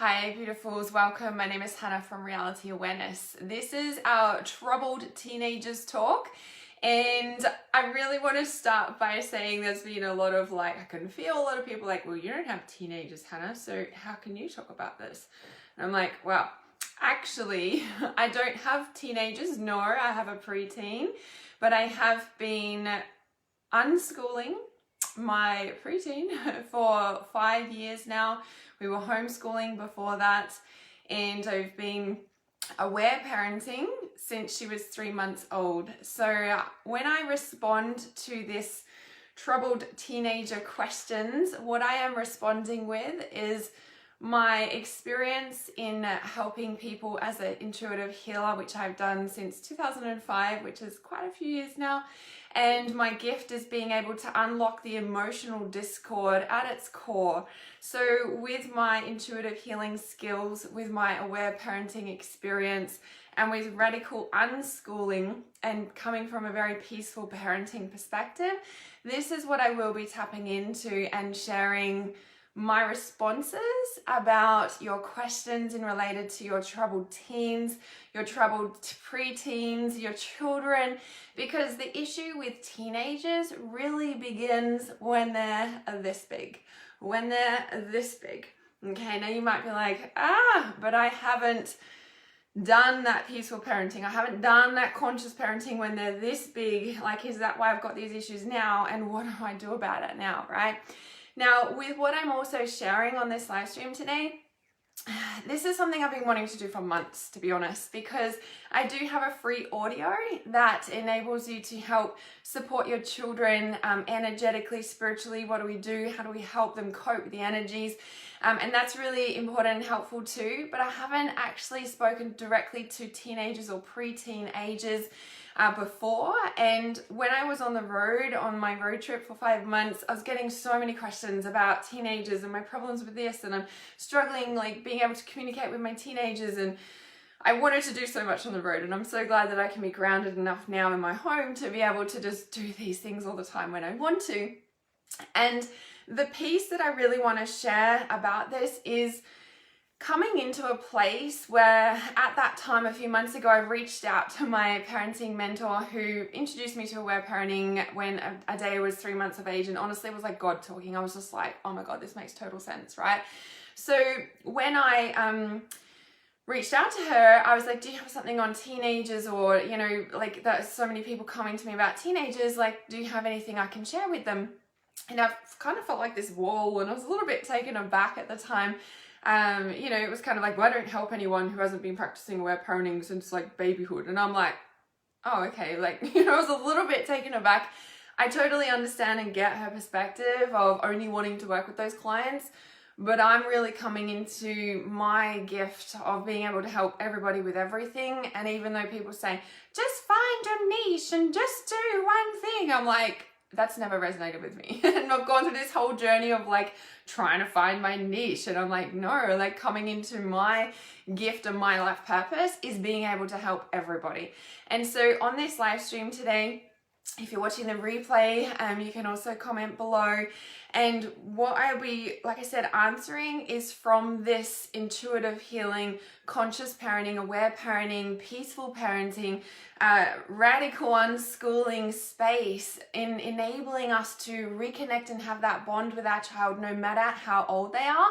Hi beautifuls, welcome. My name is Hannah from Reality Awareness. This is our Troubled Teenagers talk, and I really want to start by saying there's been a lot of I can feel a lot of people well, you don't have teenagers, Hannah, so how can you talk about this? And I'm like, well, actually, I don't have teenagers, nor I have a preteen, but I have been unschooling my preteen for 5 years now. We were homeschooling before that, and I've been aware parenting since she was 3 months old. So when I respond to this troubled teenager questions, what I am responding with is my experience in helping people as an intuitive healer, which I've done since 2005, which is quite a few years now. And my gift is being able to unlock the emotional discord at its core. So with my intuitive healing skills, with my aware parenting experience, and with radical unschooling and coming from a very peaceful parenting perspective, this is what I will be tapping into and sharing my responses about your questions in related to your troubled teens, your troubled preteens, your children, because the issue with teenagers really begins when they're this big. When they're this big. Okay, now you might be like, but I haven't done that peaceful parenting. I haven't done that conscious parenting when they're this big. Is that why I've got these issues now? And what do I do about it now, right? Now, with what I'm also sharing on this live stream today, this is something I've been wanting to do for months, to be honest, because I do have a free audio that enables you to help support your children energetically, spiritually. What do we do? How do we help them cope with the energies? And that's really important and helpful too, but I haven't actually spoken directly to teenagers or preteen ages before. And when I was on the road on my road trip for 5 months, I was getting so many questions about teenagers and my problems with this, and I'm struggling being able to communicate with my teenagers, and I wanted to do so much on the road, and I'm so glad that I can be grounded enough now in my home to be able to just do these things all the time when I want to. And the piece that I really want to share about this is coming into a place where at that time a few months ago I reached out to my parenting mentor who introduced me to aware parenting when Adaya was 3 months of age, and honestly it was like God talking. I was just like, oh my God, this makes total sense, right? So when I reached out to her, I was like, do you have something on teenagers, or there's so many people coming to me about teenagers, do you have anything I can share with them? And I kind of felt like this wall, and I was a little bit taken aback at the time. It was kind of well, I don't help anyone who hasn't been practicing aware parenting since babyhood. And I'm like, oh, okay. I was a little bit taken aback. I totally understand and get her perspective of only wanting to work with those clients, but I'm really coming into my gift of being able to help everybody with everything. And even though people say, just find your niche and just do one thing, I'm like, that's never resonated with me. And I've gone through this whole journey of trying to find my niche, and I'm like, no, coming into my gift and my life purpose is being able to help everybody. And so on this live stream today, if you're watching the replay, you can also comment below. And what I'll be, like I said, answering is from this intuitive healing, conscious parenting, aware parenting, peaceful parenting, radical unschooling space in enabling us to reconnect and have that bond with our child no matter how old they are.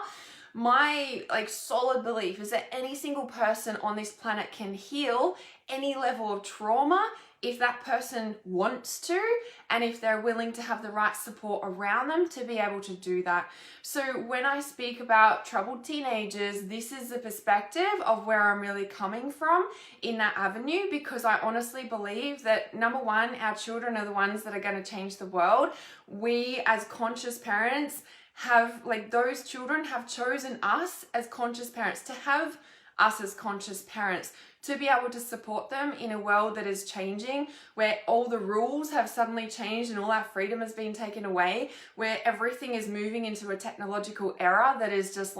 My solid belief is that any single person on this planet can heal any level of trauma if that person wants to, and if they're willing to have the right support around them to be able to do that. So when I speak about troubled teenagers, this is the perspective of where I'm really coming from in that avenue, because I honestly believe that, number one, our children are the ones that are going to change the world. We as conscious parents have, those children have chosen us as conscious parents, to have us as conscious parents, to be able to support them in a world that is changing, where all the rules have suddenly changed and all our freedom has been taken away, where everything is moving into a technological era that is just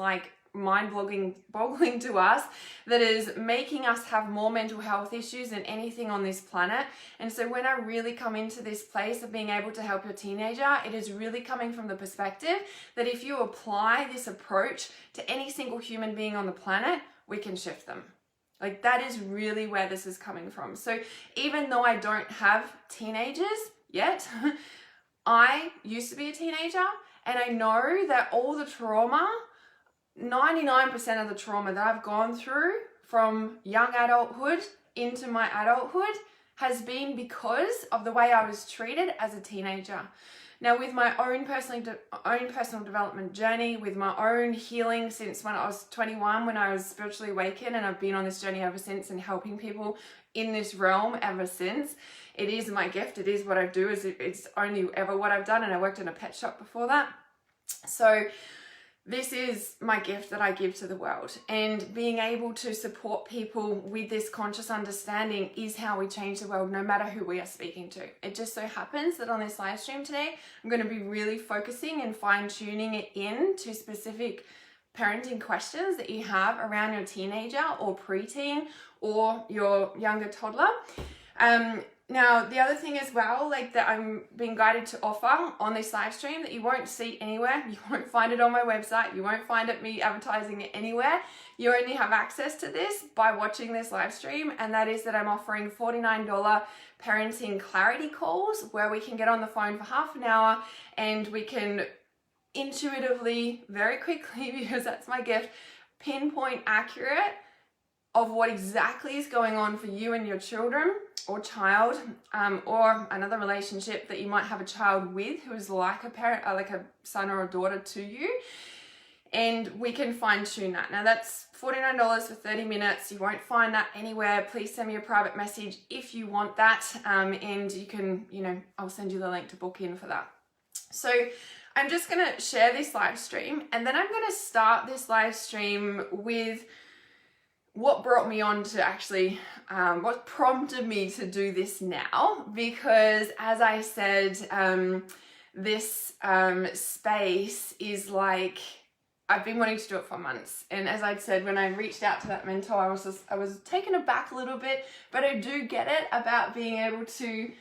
mind-boggling to us, that is making us have more mental health issues than anything on this planet. And so when I really come into this place of being able to help your teenager, it is really coming from the perspective that if you apply this approach to any single human being on the planet, we can shift them. Like, that is really where this is coming from. So even though I don't have teenagers yet, I used to be a teenager, and I know that all the trauma, 99% of the trauma that I've gone through from young adulthood into my adulthood has been because of the way I was treated as a teenager. Now, with my own personal development journey, with my own healing since when I was 21, when I was spiritually awakened, and I've been on this journey ever since and helping people in this realm ever since. It is my gift. It is what I do. It's only ever what I've done, and I worked in a pet shop before that. So this is my gift that I give to the world, and being able to support people with this conscious understanding is how we change the world, no matter who we are speaking to. It just so happens that on this live stream today, I'm going to be really focusing and fine-tuning it in to specific parenting questions that you have around your teenager or preteen or your younger toddler. Now, the other thing as well, like, that I'm being guided to offer on this live stream that you won't see anywhere, you won't find it on my website, you won't find it me advertising it anywhere. You only have access to this by watching this live stream, and that is that I'm offering $49 parenting clarity calls where we can get on the phone for half an hour and we can intuitively, very quickly, because that's my gift, pinpoint accurate of what exactly is going on for you and your children or child, or another relationship that you might have a child with who is like a parent, like a son or a daughter to you, and we can fine tune that. Now, that's $49 for 30 minutes. You won't find that anywhere. Please send me a private message if you want that, and you can, I'll send you the link to book in for that. So I'm just gonna share this live stream, and then I'm gonna start this live stream with what brought me on to actually, what prompted me to do this now, because as I said, this space is like, I've been wanting to do it for months. And as I'd said, when I reached out to that mentor, I was taken aback a little bit, but I do get it about being able to,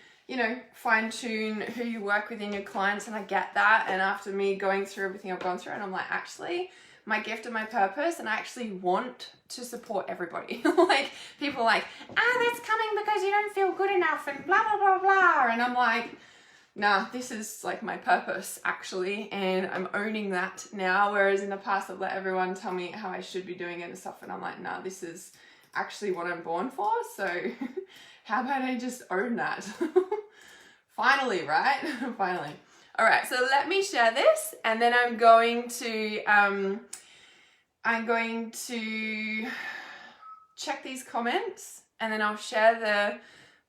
fine tune who you work with in your clients. And I get that. And after me going through everything I've gone through, and I'm like, actually, my gift and my purpose, and I actually want to support everybody. Like, people are like, that's coming because you don't feel good enough and blah, blah, blah, blah. And I'm like, nah, this is like my purpose actually, and I'm owning that now. Whereas in the past, I've let everyone tell me how I should be doing it and stuff. And I'm like, nah, this is actually what I'm born for. So how about I just own that? Finally, right? Finally. All right, so let me share this, and then I'm going to check these comments, and then I'll share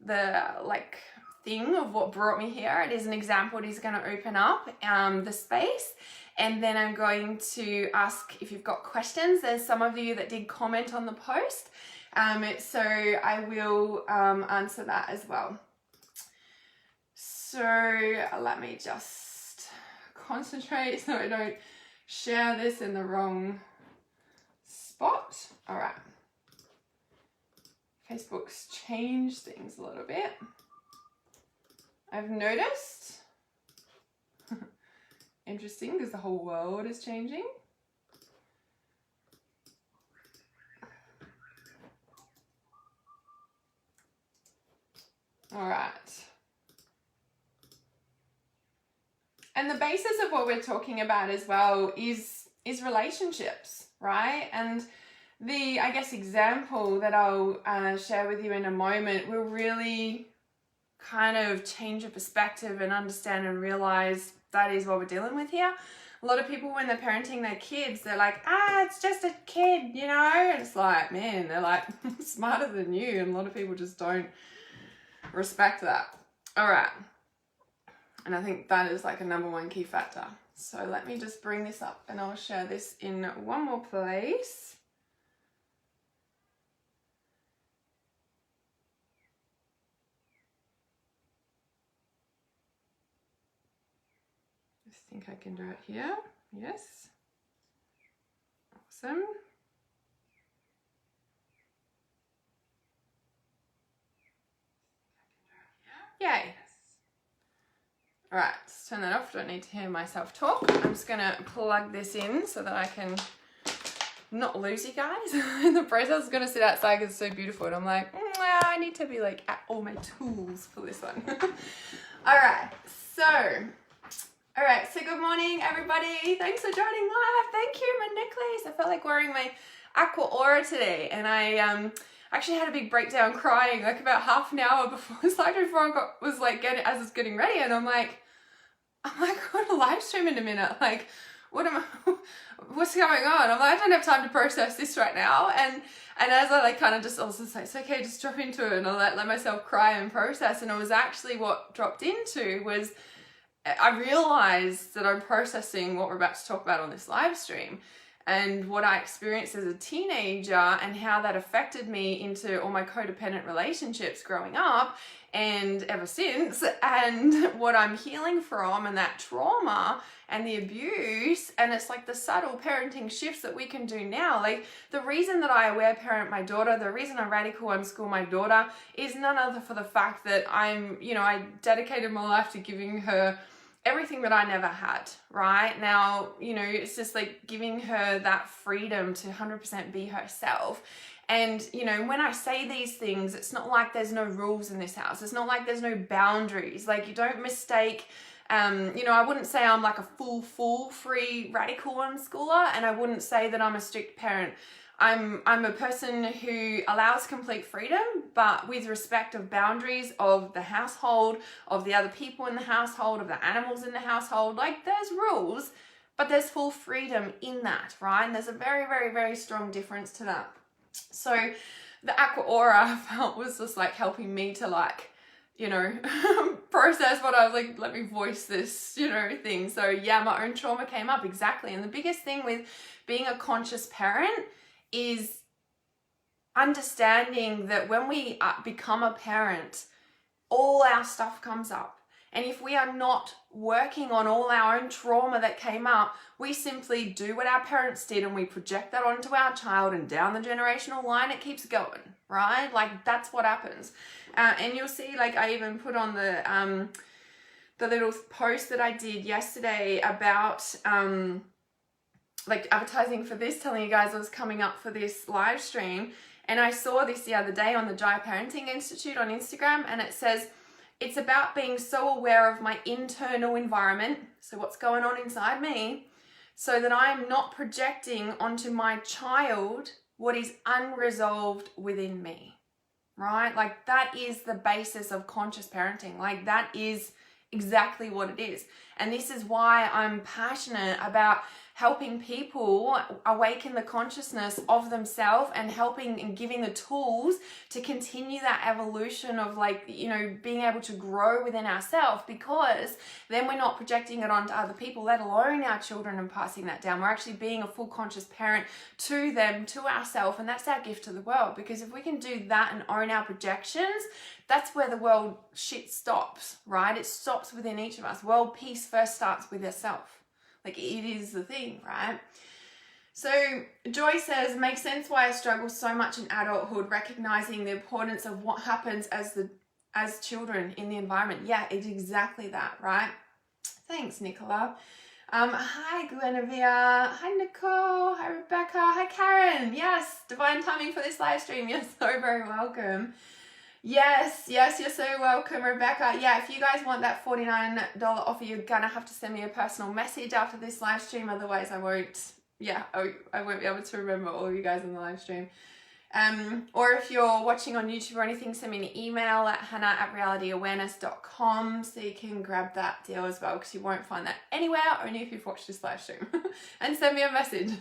the like thing of what brought me here. It is an example. It is going to open up the space, and then I'm going to ask if you've got questions. There's some of you that did comment on the post, so I will answer that as well. So let me just concentrate so I don't share this in the wrong spot. All right. Facebook's changed things a little bit. I've noticed. Interesting, because the whole world is changing. All right. And the basis of what we're talking about as well is relationships, right? And the, I guess, example that I'll share with you in a moment will really kind of change your perspective and understand and realize that is what we're dealing with here. A lot of people, when they're parenting their kids, they're like, it's just a kid, And it's like, man, they're like smarter than you. And a lot of people just don't respect that. All right. And I think that is like a number one key factor. So let me just bring this up and I'll share this in one more place. I think I can do it here. Yes. Awesome. Yay. All right, let's turn that off. Don't need to hear myself talk. I'm just gonna plug this in so that I can not lose you guys in the process. I was gonna sit outside because it's so beautiful, and I'm like, I need to be like at all my tools for this one. All right, so good morning, everybody. Thanks for joining live. Thank you, my necklace. I felt like wearing my Aqua Aura today, and I actually had a big breakdown crying like about half an hour before I was getting ready, and I'm like, I'm going to live stream in a minute. Like, what's going on? I'm like, I don't have time to process this right now. And as I like kind of just also say, it's okay, just drop into it, and I'll let myself cry and process. And it was actually what dropped into was I realized that I'm processing what we're about to talk about on this live stream, and what I experienced as a teenager and how that affected me into all my codependent relationships growing up and ever since, and what I'm healing from, and that trauma and the abuse. And it's like the subtle parenting shifts that we can do now. Like the reason that I aware parent my daughter, the reason I radical unschool my daughter is none other for the fact that I dedicated my life to giving her everything that I never had, right? Now, it's just like giving her that freedom to 100% be herself. And, when I say these things, it's not like there's no rules in this house. It's not like there's no boundaries. Like, you don't mistake, I wouldn't say I'm like a full free radical unschooler, and I wouldn't say that I'm a strict parent. I'm a person who allows complete freedom, but with respect of boundaries of the household, of the other people in the household, of the animals in the household. Like there's rules, but there's full freedom in that, right? And there's a very, very, very strong difference to that. So the Aqua Aura I felt was just like helping me to process what I was like, let me voice this, thing. So yeah, my own trauma came up exactly. And the biggest thing with being a conscious parent is understanding that when we become a parent, all our stuff comes up. And if we are not working on all our own trauma that came up, we simply do what our parents did and we project that onto our child, and down the generational line it keeps going, right? Like that's what happens. And you'll see, like I even put on the little post that I did yesterday about like advertising for this, telling you guys I was coming up for this live stream. And I saw this the other day on the Jai Parenting Institute on Instagram, and it says, it's about being so aware of my internal environment, so what's going on inside me, so that I am not projecting onto my child what is unresolved within me, right? Like that is the basis of conscious parenting. Like that is exactly what it is. And this is why I'm passionate about helping people awaken the consciousness of themselves, and helping and giving the tools to continue that evolution of being able to grow within ourselves, because then we're not projecting it onto other people, let alone our children, and passing that down. We're actually being a full conscious parent to them, to ourselves, and that's our gift to the world. Because if we can do that and own our projections, that's where the world shit stops, right? It stops within each of us. World peace first starts with yourself. Like it is the thing, right? So Joy says, makes sense why I struggle so much in adulthood, recognizing the importance of what happens as children in the environment. Yeah, it's exactly that, right? Thanks, Nicola. Hi, Guinevere. Hi, Nicole. Hi, Rebecca. Hi, Karen. Yes, divine timing for this live stream. You're so very welcome. Yes, you're so welcome, Rebecca. Yeah, if you guys want that $49 offer, you're gonna have to send me a personal message after this live stream. Otherwise, I won't be able to remember all of you guys in the live stream. Or if you're watching on YouTube or anything, send me an email at hannah@realityawareness.com so you can grab that deal as well, because you won't find that anywhere, only if you've watched this live stream. And send me a message.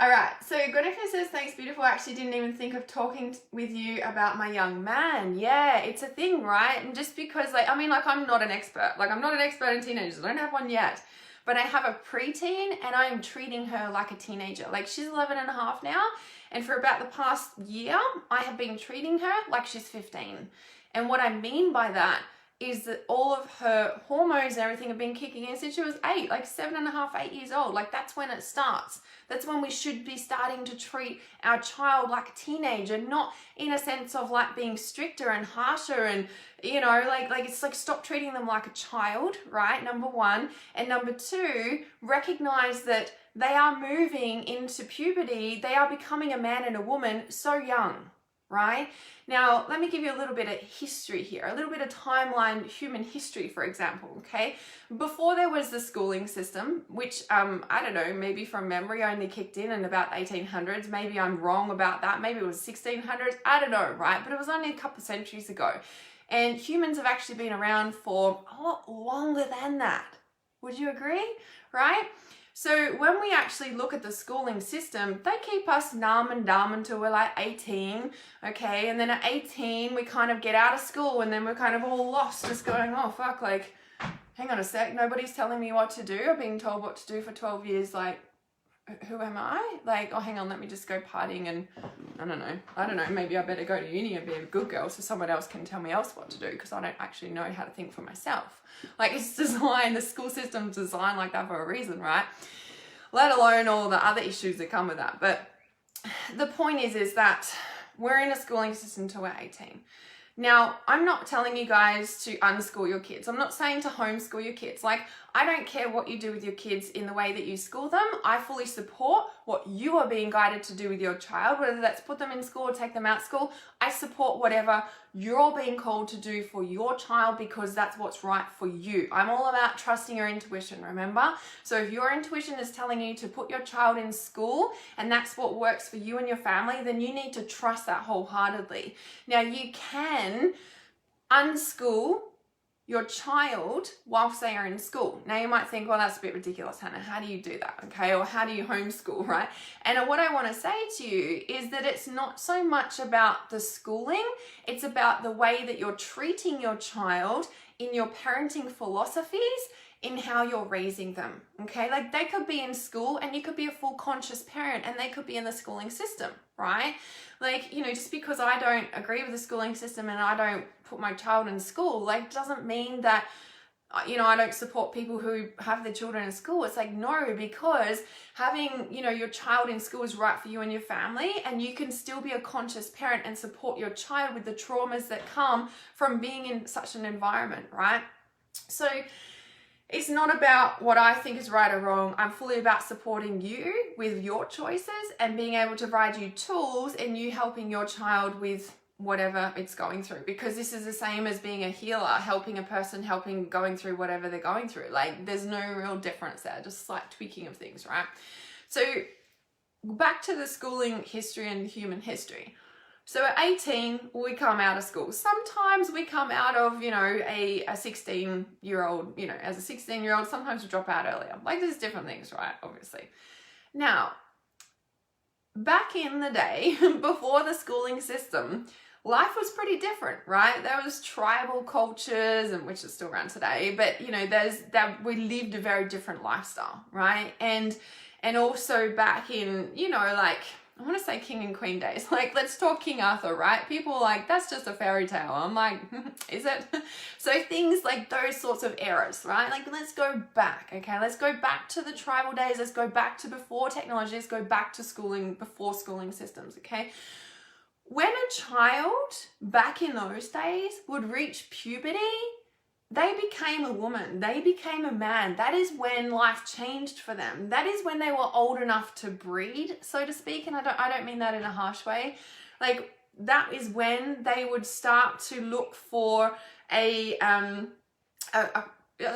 All right, so Guinevere says, thanks, beautiful. I actually didn't even think of talking with you about my young man. Yeah, it's a thing, right? And just because, I'm not an expert. I'm not an expert in teenagers. I don't have one yet. But I have a preteen, and I am treating her like a teenager. She's 11 and a half now. And for about the past year, I have been treating her like she's 15. And what I mean by that is that all of her hormones and everything have been kicking in since she was 8, like 7.5, 8 years old. Like that's when it starts. That's when we should be starting to treat our child like a teenager, not in a sense of like being stricter and harsher and, you know, like it's like stop treating them like a child, right? Number one. And number two, recognize that they are moving into puberty. They are becoming a man and a woman so young, right? Now, let me give you a little bit of history here, a little bit of timeline, human history, for example, okay? Before there was the schooling system, which, I don't know, maybe from memory only kicked in about 1800s. Maybe I'm wrong about that. Maybe it was 1600s. I don't know, right? But it was only a couple of centuries ago. And humans have actually been around for a lot longer than that. Would you agree, right? So when we actually look at the schooling system, they keep us numb and dumb until we're like 18, okay? And then at 18, we kind of get out of school and then we're kind of all lost, just going, oh, fuck, like, hang on a sec, nobody's telling me what to do. I've been told what to do for 12 years, like, who am I? Like, oh, hang on, let me just go partying and, I don't know, maybe I better go to uni and be a good girl so someone else can tell me else what to do because I don't actually know how to think for myself. Like, it's designed, the school system's designed like that for a reason, right? Let alone all the other issues that come with that. But the point is that we're in a schooling system till we're 18. Now, I'm not telling you guys to unschool your kids. I'm not saying to homeschool your kids. Like, I don't care what you do with your kids in the way that you school them. I fully support what you are being guided to do with your child, whether that's put them in school or take them out of school. I support whatever you're being called to do for your child because that's what's right for you. I'm all about trusting your intuition, remember? So if your intuition is telling you to put your child in school and that's what works for you and your family, then you need to trust that wholeheartedly. Now, you can unschool your child whilst they are in school. Now you might think, well, that's a bit ridiculous, Hannah. How do you do that? Okay, or how do you homeschool, right? And what I want to say to you is that it's not so much about the schooling, it's about the way that you're treating your child in your parenting philosophies, in how you're raising them, okay? Like they could be in school and you could be a full conscious parent and they could be in the schooling system, right? Like, you know, just because I don't agree with the schooling system and I don't put my child in school, like doesn't mean that, you know, I don't support people who have their children in school. It's like, no, because having, you know, your child in school is right for you and your family, and you can still be a conscious parent and support your child with the traumas that come from being in such an environment, right? So it's not about what I think is right or wrong. I'm fully about supporting you with your choices and being able to provide you tools and you helping your child with whatever it's going through, because this is the same as being a healer, helping a person, going through whatever they're going through. Like there's no real difference there, just slight tweaking of things, right? So back to the schooling history and human history. So at 18, we come out of school. Sometimes we come out of, you know, a 16-year-old, you know, as a 16-year-old, sometimes we drop out earlier. Like there's different things, right? Obviously. Now, back in the day, before the schooling system, life was pretty different, right? There was tribal cultures, and which is still around today, but you know, we lived a very different lifestyle, right? And also back in, you know, like I want to say king and queen days. Like, let's talk King Arthur, right? People are like, that's just a fairy tale. I'm like, is it? So things like those sorts of eras, right? Like, let's go back, okay? Let's go back to the tribal days. Let's go back to before technology. Let's go back to schooling, before schooling systems, okay? When a child back in those days would reach puberty, they became a woman, they became a man. That is when life changed for them. That is when they were old enough to breed, so to speak. And I don't mean that in a harsh way. Like that is when they would start to look for a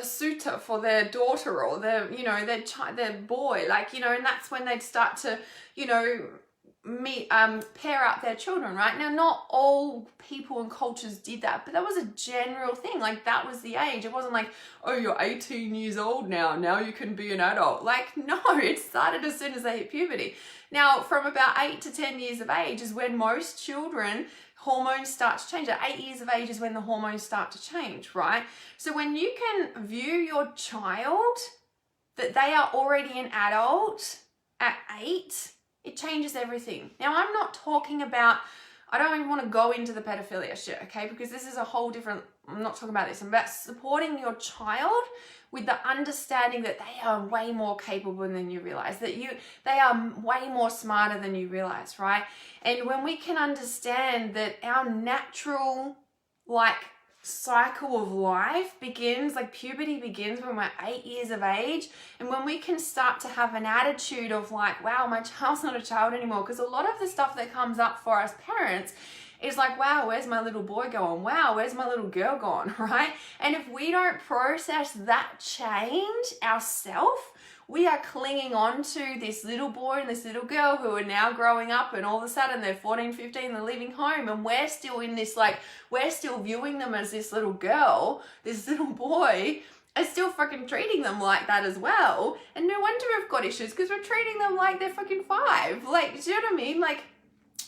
suitor for their daughter or their, you know, their boy, like, you know, and that's when they'd start to, you know, pair up their children, right? Now, not all people and cultures did that, but that was a general thing. Like, that was the age. It wasn't like, oh, you're 18 years old now you can be an adult. Like, no, it started as soon as they hit puberty. Now, from about 8 to 10 years of age is when most children, hormones start to change. At 8 years of age is when the hormones start to change, right? So when you can view your child that they are already an adult at 8, it changes everything. Now, I'm not talking about I don't even want to go into the pedophilia shit, okay? Because this is a whole different, I'm not talking about this. I'm about supporting your child with the understanding that they are way more capable than you realize, that they are way more smarter than you realize, right? And when we can understand that our natural, like, cycle of life begins, like puberty begins when we're 8 years of age, and when we can start to have an attitude of like, wow, my child's not a child anymore, because a lot of the stuff that comes up for us parents is like, wow, where's my little boy going? Wow, where's my little girl gone, right? And if we don't process that change ourselves, we are clinging on to this little boy and this little girl who are now growing up, and all of a sudden they're 14, 15, they're leaving home, and we're still in this, like, we're still viewing them as this little girl, this little boy, and still fucking treating them like that as well. And no wonder we've got issues, because we're treating them like they're fucking 5. Like, do you know what I mean? Like,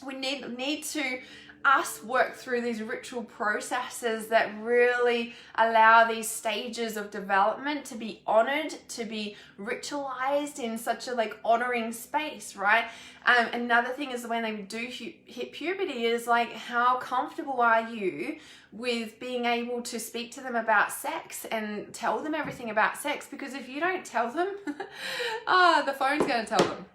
we need to us work through these ritual processes that really allow these stages of development to be honored, to be ritualized in such a like honoring space, right? Another thing is when they do hit puberty is like, how comfortable are you with being able to speak to them about sex and tell them everything about sex? Because if you don't tell them, the phone's going to tell them.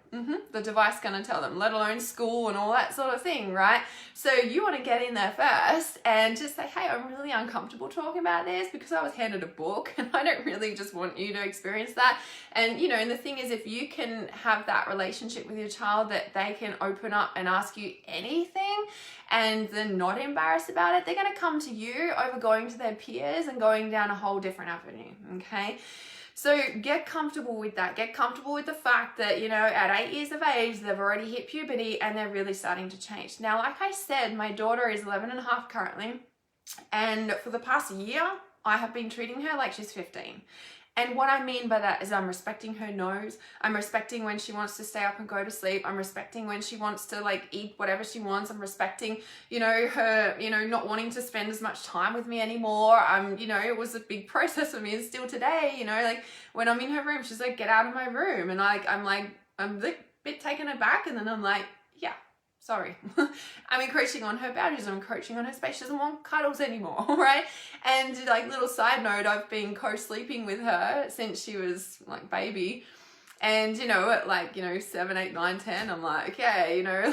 The device going to tell them, let alone school and all that sort of thing, right? So you want to get in there first and just say, hey, I'm really uncomfortable talking about this because I was handed a book and I don't really just want you to experience that. And, you know, and the thing is, if you can have that relationship with your child that they can open up and ask you anything and they're not embarrassed about it, they're going to come to you over going to their peers and going down a whole different avenue, okay? So get comfortable with that. Get comfortable with the fact that, you know, at 8 years of age, they've already hit puberty and they're really starting to change. Now, like I said, my daughter is 11 and a half currently. And for the past year, I have been treating her like she's 15. And what I mean by that is I'm respecting her nose. I'm respecting when she wants to stay up and go to sleep. I'm respecting when she wants to like eat whatever she wants. I'm respecting, you know, her, you know, not wanting to spend as much time with me anymore. You know, it was a big process for me, and still today, you know, like when I'm in her room, she's like, get out of my room. And I'm a bit taken aback. And then I'm like, yeah, sorry. I'm encroaching on her boundaries. I'm encroaching on her space. She doesn't want cuddles anymore, right? And like little side note, I've been co-sleeping with her since she was like baby. And, you know, at like, you know, 7, 8, 9, 10, I'm like, okay, you know,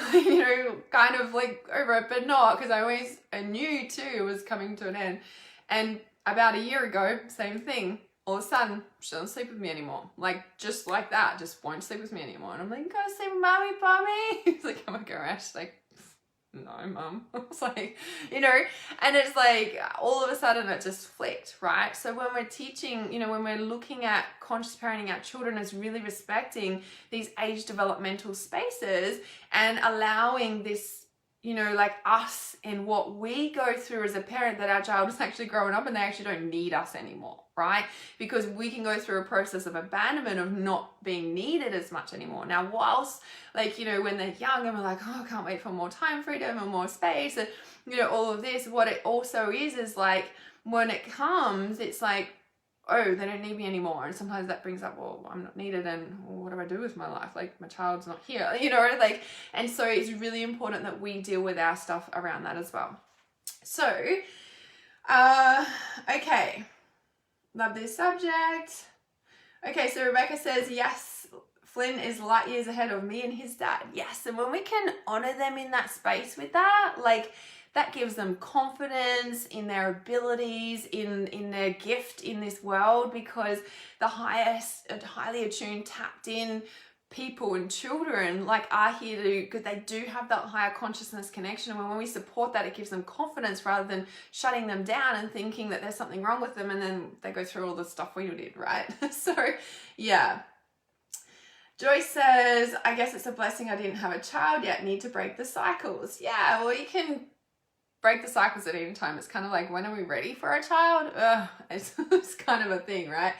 kind of like over it, but not, because I knew too it was coming to an end. And about a year ago, same thing. All of a sudden, she doesn't sleep with me anymore. Like, just like that, just won't sleep with me anymore. And I'm like, go sleep with mommy, Pommy. He's like, oh my gosh, she's like, no, mum. I was like, you know, and it's like, all of a sudden it just flicked, right? So when we're teaching, you know, when we're looking at conscious parenting our children, is really respecting these age developmental spaces and allowing this, you know, like us and what we go through as a parent, that our child is actually growing up and they actually don't need us anymore, right? Because we can go through a process of abandonment, of not being needed as much anymore. Now, whilst, like, you know, when they're young and we're like, oh, I can't wait for more time freedom and more space and, you know, all of this, what it also is like, when it comes, it's like, oh, they don't need me anymore. And sometimes that brings up, well, I'm not needed, and well, what do I do with my life? Like, my child's not here, you know, like, and so it's really important that we deal with our stuff around that as well. So, okay. Love this subject. Okay, so Rebecca says, yes, Flynn is light years ahead of me and his dad. Yes, and when we can honor them in that space with that, like, that gives them confidence in their abilities, in their gift in this world, because the highly attuned, tapped in people and children like are here to, because they do have that higher consciousness connection. And when we support that, it gives them confidence rather than shutting them down and thinking that there's something wrong with them, and then they go through all the stuff we did, right? So yeah. Joyce says, I guess it's a blessing I didn't have a child yet. Need to break the cycles. Yeah, well, you can break the cycles at any time. It's kind of like, when are we ready for a child? It's kind of a thing, right?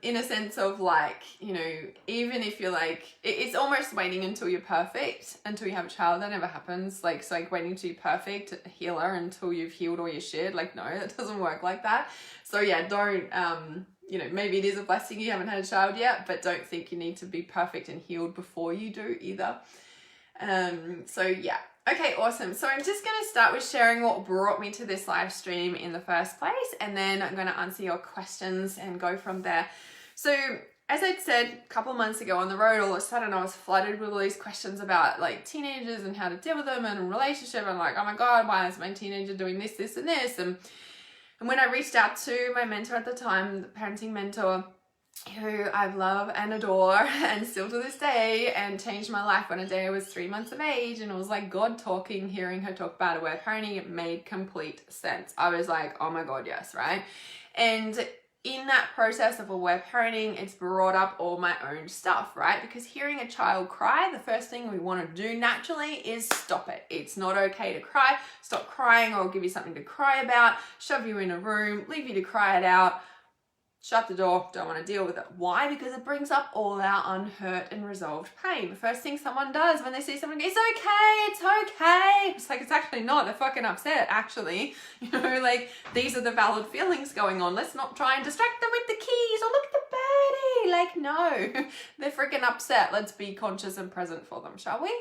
In a sense of like, you know, even if you're like, it's almost waiting until you're perfect, until you have a child. That never happens. Like, it's like waiting to be perfect healer until you've healed all your shit. Like, no, that doesn't work like that. So yeah, don't, you know, maybe it is a blessing you haven't had a child yet, but don't think you need to be perfect and healed before you do either. So yeah. Okay, awesome. So I'm just going to start with sharing what brought me to this live stream in the first place, and then I'm going to answer your questions and go from there. So as I'd said a couple of months ago on the road, all of a sudden I was flooded with all these questions about like teenagers and how to deal with them and a relationship. I'm like, oh my God, why is my teenager doing this, this, and this? And when I reached out to my mentor at the time, the parenting mentor, who I love and adore and still to this day, and changed my life when a day I was 3 months of age, and it was like God talking, hearing her talk about aware parenting, it made complete sense. I was like, oh my God, yes, right? And in that process of aware parenting, it's brought up all my own stuff, right? Because hearing a child cry, the first thing we want to do naturally is stop it. It's not okay to cry. Stop crying, or I'll give you something to cry about, shove you in a room, leave you to cry it out, shut the door, don't want to deal with it. Why? Because it brings up all our unhurt and resolved pain. The first thing someone does when they see someone, it's okay. It's like, it's actually not. They're fucking upset, actually. You know, like, these are the valid feelings going on. Let's not try and distract them with the keys or look at the birdie. Like, no, they're freaking upset. Let's be conscious and present for them, shall we?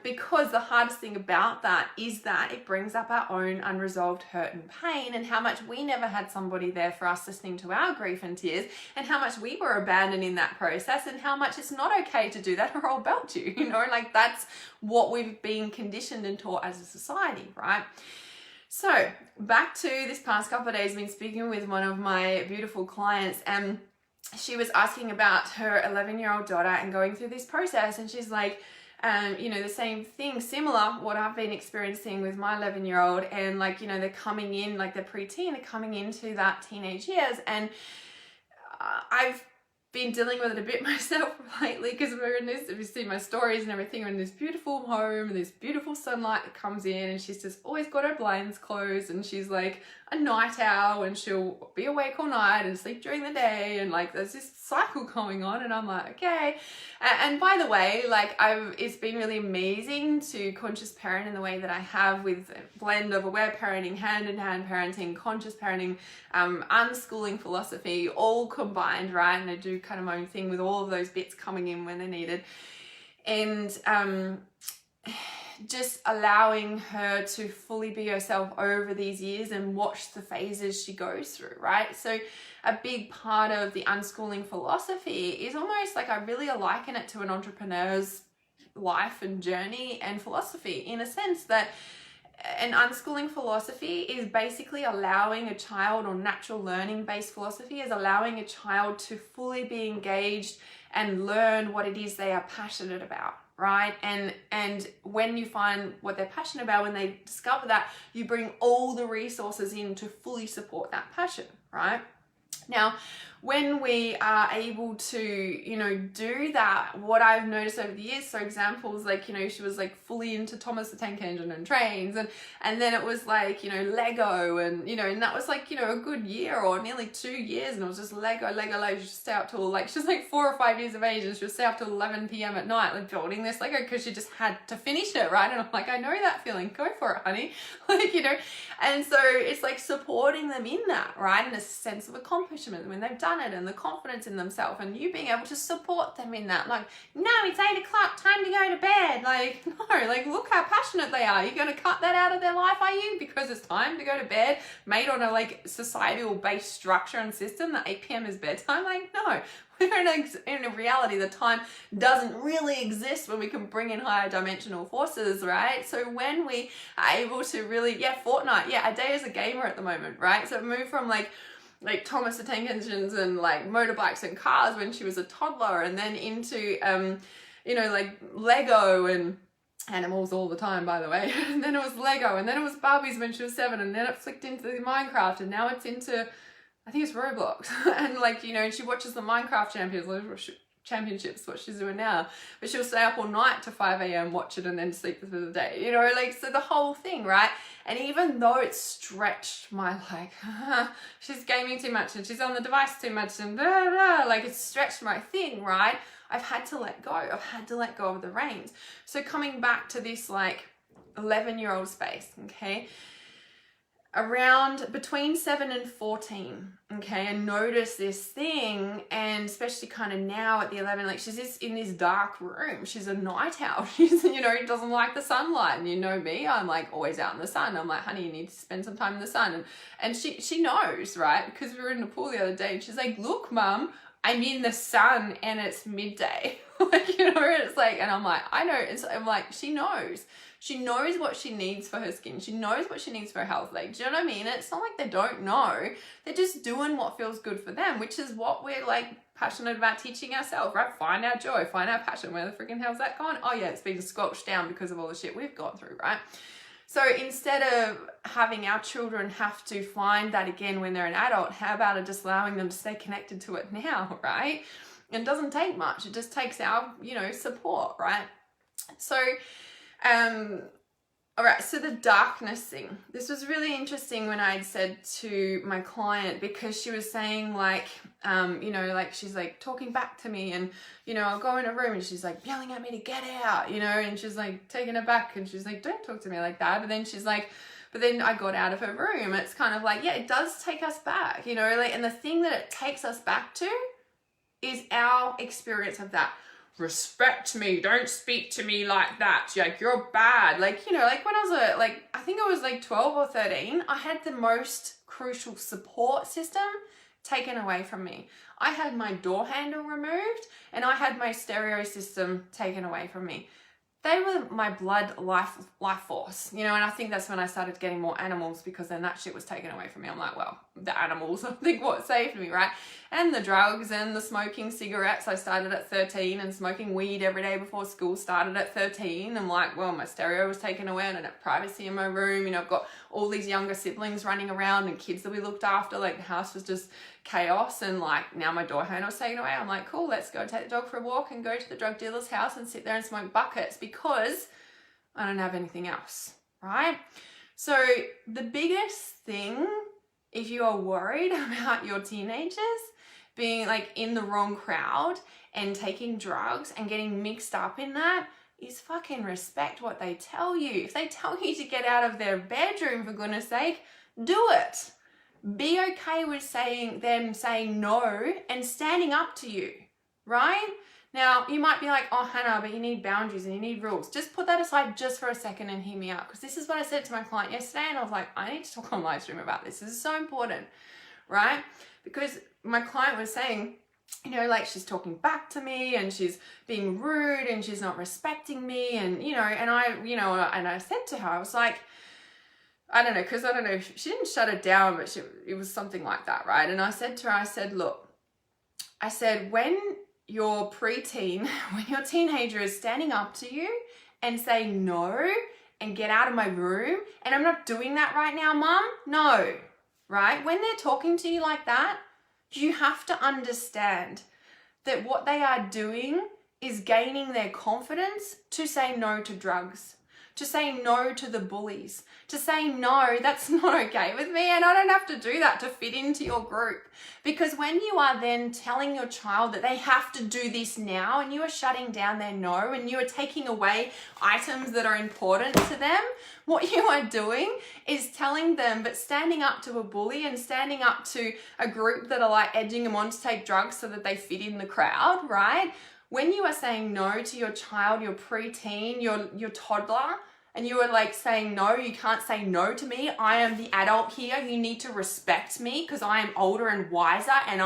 Because the hardest thing about that is that it brings up our own unresolved hurt and pain, and how much we never had somebody there for us listening to our grief and tears, and how much we were abandoned in that process, and how much it's not okay to do that or I'll belt you, you know, like that's what we've been conditioned and taught as a society, right? So back to this past couple of days, I've been speaking with one of my beautiful clients, and she was asking about her 11-year-old daughter and going through this process, and she's like, you know, the same thing, similar, what I've been experiencing with my 11-year-old, and like, you know, they're coming in, like they're preteen, they're coming into that teenage years, and I've been dealing with it a bit myself lately, because we're in this, if you see my stories and everything, we're in this beautiful home and this beautiful sunlight that comes in, and she's just always got her blinds closed, and she's like a night owl, and she'll be awake all night and sleep during the day, and like there's this cycle going on, and I'm like, okay. And by the way, like it's been really amazing to conscious parent in the way that I have, with a blend of aware parenting, hand-in-hand parenting, conscious parenting, unschooling philosophy, all combined, right? And I do kind of my own thing with all of those bits coming in when they're needed. And just allowing her to fully be herself over these years and watch the phases she goes through, right? So a big part of the unschooling philosophy is almost like, I really liken it to an entrepreneur's life and journey and philosophy, in a sense that an unschooling philosophy is basically allowing a child, or natural learning based philosophy is allowing a child to fully be engaged and learn what it is they are passionate about, right? And when you find what they're passionate about, when they discover that, you bring all the resources in to fully support that passion, right? Now, when we are able to, you know, do that, what I've noticed over the years, so examples like, you know, she was like fully into Thomas the Tank Engine and trains, and then it was like, you know, Lego, and, you know, and that was like, you know, a good year or nearly 2 years, and it was just Lego. She'd stay up till like, she was like 4 or 5 years of age, and she'll stay up till 11 p.m. at night, like building this Lego, because she just had to finish it, right? And I'm like, I know that feeling, go for it, honey. Like, you know, and so it's like supporting them in that, right? And a sense of accomplishment when they've done it, and the confidence in themselves, and you being able to support them in that. Like, no, it's 8 o'clock, time to go to bed. Like, no, like, look how passionate they are. You're going to cut that out of their life, are you? Because it's time to go to bed, made on a like societal based structure and system that 8 p.m. is bedtime. Like, no. We're in a reality that time doesn't really exist when we can bring in higher dimensional forces, right? So when we are able to really, Fortnite, a day as a gamer at the moment, right? So move from like Thomas the Tank Engines and like motorbikes and cars when she was a toddler, and then into, you know, like Lego and animals all the time, by the way. And then it was Lego, and then it was Barbies when she was 7, and then it flicked into the Minecraft, and now it's into, I think it's Roblox. And like, you know, and she watches the Minecraft championships, what she's doing now, but she'll stay up all night to 5 a.m, watch it, and then sleep for the day, you know, like, so the whole thing, right? And even though it's stretched my, like, she's gaming too much, and she's on the device too much, and blah, blah, like, it's stretched my thing, right? I've had to let go. I've had to let go of the reins. So coming back to this like 11-year-old space, okay, around between 7 and 14, okay, and notice this thing, and especially kind of now at the 11, like she's in this dark room. She's a night owl. She's, you know, doesn't like the sunlight, and you know me, I'm like always out in the sun. I'm like, honey, you need to spend some time in the sun, and she knows, right? Because we were in the pool the other day, and she's like, look, mum, I'm in the sun and it's midday. Like, you know, it's like, and I'm like, I know. I'm like, she knows. She knows what she needs for her skin. She knows what she needs for her health. Like, do you know what I mean? It's not like they don't know. They're just doing what feels good for them, which is what we're like passionate about teaching ourselves, right? Find our joy, find our passion. Where the freaking hell's that gone? Oh yeah, it's been squelched down because of all the shit we've gone through, right? So instead of having our children have to find that again when they're an adult, how about just allowing them to stay connected to it now, right? It doesn't take much. It just takes our, you know, support, right? So, all right, so the darkness thing. This was really interesting when I had said to my client, because she was saying like, you know, like she's like talking back to me, and, you know, I'll go in a room and she's like yelling at me to get out, you know, and she's like taking it back and she's like, don't talk to me like that. But then she's like, but then I got out of her room. It's kind of like, yeah, it does take us back, you know, like, and the thing that it takes us back to is our experience of that. Respect me, don't speak to me like that, like you're bad. Like, you know, like when I was I think I was like 12 or 13, I had the most crucial support system taken away from me. I had my door handle removed and I had my stereo system taken away from me. They were my blood life force, you know, and I think that's when I started getting more animals, because then that shit was taken away from me. I'm like, well, the animals, I think what saved me, right? And the drugs and the smoking cigarettes. I started at 13, and smoking weed every day before school started at 13. I'm like, well, my stereo was taken away. I don't have privacy in my room. You know, I've got all these younger siblings running around and kids that we looked after. Like, the house was just chaos, and like now my door handle was taken away. I'm like, cool, let's go take the dog for a walk and go to the drug dealer's house and sit there and smoke buckets, because I don't have anything else, right? So the biggest thing, if you are worried about your teenagers being like in the wrong crowd and taking drugs and getting mixed up in that, is fucking respect what they tell you. If they tell you to get out of their bedroom, for goodness sake, do it. Be okay with saying no and standing up to you, right? Now, you might be like, oh, Hannah, but you need boundaries and you need rules. Just put that aside just for a second and hear me out, because this is what I said to my client yesterday, and I was like, I need to talk on live stream about this. This is so important, right? Because my client was saying, you know, like she's talking back to me and she's being rude and she's not respecting me, and, you know, and I said to her, I was like, I don't know, because I don't know, she didn't shut it down, but it was something like that, right? And I said to her, I said, look, I said, when your preteen, when your teenager is standing up to you and saying no and get out of my room, and I'm not doing that right now, mum, no, right? When they're talking to you like that, you have to understand that what they are doing is gaining their confidence to say no to drugs, to say no to the bullies, to say no, that's not okay with me, and I don't have to do that to fit into your group. Because when you are then telling your child that they have to do this now, and you are shutting down their no, and you are taking away items that are important to them, what you are doing is telling them, but standing up to a bully and standing up to a group that are like edging them on to take drugs so that they fit in the crowd, right? When you are saying no to your child, your preteen, your toddler, and you are like saying, no, you can't say no to me. I am the adult here. You need to respect me because I am older and wiser, and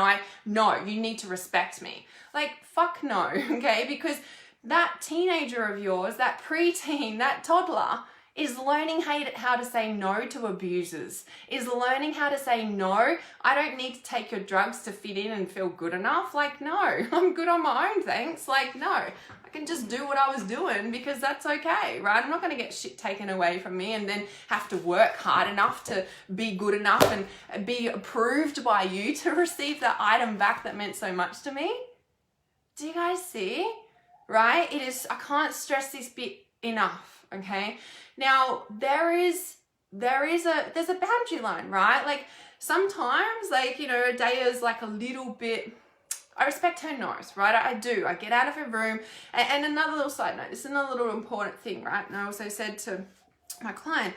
you need to respect me. Like, fuck no, okay? Because that teenager of yours, that preteen, that toddler, is learning how to say no to abusers, is learning how to say no, I don't need to take your drugs to fit in and feel good enough. Like, no, I'm good on my own, thanks. Like, no, I can just do what I was doing because that's okay, right? I'm not going to get shit taken away from me and then have to work hard enough to be good enough and be approved by you to receive that item back that meant so much to me. Do you guys see? Right? It is, I can't stress this bit enough, okay? Now, there's a boundary line, right? Like, sometimes, like, you know, Daya is like a little bit, I respect her no's, right? I do. I get out of her room. And another little side note, this is another little important thing, right? And I also said to my client,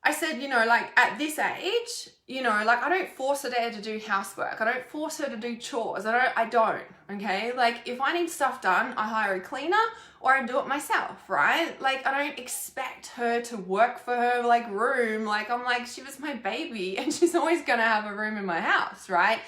I said, you know, like at this age, you know, like I don't force her to do housework. I don't force her to do chores. I don't, okay? Like if I need stuff done, I hire a cleaner or I do it myself, right? Like I don't expect her to work for her like room. Like I'm like, she was my baby and she's always gonna have a room in my house, right?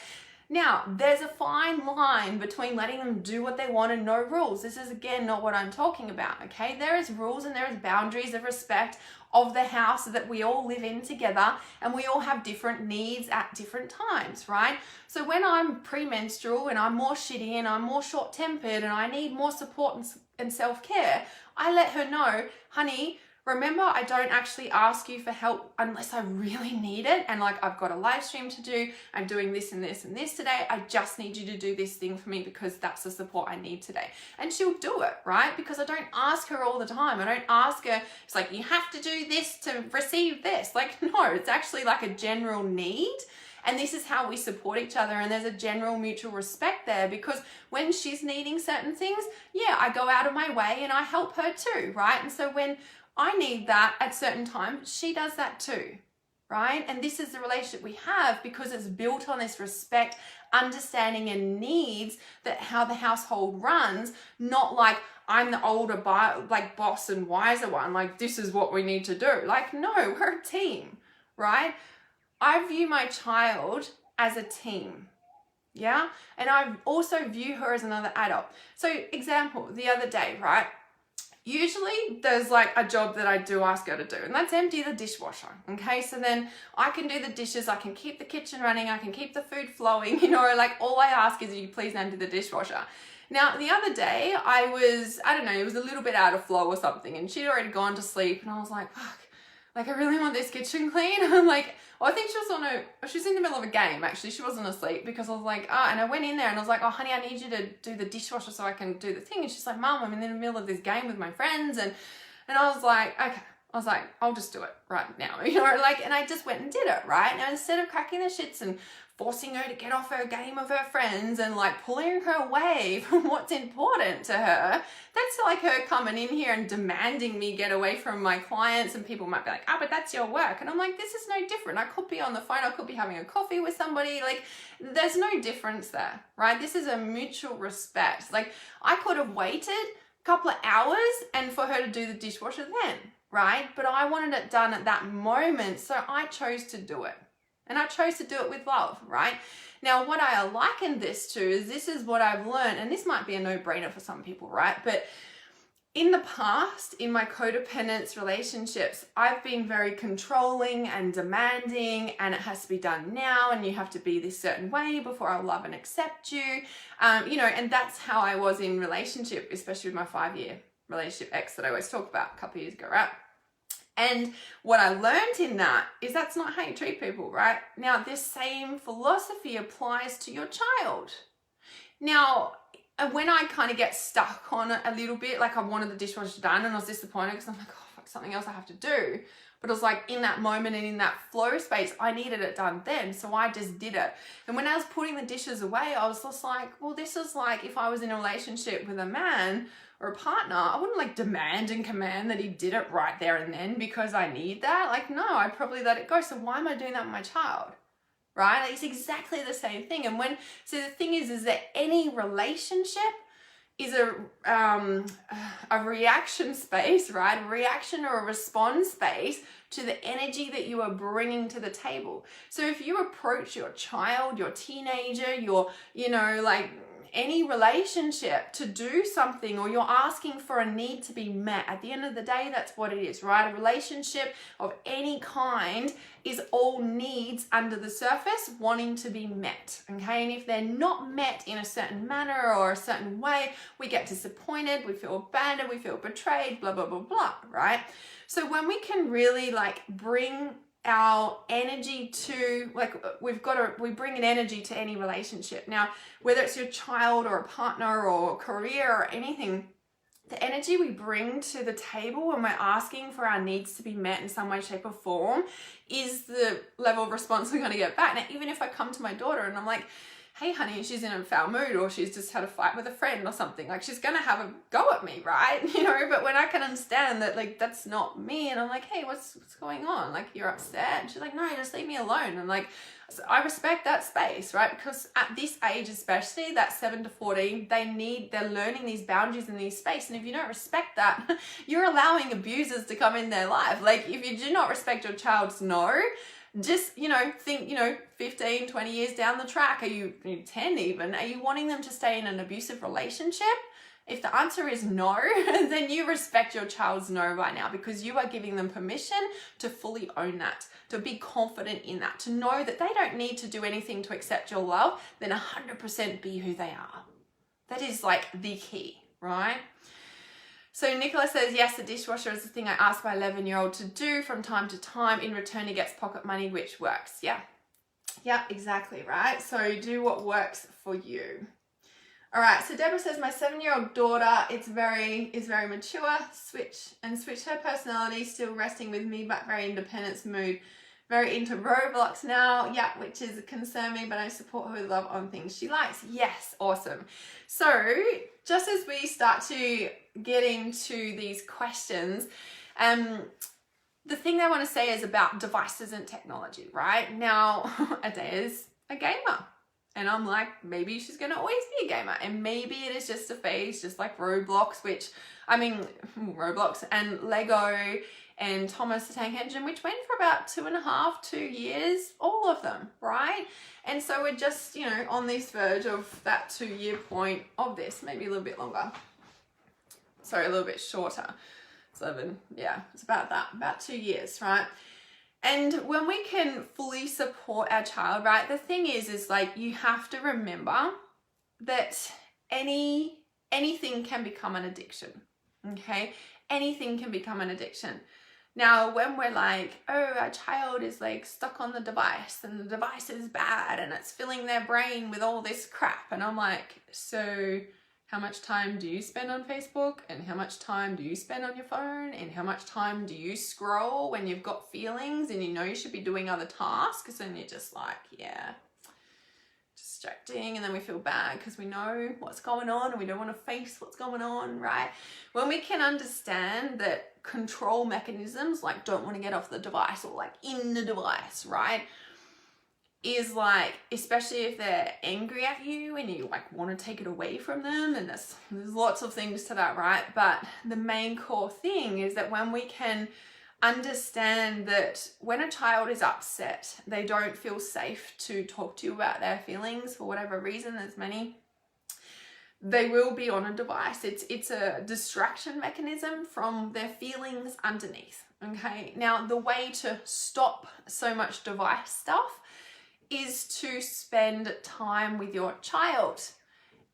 Now, there's a fine line between letting them do what they want and no rules. This is, again, not what I'm talking about, okay? There is rules and there is boundaries of respect of the house that we all live in together, and we all have different needs at different times, right? So when I'm premenstrual and I'm more shitty and I'm more short-tempered and I need more support and self-care, I let her know, honey, remember, I don't actually ask you for help unless I really need it. And like, I've got a live stream to do. I'm doing this and this and this today. I just need you to do this thing for me because that's the support I need today. And she'll do it, right? Because I don't ask her all the time. I don't ask her, it's like, you have to do this to receive this. Like, no, it's actually like a general need. And this is how we support each other. And there's a general mutual respect there, because when she's needing certain things, yeah, I go out of my way and I help her too, right? And so when I need that at certain times, she does that too, right? And this is the relationship we have because it's built on this respect, understanding and needs that how the household runs, not like I'm the older boss and wiser one, like this is what we need to do. Like, no, we're a team, right? I view my child as a team. Yeah. And I also view her as another adult. So example, the other day, right? Usually there's like a job that I do ask her to do, and that's empty the dishwasher. Okay. So then I can do the dishes. I can keep the kitchen running. I can keep the food flowing, you know, like all I ask is you please empty the dishwasher. Now, the other day I don't know, it was a little bit out of flow or something, and she'd already gone to sleep, and I was like, fuck, like I really want this kitchen clean. I'm like, I think she was in the middle of a game, actually. She wasn't asleep, because I was like, and I went in there and I was like, oh, honey, I need you to do the dishwasher so I can do the thing. And she's like, Mom, I'm in the middle of this game with my friends. And I was like, okay. I was like, I'll just do it right now, you know, like, and I just went and did it, right? Now, instead of cracking the shits and forcing her to get off her game of her friends and like pulling her away from what's important to her, that's like her coming in here and demanding me get away from my clients, and people might be like, but that's your work. And I'm like, this is no different. I could be on the phone, I could be having a coffee with somebody, like there's no difference there, right? This is a mutual respect. Like I could have waited a couple of hours and for her to do the dishwasher then, right? But I wanted it done at that moment, so I chose to do it. And I chose to do it with love, right? Now, what I liken this to is this is what I've learned, and this might be a no-brainer for some people, right? But in the past, in my codependence relationships, I've been very controlling and demanding, and it has to be done now, and you have to be this certain way before I'll love and accept you. You know, and that's how I was in relationship, especially with my 5-year relationship ex that I always talk about a couple of years ago, right? And what I learned in that is that's not how you treat people, right? Now, this same philosophy applies to your child. Now, when I kind of get stuck on it a little bit, like I wanted the dishwasher done and I was disappointed because I'm like, oh, fuck, something else I have to do. But it was like in that moment and in that flow space, I needed it done then. So I just did it. And when I was putting the dishes away, I was just like, well, this is like if I was in a relationship with a man or a partner, I wouldn't like demand and command that he did it right there and then because I need that. Like, no, I'd probably let it go. So why am I doing that with my child? Right? Like, it's exactly the same thing. And so the thing is that any relationship is a reaction space, right? A reaction or a response space to the energy that you are bringing to the table. So if you approach your child, your teenager, your, you know, like any relationship to do something, or you're asking for a need to be met, at the end of the day, that's what it is, right? A relationship of any kind is all needs under the surface wanting to be met, okay? And if they're not met in a certain manner or a certain way, we get disappointed, we feel abandoned, we feel betrayed, blah, blah, blah, blah, right? So when we can really like bring our energy to, like, we bring an energy to any relationship. Now, whether it's your child or a partner or career or anything, the energy we bring to the table when we're asking for our needs to be met in some way, shape or form is the level of response we're going to get back. Now, even if I come to my daughter and I'm like, hey honey, she's in a foul mood, or she's just had a fight with a friend or something, like she's gonna have a go at me, right? You know, but when I can understand that, like, that's not me, and I'm like, hey, what's going on? Like, you're upset? And she's like, no, just leave me alone. And like, so I respect that space, right? Because at this age, especially that 7 to 14, they're learning these boundaries in these space. And if you don't respect that, you're allowing abusers to come in their life. Like, if you do not respect your child's no, just, you know, think, you know, 15, 20 years down the track, are you 10 even, are you wanting them to stay in an abusive relationship? If the answer is no, then you respect your child's no right now, because you are giving them permission to fully own that, to be confident in that, to know that they don't need to do anything to accept your love, then 100% be who they are. That is like the key, right? So Nicola says, yes, the dishwasher is the thing I ask my 11-year-old to do from time to time. In return, he gets pocket money, which works. Yeah, exactly, right? So do what works for you. All right, so Deborah says, my 7-year-old daughter is very mature, switch her personality, still resting with me, but very independence mood. Very into Roblox now, yeah, which is concerning, but I support her with love on things she likes. Yes, awesome. So just as we start to get into these questions, the thing I want to say is about devices and technology, right? Now, Adea's a gamer. And I'm like, maybe she's going to always be a gamer. And maybe it is just a phase, just like Roblox, Roblox and Lego and Thomas the Tank Engine, which went for about 2 years, all of them, right? And so we're just, you know, on this verge of that 2-year point of this, maybe a little bit longer. Sorry, a little bit shorter. 7, yeah, it's about that, about 2 years, right? And when we can fully support our child, right, the thing is like, you have to remember that anything can become an addiction, okay? Anything can become an addiction. Now, when we're like, oh, our child is like stuck on the device and the device is bad and it's filling their brain with all this crap. And I'm like, so how much time do you spend on Facebook? And how much time do you spend on your phone? And how much time do you scroll when you've got feelings and you know you should be doing other tasks? And you're just like, yeah, distracting. And then we feel bad because we know what's going on and we don't want to face what's going on, right? When we can understand that control mechanisms, like don't want to get off the device or like in the device, right, is like, especially if they're angry at you and you like want to take it away from them, and there's lots of things to that, right? But the main core thing is that when we can understand that when a child is upset, they don't feel safe to talk to you about their feelings for whatever reason, there's many, they will be on a device. It's a distraction mechanism from their feelings underneath, okay? Now, the way to stop so much device stuff is to spend time with your child.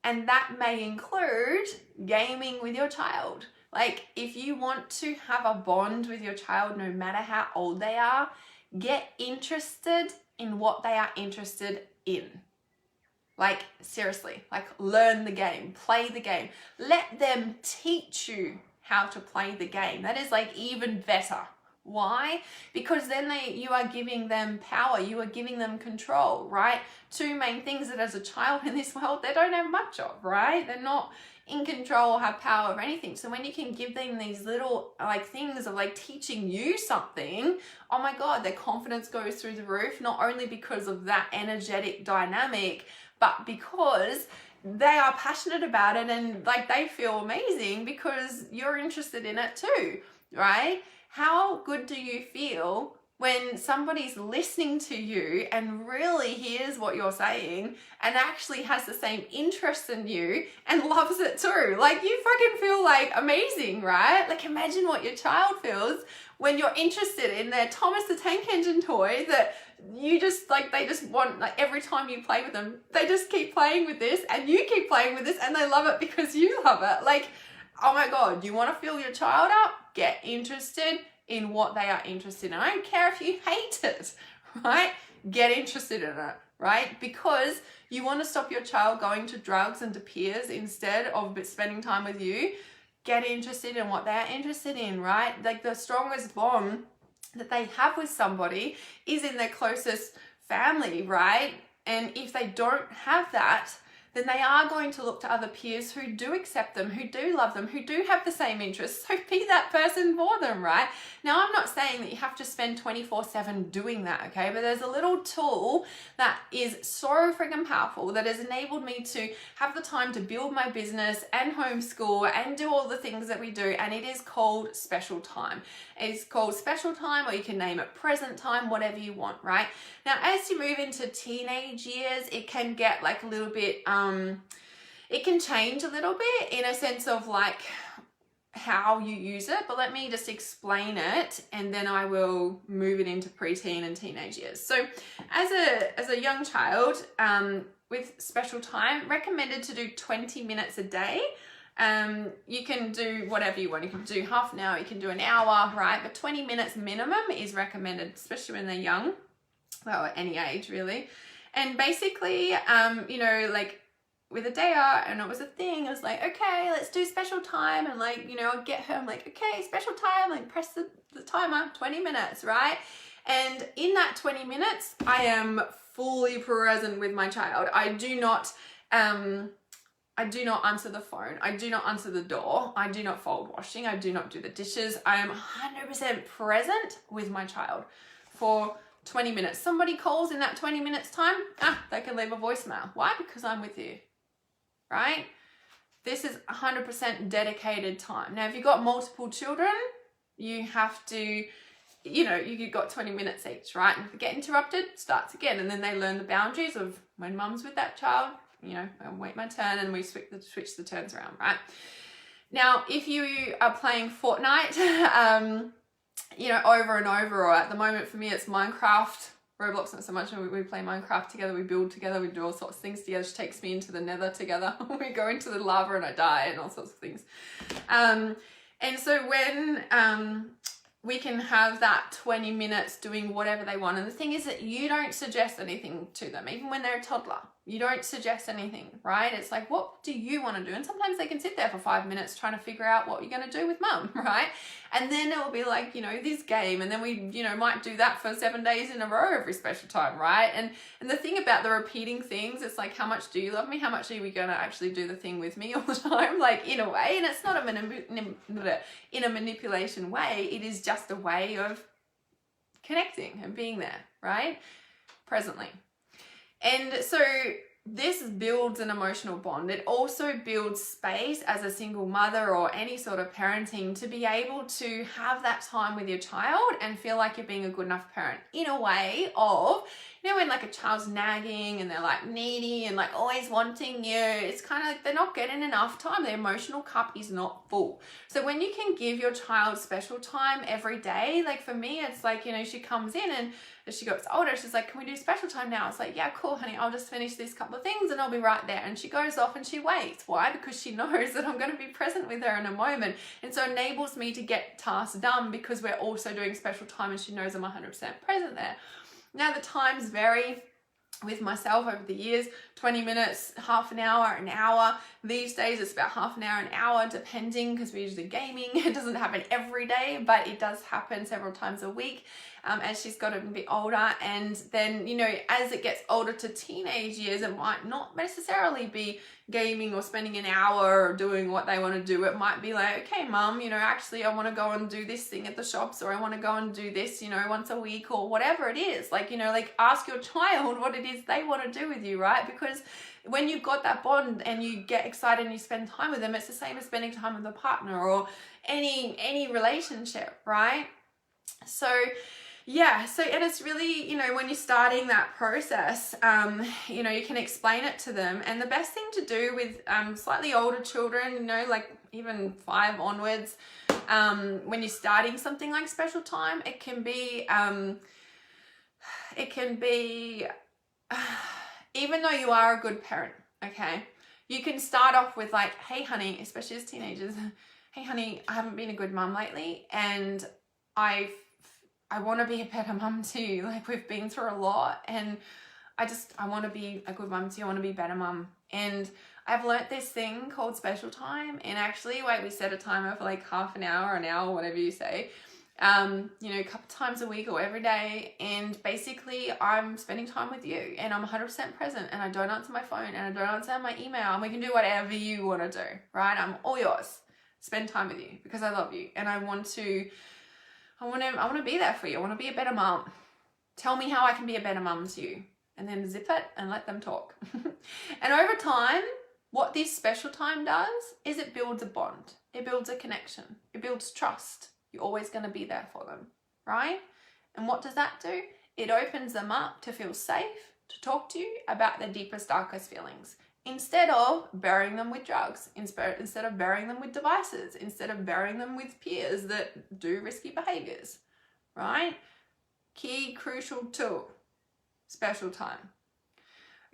And that may include gaming with your child. Like, if you want to have a bond with your child, no matter how old they are, get interested in what they are interested in. Like, seriously, like learn the game, play the game. Let them teach you how to play the game. That is like even better. Why? Because then you are giving them power, you are giving them control, right? 2 main things that as a child in this world, they don't have much of, right? They're not in control or have power of anything. So when you can give them these little like things of like teaching you something, oh my God, their confidence goes through the roof, not only because of that energetic dynamic, but because they are passionate about it and like they feel amazing because you're interested in it too, right? How good do you feel when somebody's listening to you and really hears what you're saying and actually has the same interest in you and loves it too? Like, you fucking feel like amazing, right? Like, imagine what your child feels when you're interested in their Thomas the Tank Engine toy that you just like, they just want, like, every time you play with them, they just keep playing with this and you keep playing with this and they love it because you love it. Like, oh my God, you want to fill your child up? Get interested in what they are interested in. I don't care if you hate it, right? Get interested in it, right? Because you want to stop your child going to drugs and to peers instead of spending time with you. Get interested in what they're interested in, right? Like, the strongest bond that they have with somebody is in their closest family, right? And if they don't have that, then they are going to look to other peers who do accept them, who do love them, who do have the same interests. So be that person for them, right? Now, I'm not saying that you have to spend 24/7 doing that, okay? But there's a little tool that is so freaking powerful that has enabled me to have the time to build my business and homeschool and do all the things that we do. And it is called Special Time. It's called Special Time, or you can name it Present Time, whatever you want, right? Now, as you move into teenage years, it can get like a little bit, it can change a little bit in a sense of like how you use it, but let me just explain it and then I will move it into preteen and teenage years. So as a young child, with Special Time, recommended to do 20 minutes a day. You can do whatever you want. You can do half an hour, you can do an hour, right? But 20 minutes minimum is recommended, especially when they're young, well, at any age really. And basically, you know, like with Adea, and it was a thing, it was like, okay, let's do Special Time. And like, you know, I'd get her, I'm like, okay, Special Time, like press the timer, 20 minutes, right? And in that 20 minutes, I am fully present with my child. I do not answer the phone. I do not answer the door. I do not fold washing. I do not do the dishes. I am 100% present with my child for 20 minutes. Somebody calls in that 20 minutes time, they can leave a voicemail. Why? Because I'm with you, right? This is 100% dedicated time. Now, if you've got multiple children, you have to, you know, you've got 20 minutes each, right? And if you get interrupted, starts again. And then they learn the boundaries of when mum's with that child, you know, I'll wait my turn, and we switch the turns around, right? Now, if you are playing Fortnite, you know, over and over, or at the moment for me, it's Minecraft. Roblox not so much. We play Minecraft together, we build together, we do all sorts of things together. She takes me into the nether together. We go into the lava and I die and all sorts of things. And so when we can have that 20 minutes doing whatever they want. And the thing is that you don't suggest anything to them, even when they're a toddler. You don't suggest anything, right? It's like, what do you want to do? And sometimes they can sit there for 5 minutes trying to figure out what you're going to do with mum, right? And then it will be like, you know, this game. And then we, you know, might do that for 7 days in a row every Special Time, right? And the thing about the repeating things, it's like, how much do you love me? How much are we going to actually do the thing with me all the time? Like, in a way. And it's not in a manipulation way. It is just a way of connecting and being there, right? Presently. And so this builds an emotional bond. It also builds space as a single mother or any sort of parenting to be able to have that time with your child and feel like you're being a good enough parent, in a way of, you know, when like a child's nagging and they're like needy and like always wanting you, it's kind of like they're not getting enough time. Their emotional cup is not full. So when you can give your child Special Time every day, like for me, it's like, you know, she comes in and as she gets older, she's like, can we do Special Time now? It's like, yeah, cool, honey, I'll just finish these couple of things and I'll be right there. And she goes off and she waits. Why? Because she knows that I'm going to be present with her in a moment. And so it enables me to get tasks done because we're also doing Special Time and she knows I'm 100% present there. Now, the times vary with myself over the years, 20 minutes, half an hour. These days it's about half an hour, depending, because we're usually gaming. It doesn't happen every day, but it does happen several times a week as she's got a bit older. And then, you know, as it gets older to teenage years, it might not necessarily be gaming or spending an hour or doing what they want to do. It might be like, okay, mum, you know, actually I want to go and do this thing at the shops, or I want to go and do this, you know, once a week, or whatever it is. Like, you know, like ask your child what it is they want to do with you, right? Because when you've got that bond and you get excited and you spend time with them, it's the same as spending time with a partner or any relationship, right? So yeah, so, and it's really, you know, when you're starting that process, you know, you can explain it to them. And the best thing to do with slightly older children, you know, like even 5 onwards, when you're starting something like Special Time, it can be, even though you are a good parent, okay, you can start off with like, hey honey, especially as teenagers, hey honey, I haven't been a good mum lately, and I want to be a better mum too. Like, we've been through a lot, and I want to be a good mum too. I want to be a better mum. And I've learnt this thing called Special Time. And actually, like, we set a timer for like half an hour, whatever you say. you know, a couple times a week or every day. And basically I'm spending time with you and I'm 100% present, and I don't answer my phone and I don't answer my email, and we can do whatever you want to do, right? I'm all yours. Spend time with you because I love you and I want to be there for you. I want to be a better mom. Tell me how I can be a better mum to you, and then zip it and let them talk. And over time, what this special time does is it builds a bond. It builds a connection. It builds trust. You're always going to be there for them, right? And what does that do? It opens them up to feel safe, to talk to you about their deepest, darkest feelings, instead of burying them with drugs, instead of burying them with devices, instead of burying them with peers that do risky behaviors, right? Key crucial tool, special time.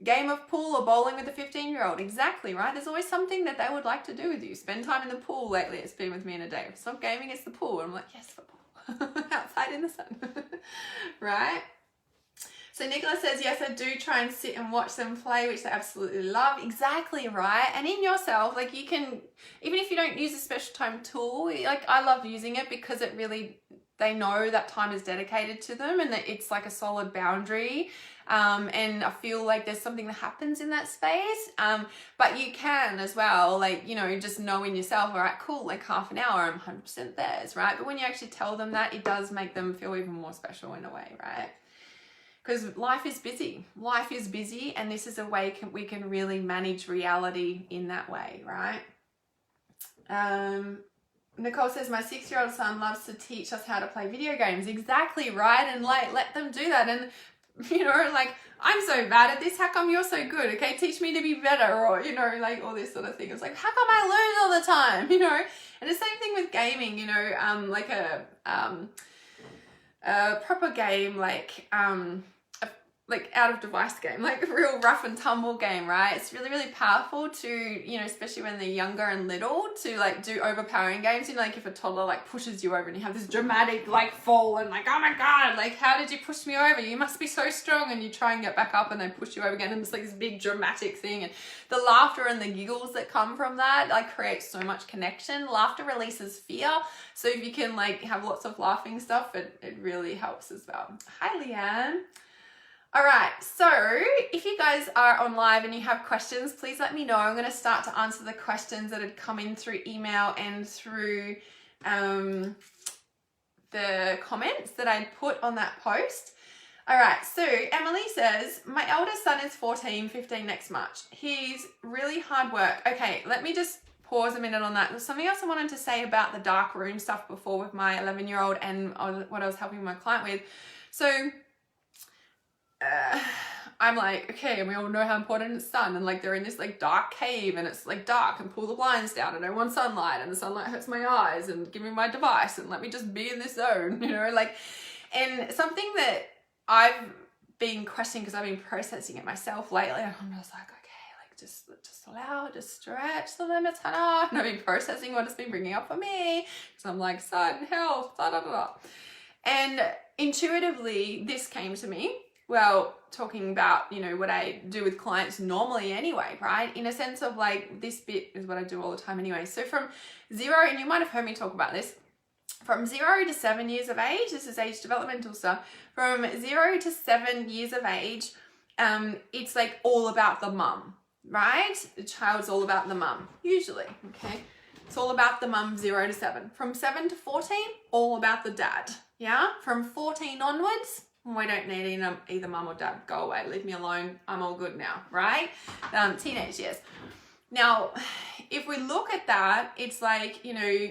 Game of pool or bowling with a 15-year-old. Exactly, right? There's always something that they would like to do with you. Spend time in the pool. Lately it's been with me in a day. Stop gaming, it's the pool. And I'm like, yes, the pool. Outside in the sun. Right? So Nicola says, yes, I do try and sit and watch them play, which they absolutely love. Exactly, right? And in yourself, like you can, even if you don't use a special time tool, like I love using it because it really, they know that time is dedicated to them and that it's like a solid boundary. And I feel like there's something that happens in that space. But you can as well, like, you know, just know in yourself, all right, cool, like half an hour, I'm 100% theirs, right? But when you actually tell them that, it does make them feel even more special in a way, right? Because life is busy, and this is a way we can really manage reality in that way, right? Nicole says, my 6-year-old son loves to teach us how to play video games. Exactly, right? And like, let them do that. And, you know, like, I'm so bad at this, how come you're so good? Okay, teach me to be better, or, you know, like all this sort of thing. It's like, how come I lose all the time, you know? And the same thing with gaming, you know, like a proper game, like out of device game, like a real rough and tumble game, right? It's really, really powerful to, you know, especially when they're younger and little, to like do overpowering games. You know, like if a toddler like pushes you over and you have this dramatic like fall and like, oh my God, like how did you push me over? You must be so strong. And you try and get back up and they push you over again. And it's like this big dramatic thing. And the laughter and the giggles that come from that like creates so much connection. Laughter releases fear. So if you can like have lots of laughing stuff, it really helps as well. Hi, Leanne. All right, so if you guys are on live and you have questions, please let me know. I'm going to start to answer the questions that had come in through email and through the comments that I'd put on that post. All right, so Emily says, my eldest son is 15 next March. He's really hard work. Okay, let me just pause a minute on that. There's something else I wanted to say about the dark room stuff before with my 11-year-old and what I was helping my client with. So I'm like, okay, and we all know how important it's sun, and like they're in this like dark cave and it's like dark, and pull the blinds down and I want sunlight and the sunlight hurts my eyes, and give me my device and let me just be in this zone, you know, like. And something that I've been questioning because I've been processing it myself lately, and I'm just like, okay, like just allow, just stretch the limits, Hannah. And I've been processing what it's been bringing up for me, because I'm like, sun, health, da da da da. And intuitively this came to me. Well, talking about, you know, what I do with clients normally anyway, right? In a sense of like, this bit is what I do all the time anyway. So from 0, and you might have heard me talk about this, from 0 to 7 years of age, this is age developmental stuff. From 0 to 7 years of age, it's like all about the mum, right? The child's all about the mum, usually, okay? It's all about the mum, 0 to 7. From 7 to 14, all about the dad, yeah? From 14 onwards, we don't need either mum or dad. Go away, leave me alone. I'm all good now, right? Teenage years. Now, if we look at that, it's like, you know,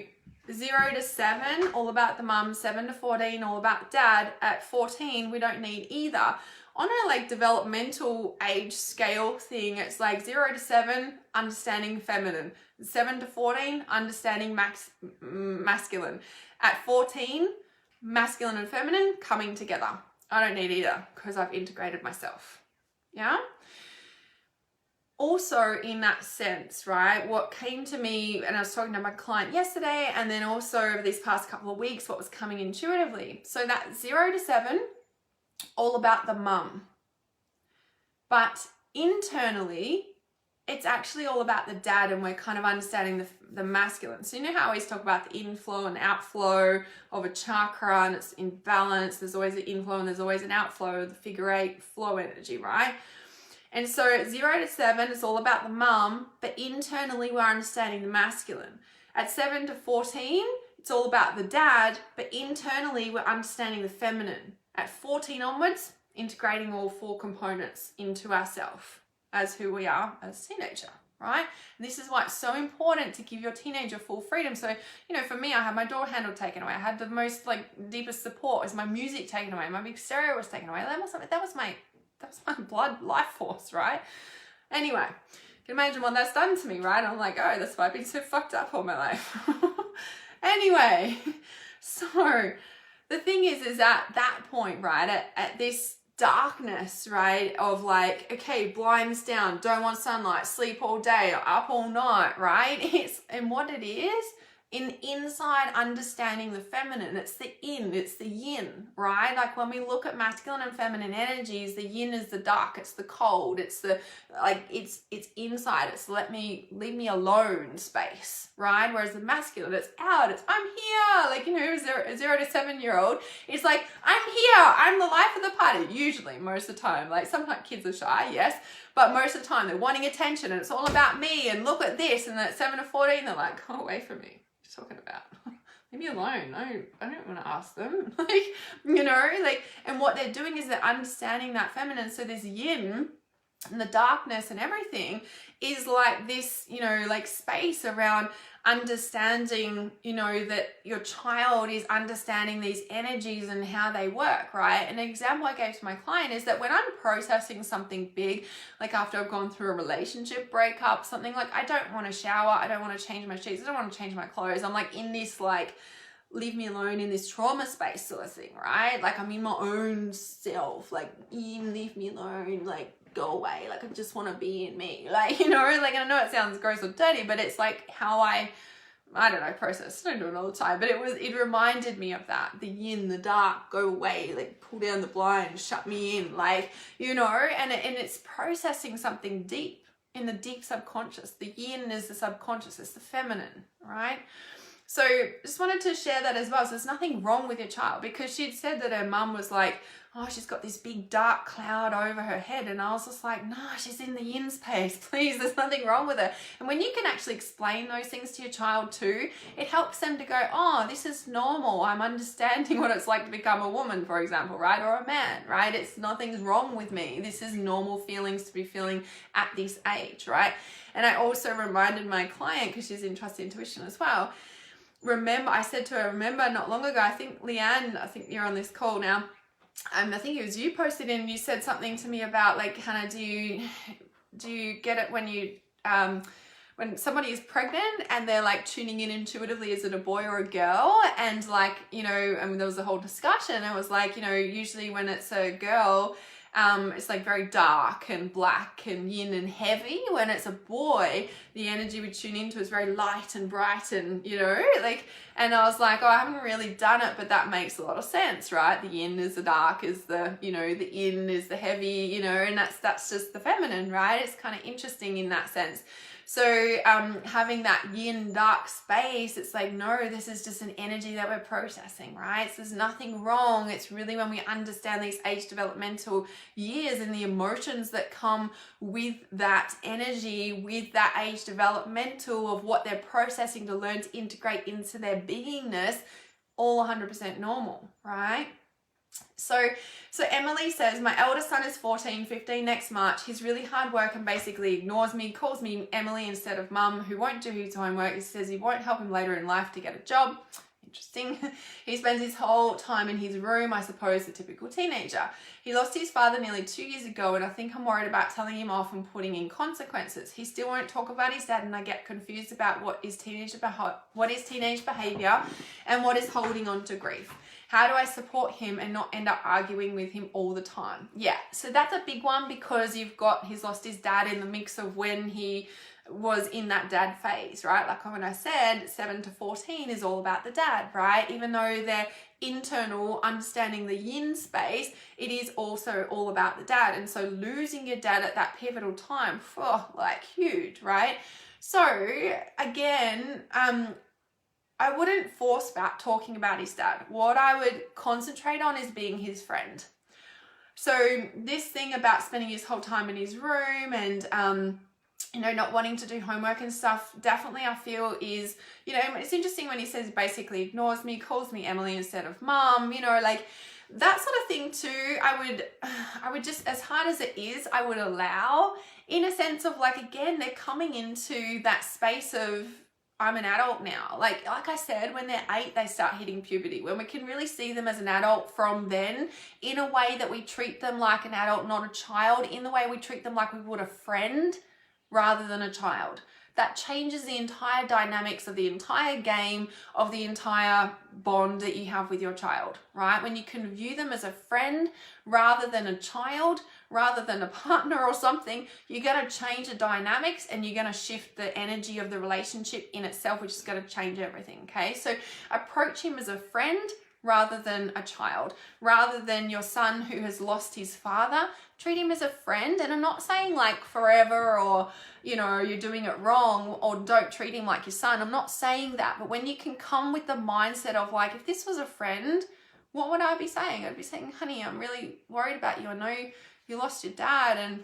0 to 7, all about the mum. 7 to 14, all about dad. At 14, we don't need either. On a like developmental age scale thing, it's like 0 to 7, understanding feminine. 7 to 14, understanding masculine. At 14, masculine and feminine coming together. I don't need either because I've integrated myself, yeah? Also in that sense, right, what came to me, and I was talking to my client yesterday, and then also over these past couple of weeks, what was coming intuitively. So that 0 to 7, all about the mum. But internally, it's actually all about the dad, and we're kind of understanding the masculine. So you know how I always talk about the inflow and outflow of a chakra, and it's in balance. There's always an inflow and there's always an outflow of the figure 8 flow energy, right? And so 0 to 7 is all about the mum, but internally we're understanding the masculine. At 7 to 14, it's all about the dad, but internally we're understanding the feminine. At 14 onwards, integrating all 4 components into ourselves as who we are as a teenager, right? And this is why it's so important to give your teenager full freedom. So, you know, for me, I had my door handle taken away. I had the most deepest support. Was my music taken away? My big stereo was taken away. That was my blood life force, right? Anyway, you can imagine what that's done to me, right? I'm like, oh, that's why I've been so fucked up all my life. Anyway, so the thing is at that point, right, at this darkness, right, of like, okay, blinds down, don't want sunlight, sleep all day, up all night, right? And what it is, inside understanding the feminine, it's the yin, right? Like when we look at masculine and feminine energies, the yin is the dark, it's the cold, it's the it's inside, it's leave me alone space, right? Whereas the masculine, it's out, it's I'm here, like, you know, 0 to 7-year-old, it's like, I'm here, I'm the life of the party, usually, most of the time. Like sometimes kids are shy, yes, but most of the time they're wanting attention and it's all about me and look at this. And then at 7 to 14, they're like, go away from me. Talking about, leave me alone. I don't want to ask them. Like, you know, like, and what they're doing is they're understanding that feminine. So this yin and the darkness and everything is like this, you know, like space around understanding, you know, that your child is understanding these energies and how they work, right? An example I gave to my client is that when I'm processing something big, like after I've gone through a relationship breakup, something like I don't want to shower, I don't want to change my sheets, I don't want to change my clothes. I'm like in this like leave me alone in this trauma space sort of thing, right? Like I'm in my own self, like leave me alone, like go away, like I just want to be in me, like, you know, like I know it sounds gross or dirty, but it's like how I don't know, process. I don't do it all the time, but it reminded me of that, the yin, the dark, go away, like pull down the blind, shut me in, like, you know, and it's processing something deep in the deep subconscious. The yin is the subconscious, it's the feminine, right? So just wanted to share that as well. So there's nothing wrong with your child, because she'd said that her mum was like, oh, she's got this big dark cloud over her head. And I was just like, no, she's in the yin space, please, there's nothing wrong with her. And when you can actually explain those things to your child too, it helps them to go, oh, this is normal. I'm understanding what it's like to become a woman, for example, right? Or a man, right? It's nothing's wrong with me. This is normal feelings to be feeling at this age, right? And I also reminded my client, because she's in Trust Intuition as well, I said to her, remember not long ago, I think Leanne, I think you're on this call now, I think it was you posted in, you said something to me about like, Hannah, do you get it when you, when somebody is pregnant and they're like tuning in intuitively, is it a boy or a girl? And like, you know, I mean, there was a whole discussion. It was like, you know, usually when it's a girl, it's like very dark and black and yin and heavy. When it's a boy, the energy we tune into is very light and bright and, you know, like, and I was like, oh, I haven't really done it, but that makes a lot of sense, right? The yin is the dark, is the, you know, the yin is the heavy, you know, and that's just the feminine, right? It's kind of interesting in that sense. So having that yin dark space, it's like, no, this is just an energy that we're processing, right? So there's nothing wrong. It's really when we understand these age developmental years and the emotions that come with that energy, with that age developmental of what they're processing to learn to integrate into their beingness, all 100% normal, right? So Emily says, my eldest son is 14, 15 next March. He's really hard work and basically ignores me, calls me Emily instead of mum, who won't do his homework. He says he won't help him later in life to get a job. Interesting. He spends his whole time in his room, I suppose, the typical teenager. He lost his father nearly 2 years ago, and I think I'm worried about telling him off and putting in consequences. He still won't talk about his dad, and I get confused about what is teenage behavior and what is holding on to grief. How do I support him and not end up arguing with him all the time? Yeah, so that's a big one, because he's lost his dad in the mix of when he was in that dad phase, right? Like when I said 7 to 14 is all about the dad, right? Even though they're internal, understanding the yin space, it is also all about the dad. And so losing your dad at that pivotal time, like huge, right? So again, I wouldn't force about talking about his dad. What I would concentrate on is being his friend. So this thing about spending his whole time in his room and, not wanting to do homework and stuff, definitely I feel is, it's interesting when he says basically ignores me, calls me Emily instead of mom, like that sort of thing too. I would just, as hard as it is, I would allow, in a sense of like, again, they're coming into that space of, I'm an adult now. Like I said, when they're 8, they start hitting puberty. When we can really see them as an adult from then, in a way that we treat them like an adult, not a child, in the way we treat them like we would a friend rather than a child. That changes the entire dynamics of the entire game, of the entire bond that you have with your child, right? When you can view them as a friend rather than a child, rather than a partner or something, you're going to change the dynamics and you're going to shift the energy of the relationship in itself, which is going to change everything, okay? So approach him as a friend rather than a child, rather than your son who has lost his father. Treat him as a friend. And I'm not saying like forever or, you're doing it wrong or don't treat him like your son. I'm not saying that. But when you can come with the mindset of like, if this was a friend, what would I be saying? I'd be saying, honey, I'm really worried about you. I know you lost your dad and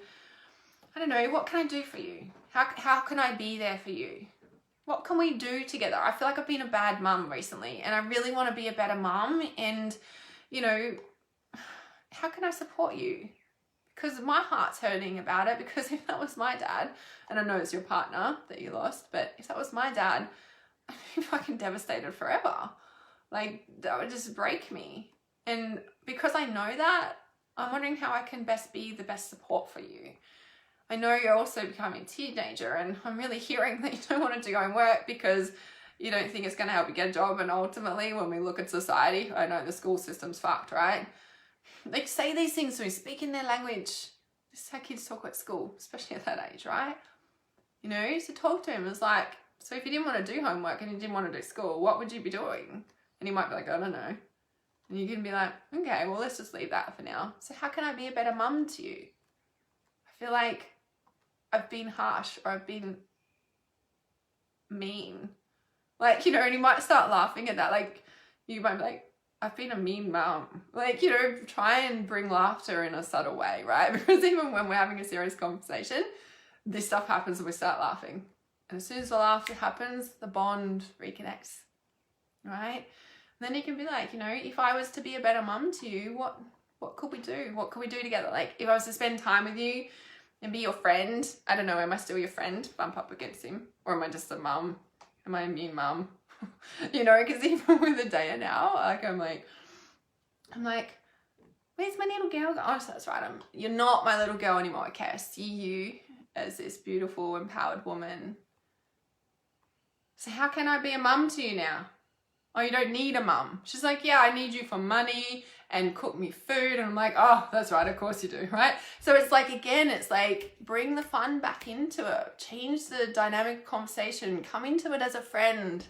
I don't know, what can I do for you? How can I be there for you? What can we do together? I feel like I've been a bad mum recently and I really want to be a better mum and, how can I support you? Because my heart's hurting about it, because if that was my dad, and I know it's your partner that you lost, but if that was my dad, I'd be fucking devastated forever. Like, that would just break me. And because I know that, I'm wondering how I can best be the best support for you. I know you're also becoming a teenager, and I'm really hearing that you don't want to go and work because you don't think it's going to help you get a job. And ultimately, when we look at society, I know the school system's fucked, right? Like, say these things to me, speak in their language. This is how kids talk at school, especially at that age, right? So talk to him. It's like, so if you didn't want to do homework and you didn't want to do school, what would you be doing? And he might be like, I don't know. And you can be like, okay, well, let's just leave that for now. So how can I be a better mum to you? I feel like I've been harsh or I've been mean. Like, and you might start laughing at that. Like, you might be like, I've been a mean mum. Like, try and bring laughter in a subtle way, right? Because even when we're having a serious conversation, this stuff happens and we start laughing. And as soon as the laughter happens, the bond reconnects, right? And then you can be like, if I was to be a better mum to you, what could we do? What could we do together? Like, if I was to spend time with you and be your friend, I don't know, am I still your friend? Bump up against him? Or am I just a mum? Am I a mean mum? Because even with the day now, like, I'm like, where's my little girl? Oh, so that's right. You're not my little girl anymore. Okay, I see you as this beautiful, empowered woman. So how can I be a mum to you now? Oh, you don't need a mum. She's like, yeah, I need you for money and cook me food. And I'm like, oh, that's right. Of course you do, right? So it's like, again, it's like, bring the fun back into it. Change the dynamic conversation. Come into it as a friend,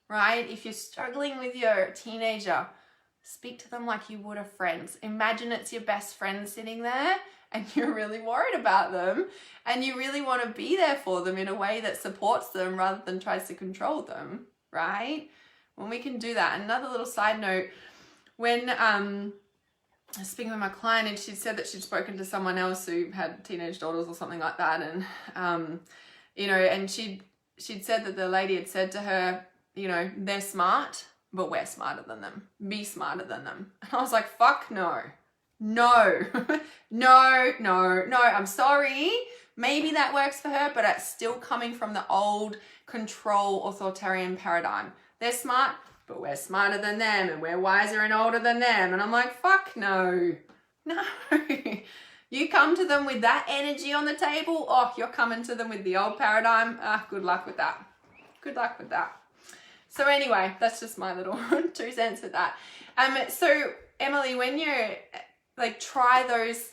right? If you're struggling with your teenager, speak to them like you would a friend. Imagine it's your best friend sitting there and you're really worried about them and you really want to be there for them in a way that supports them rather than tries to control them, right? When we can do that. Another little side note, when I was speaking with my client and she said that she'd spoken to someone else who had teenage daughters or something like that, and and she'd said that the lady had said to her, they're smart, but we're smarter than them. Be smarter than them. And I was like, fuck no. No. No. I'm sorry. Maybe that works for her, but it's still coming from the old control authoritarian paradigm. They're smart, but we're smarter than them and we're wiser and older than them. And I'm like, fuck no. No. You come to them with that energy on the table, you're coming to them with the old paradigm. Good luck with that. Good luck with that. So anyway, that's just my little 2 cents with that. So Emily, when you're like, try those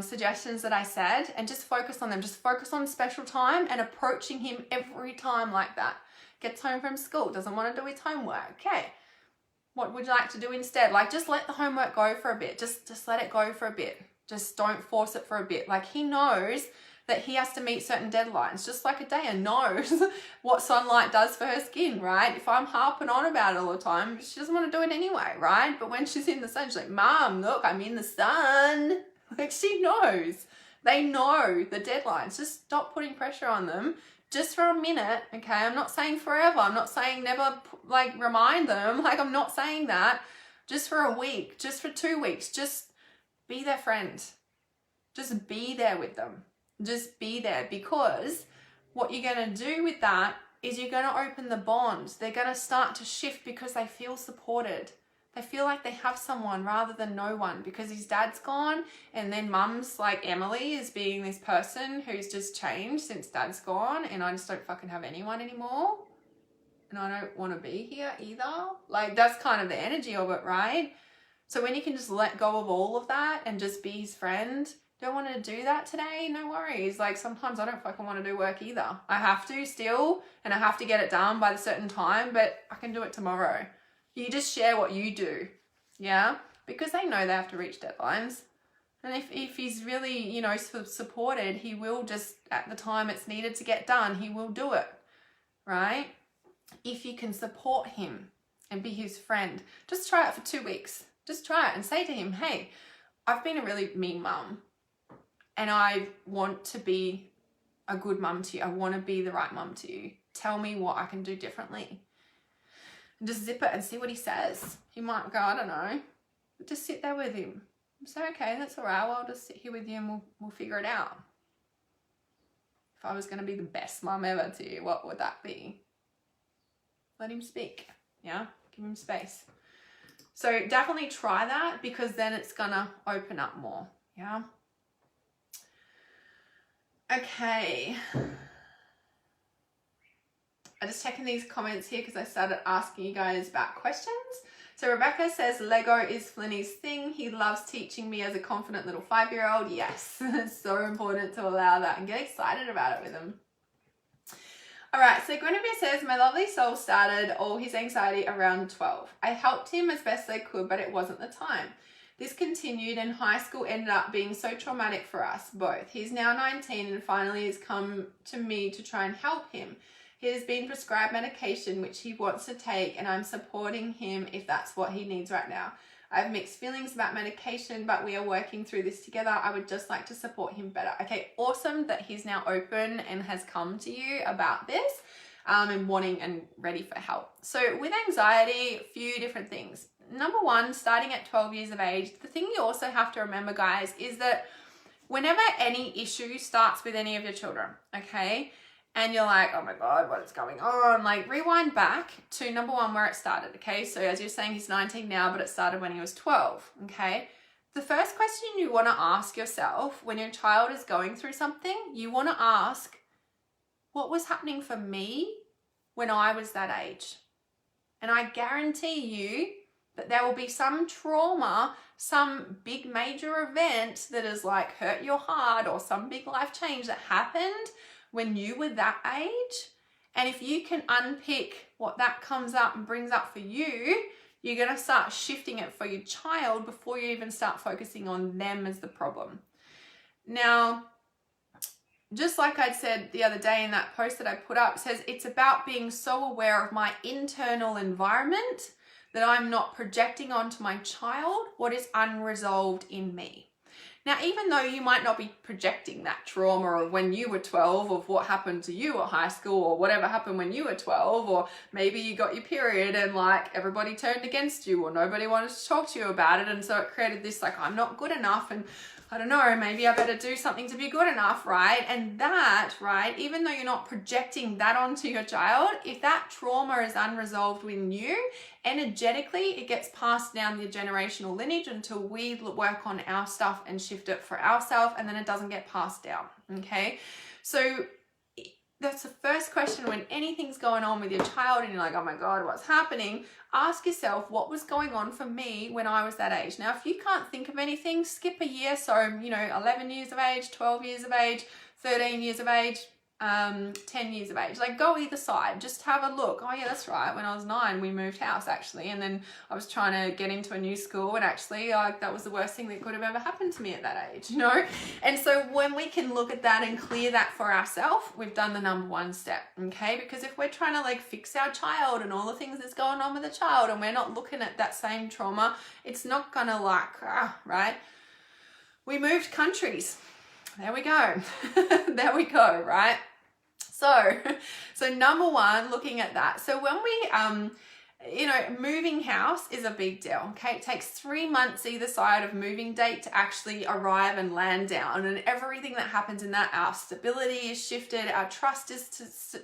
suggestions that I said and just focus on them. Just focus on special time and approaching him every time like that. Gets home from school, doesn't want to do his homework. Okay, what would you like to do instead? Like, just let the homework go for a bit. Just let it go for a bit. Just don't force it for a bit. Like, he knows that he has to meet certain deadlines, just like Adaya knows what sunlight does for her skin, right? If I'm harping on about it all the time, she doesn't want to do it anyway, right? But when she's in the sun, she's like, Mom, look, I'm in the sun. Like, she knows. They know the deadlines. Just stop putting pressure on them just for a minute, okay? I'm not saying forever. I'm not saying never, like, remind them. Like, I'm not saying that. Just for a week, just for 2 weeks, just be their friend. Just be there with them. Just be there, because what you're going to do with that is you're going to open the bonds. They're going to start to shift because they feel supported. They feel like they have someone rather than no one, because his dad's gone, and then mum's like Emily is being this person who's just changed since dad's gone, and I just don't fucking have anyone anymore. And I don't want to be here either. Like, that's kind of the energy of it, right? So when you can just let go of all of that and just be his friend, don't want to do that today? No worries. Like, sometimes I don't fucking want to do work either. I have to still, and I have to get it done by a certain time, but I can do it tomorrow. You just share what you do, yeah? Because they know they have to reach deadlines. And if he's really, you know, supported, he will just, at the time it's needed to get done, he will do it, right? If you can support him and be his friend, just try it for 2 weeks. Just try it and say to him, hey, I've been a really mean mum, and I want to be a good mum to you. I want to be the right mum to you. Tell me what I can do differently. And just zip it and see what he says. He might go, I don't know. But just sit there with him. Say, okay, that's all right. Well, I'll just sit here with you and we'll figure it out. If I was going to be the best mum ever to you, what would that be? Let him speak. Yeah? Give him space. So definitely try that, because then it's going to open up more. Yeah? Okay. I'm just checking these comments here because I started asking you guys about questions. So Rebecca says, Lego is Flinny's thing. He loves teaching me as a confident little 5-year-old. Yes, it's so important to allow that and get excited about it with him. All right, so Guinevere says, my lovely soul started all his anxiety around 12. I helped him as best I could, but it wasn't the time. This continued, and high school ended up being so traumatic for us both. He's now 19 and finally has come to me to try and help him. He has been prescribed medication which he wants to take, and I'm supporting him if that's what he needs right now. I have mixed feelings about medication, but we are working through this together. I would just like to support him better. Okay, awesome that he's now open and has come to you about this and wanting and ready for help. So with anxiety, a few different things. Number one, starting at 12 years of age, the thing you also have to remember, guys, is that whenever any issue starts with any of your children, okay, and you're like, oh my God, what is going on? Like, rewind back to number one, where it started, okay? So as you're saying, he's 19 now, but it started when he was 12, okay? The first question you want to ask yourself when your child is going through something, you want to ask, what was happening for me when I was that age? And I guarantee you that there will be some trauma, some big major event that has like hurt your heart, or some big life change that happened when you were that age. And if you can unpick what that comes up and brings up for you, you're going to start shifting it for your child before you even start focusing on them as the problem. Now, just like I said the other day in that post that I put up, it says it's about being so aware of my internal environment that I'm not projecting onto my child what is unresolved in me. Now, even though you might not be projecting that trauma of when you were 12, of what happened to you at high school, or whatever happened when you were 12, or maybe you got your period and like everybody turned against you, or nobody wanted to talk to you about it, and so it created this like, I'm not good enough, and I don't know, maybe I better do something to be good enough, right? And that, right, even though you're not projecting that onto your child, if that trauma is unresolved within you, energetically, it gets passed down the generational lineage until we work on our stuff and shift it for ourselves, and then it doesn't get passed down, okay? So that's the first question when anything's going on with your child and you're like, oh my God, what's happening? Ask yourself, what was going on for me when I was that age? Now, if you can't think of anything, skip a year. So, 11 years of age, 12 years of age, 13 years of age, 10 years of age. Like, go either side. Just have a look. Oh yeah, that's right. When I was 9, we moved house actually. And then I was trying to get into a new school, and actually that was the worst thing that could have ever happened to me at that age, And so when we can look at that and clear that for ourselves, we've done the number one step, okay? Because if we're trying to like fix our child and all the things that's going on with the child, and we're not looking at that same trauma, it's not gonna right? We moved countries. There we go. There we go, right? So number one, looking at that. So when we, moving house is a big deal, okay? It takes 3 months either side of moving date to actually arrive and land down, and everything that happens in that, our stability is shifted, our trust is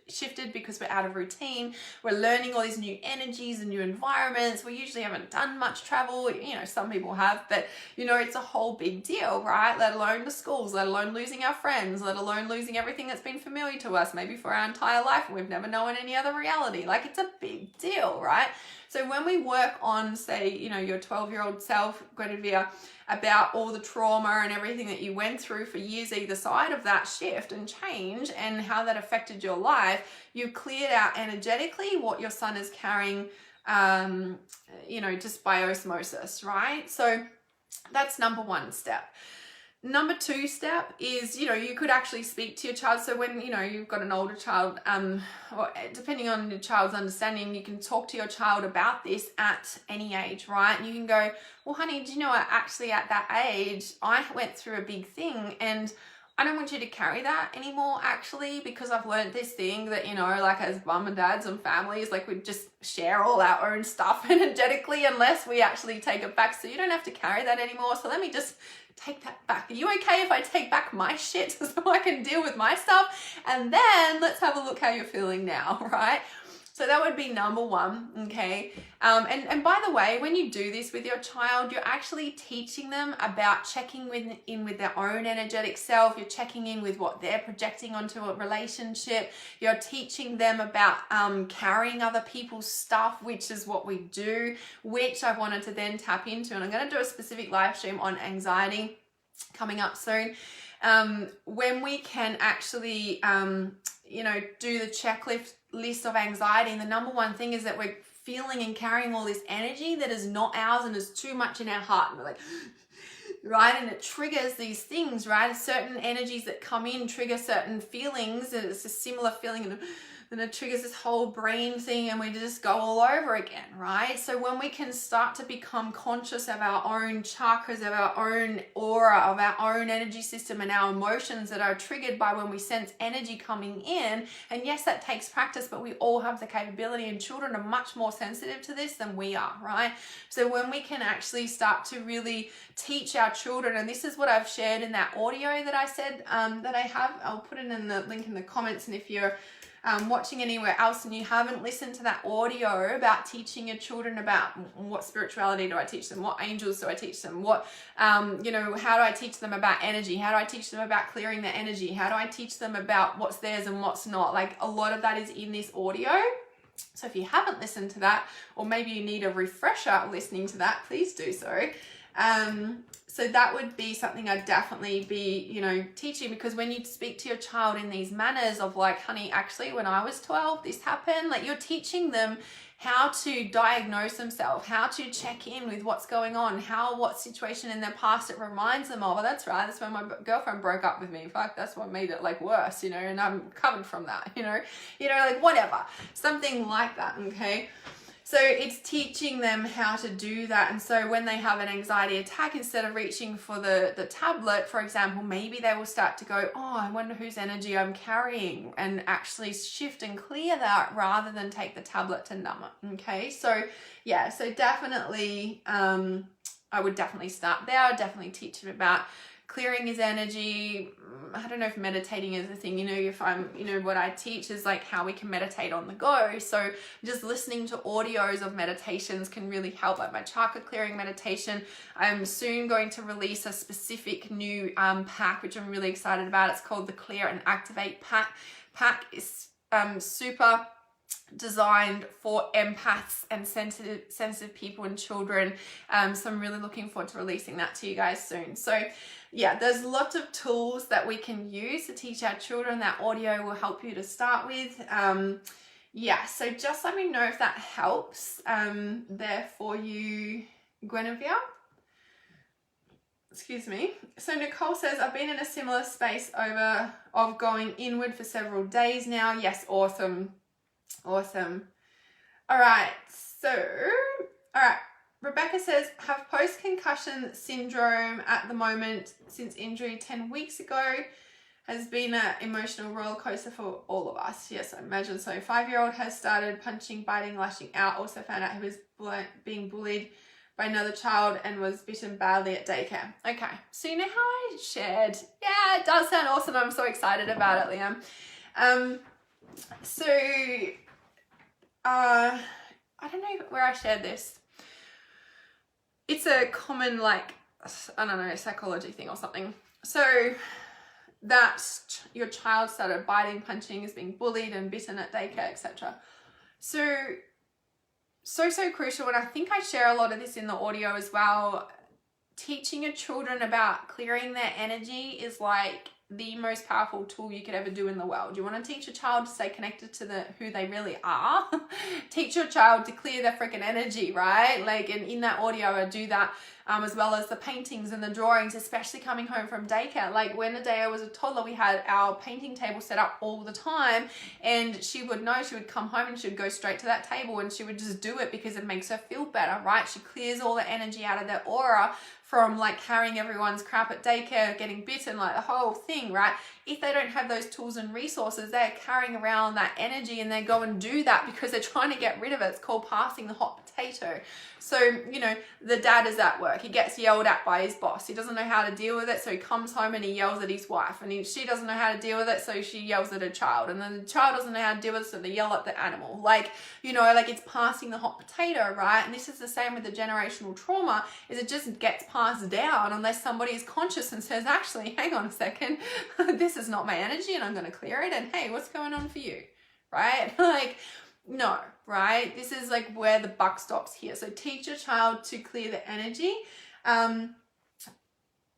shifted because we're out of routine, we're learning all these new energies and new environments. We usually haven't done much travel, some people have, but it's a whole big deal, right? Let alone the schools, let alone losing our friends, let alone losing everything that's been familiar to us, maybe for our entire life, and we've never known any other reality. Like, it's a big deal, right? So when we work on, say, your 12-year-old self, Guinevere, about all the trauma and everything that you went through for years either side of that shift and change and how that affected your life, you cleared out energetically what your son is carrying, just by osmosis, right? So that's number one step. Number two step is, you could actually speak to your child. So when, you've got an older child, or depending on your child's understanding, you can talk to your child about this at any age, right? And you can go, well, honey, do you know what? Actually, at that age, I went through a big thing, and I don't want you to carry that anymore, actually, because I've learned this thing that, like as mum and dads and families, like we just share all our own stuff energetically unless we actually take it back. So you don't have to carry that anymore. So let me just take that back. Are you okay if I take back my shit so I can deal with my stuff? And then let's have a look how you're feeling now, right? So that would be number one, okay? And by the way, when you do this with your child, you're actually teaching them about checking in with their own energetic self. You're checking in with what they're projecting onto a relationship. You're teaching them about carrying other people's stuff, which is what we do, which I wanted to then tap into. And I'm going to do a specific live stream on anxiety coming up soon. When we can actually, do the checklist of anxiety, and the number one thing is that we're feeling and carrying all this energy that is not ours and is too much in our heart, and we're like, right? And it triggers these things, right? Certain energies that come in trigger certain feelings, and it's a similar feeling, and then it triggers this whole brain thing, and we just go all over again, right? So when we can start to become conscious of our own chakras, of our own aura, of our own energy system, and our emotions that are triggered by when we sense energy coming in, and yes, that takes practice, but we all have the capability, and children are much more sensitive to this than we are, right? So when we can actually start to really teach our children, and this is what I've shared in that audio that I said that I have, I'll put it in the link in the comments, and if you're watching anywhere else and you haven't listened to that audio about teaching your children about what spirituality do I teach them, what angels do I teach them, what how do I teach them about energy, how do I teach them about clearing their energy, how do I teach them about what's theirs and what's not, like a lot of that is in this audio. So if you haven't listened to that, or maybe you need a refresher listening to that, please do so. So that would be something I'd definitely be, teaching, because when you speak to your child in these manners of like, honey, actually, when I was 12, this happened, like you're teaching them how to diagnose themselves, how to check in with what's going on, what situation in their past it reminds them of. Oh, that's right, that's when my girlfriend broke up with me. In fact, that's what made it like worse, and I'm covered from that, like whatever, something like that, okay? So it's teaching them how to do that. And so when they have an anxiety attack, instead of reaching for the tablet, for example, maybe they will start to go, oh, I wonder whose energy I'm carrying, and actually shift and clear that rather than take the tablet to numb it. Okay, so yeah, so definitely, I would definitely start there. I'd definitely teach them about clearing his energy. I don't know if meditating is a thing, if I'm, what I teach is like how we can meditate on the go. So just listening to audios of meditations can really help, like my chakra clearing meditation. I'm soon going to release a specific new pack, which I'm really excited about. It's called the Clear and Activate pack. Pack is super designed for empaths and sensitive people and children. So I'm really looking forward to releasing that to you guys soon. So yeah, there's lots of tools that we can use to teach our children. That audio will help you to start with. Yeah, so just let me know if that helps there for you, Guinevere. Excuse me. So Nicole says, I've been in a similar space of going inward for several days now. Yes, awesome. Awesome. All right. Rebecca says, have post-concussion syndrome at the moment since injury 10 weeks ago. Has been an emotional roller coaster for all of us. Yes, I imagine so. 5-year-old has started punching, biting, lashing out. Also found out he was being bullied by another child and was bitten badly at daycare. Okay, so you know how I shared? Yeah, it does sound awesome. I'm so excited about it, Liam. I don't know where I shared this. It's a common, like, I don't know, psychology thing or something. So that your child started biting, punching, is being bullied and bitten at daycare, etc. So crucial, and I think I share a lot of this in the audio as well. Teaching your children about clearing their energy is like the most powerful tool you could ever do in the world. You want to teach a child to stay connected to who they really are. Teach your child to clear their freaking energy, right? Like, and in that audio, I do that as well as the paintings and the drawings, especially coming home from daycare. Like when Adea was a toddler, we had our painting table set up all the time, and she would know, she would come home and she would go straight to that table and she would just do it because it makes her feel better, right? She clears all the energy out of their aura from like carrying everyone's crap at daycare, getting bitten, like the whole thing, right? If they don't have those tools and resources, they're carrying around that energy and they go and do that because they're trying to get rid of it. It's called passing the hot potato. So, the dad is at work. He gets yelled at by his boss. He doesn't know how to deal with it. So he comes home and he yells at his wife, and she doesn't know how to deal with it. So she yells at her child, and then the child doesn't know how to deal with it. So they yell at the animal. Like it's passing the hot potato, right? And this is the same with the generational trauma, is it just gets passed down unless somebody is conscious and says, actually, hang on a second, this is not my energy and I'm going to clear it. And hey, what's going on for you? Right? Like, no, right? This is like where the buck stops here. So teach your child to clear the energy. And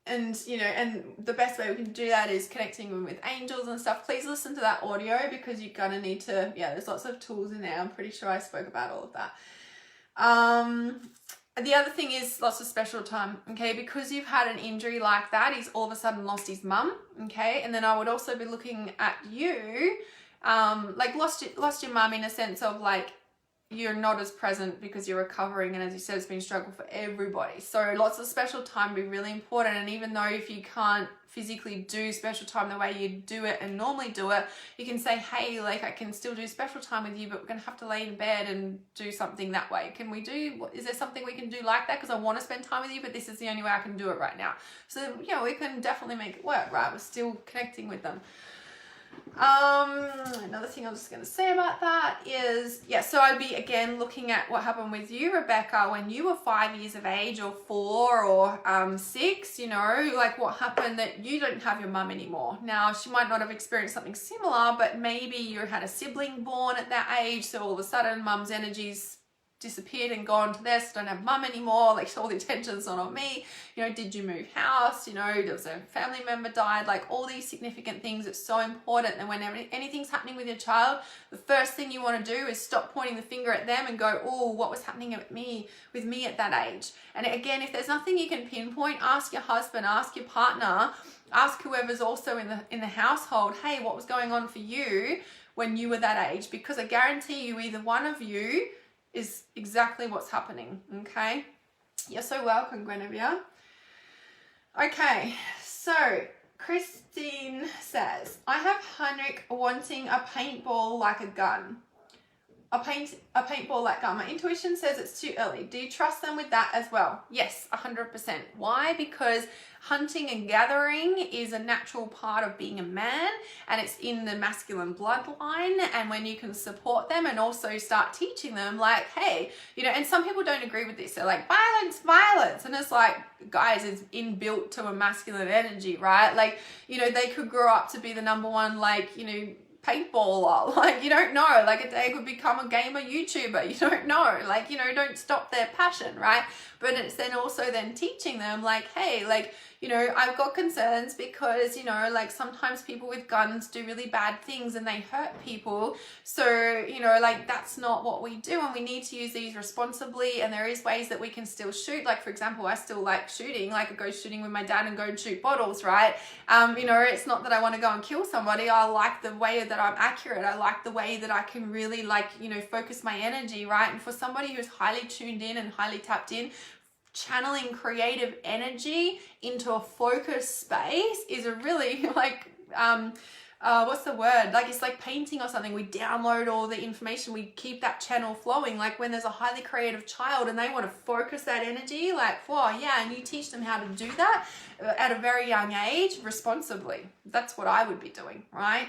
the best way we can do that is connecting them with angels and stuff. Please listen to that audio because you're going to need to, there's lots of tools in there. I'm pretty sure I spoke about all of that. The other thing is lots of special time, okay? Because you've had an injury like that, he's all of a sudden lost his mum, okay? And then I would also be looking at you, like lost your mum in a sense of like, you're not as present because you're recovering, and as you said, it's been a struggle for everybody. So lots of special time be really important. And even though if you can't physically do special time the way you do it and normally do it, you can say, hey, like I can still do special time with you, but we're gonna have to lay in bed and do something that way. Is there something we can do like that? Because I want to spend time with you, but this is the only way I can do it right now. So we can definitely make it work, right? We're still connecting with them. Another thing I'm just going to say about that is, so I'd be again looking at what happened with you, Rebecca, when you were 5 years of age or 4 or 6, like what happened that you don't have your mum anymore. Now, she might not have experienced something similar, but maybe you had a sibling born at that age, so all of a sudden mum's energies disappeared and gone to this, don't have mum anymore, like all the attention's not on me, did you move house, does a family member died, like all these significant things. It's so important that whenever anything's happening with your child, the first thing you want to do is stop pointing the finger at them and go, oh, what was happening with me at that age? And again, if there's nothing you can pinpoint, ask your husband, ask your partner, ask whoever's also in the household, hey, what was going on for you when you were that age? Because I guarantee you, either one of you is exactly what's happening, okay? You're so welcome, Guinevere. Okay, so Christine says, I have Heinrich wanting a paintball like a gun. a paintball let go. My intuition says it's too early. Do you trust them with that as well? Yes, 100%. Why? Because hunting and gathering is a natural part of being a man, and it's in the masculine bloodline. And when you can support them and also start teaching them, like, hey, you know, and some people don't agree with this. They're like, violence. And it's like, guys, it's inbuilt to a masculine energy, right? Like, you know, they could grow up to be the number one, like, you know, paintballer. Like, you don't know, like a day could become a gamer YouTuber, you don't know, like, you know, don't stop their passion, right? But it's then also then teaching them like, hey, like, you know, I've got concerns because, you know, like sometimes people with guns do really bad things and they hurt people. So, you know, like that's not what we do, and we need to use these responsibly. And there is ways that we can still shoot. Like, for example, I still like shooting, like I go shooting with my dad and go and shoot bottles, right? You know, it's not that I want to go and kill somebody. I like the way that I'm accurate. I like the way that I can really, like, you know, focus my energy, right? And for somebody who's highly tuned in and highly tapped in, channeling creative energy into a focused space is a really like what's the word, like it's like painting or something. We download all the information, we keep that channel flowing. Like when there's a highly creative child and they want to focus that energy, like, whoa, yeah, and you teach them how to do that at a very young age responsibly. That's what I would be doing, right?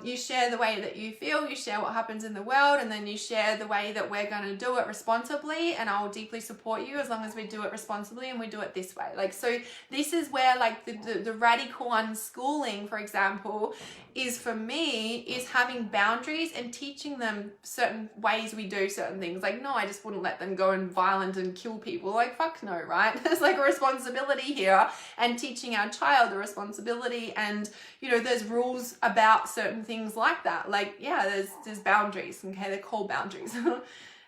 You share the way that you feel, you share what happens in the world, and then you share the way that we're going to do it responsibly, and I will deeply support you as long as we do it responsibly and we do it this way. Like, so this is where like the radical unschooling, for example, is for me, is having boundaries and teaching them certain ways we do certain things. Like, no, I just wouldn't let them go and violent and kill people. Like, fuck no, right? There's like a responsibility here, and teaching our child the responsibility, and, you know, there's rules about certain things like that. Like, yeah, there's boundaries, okay? They're called boundaries.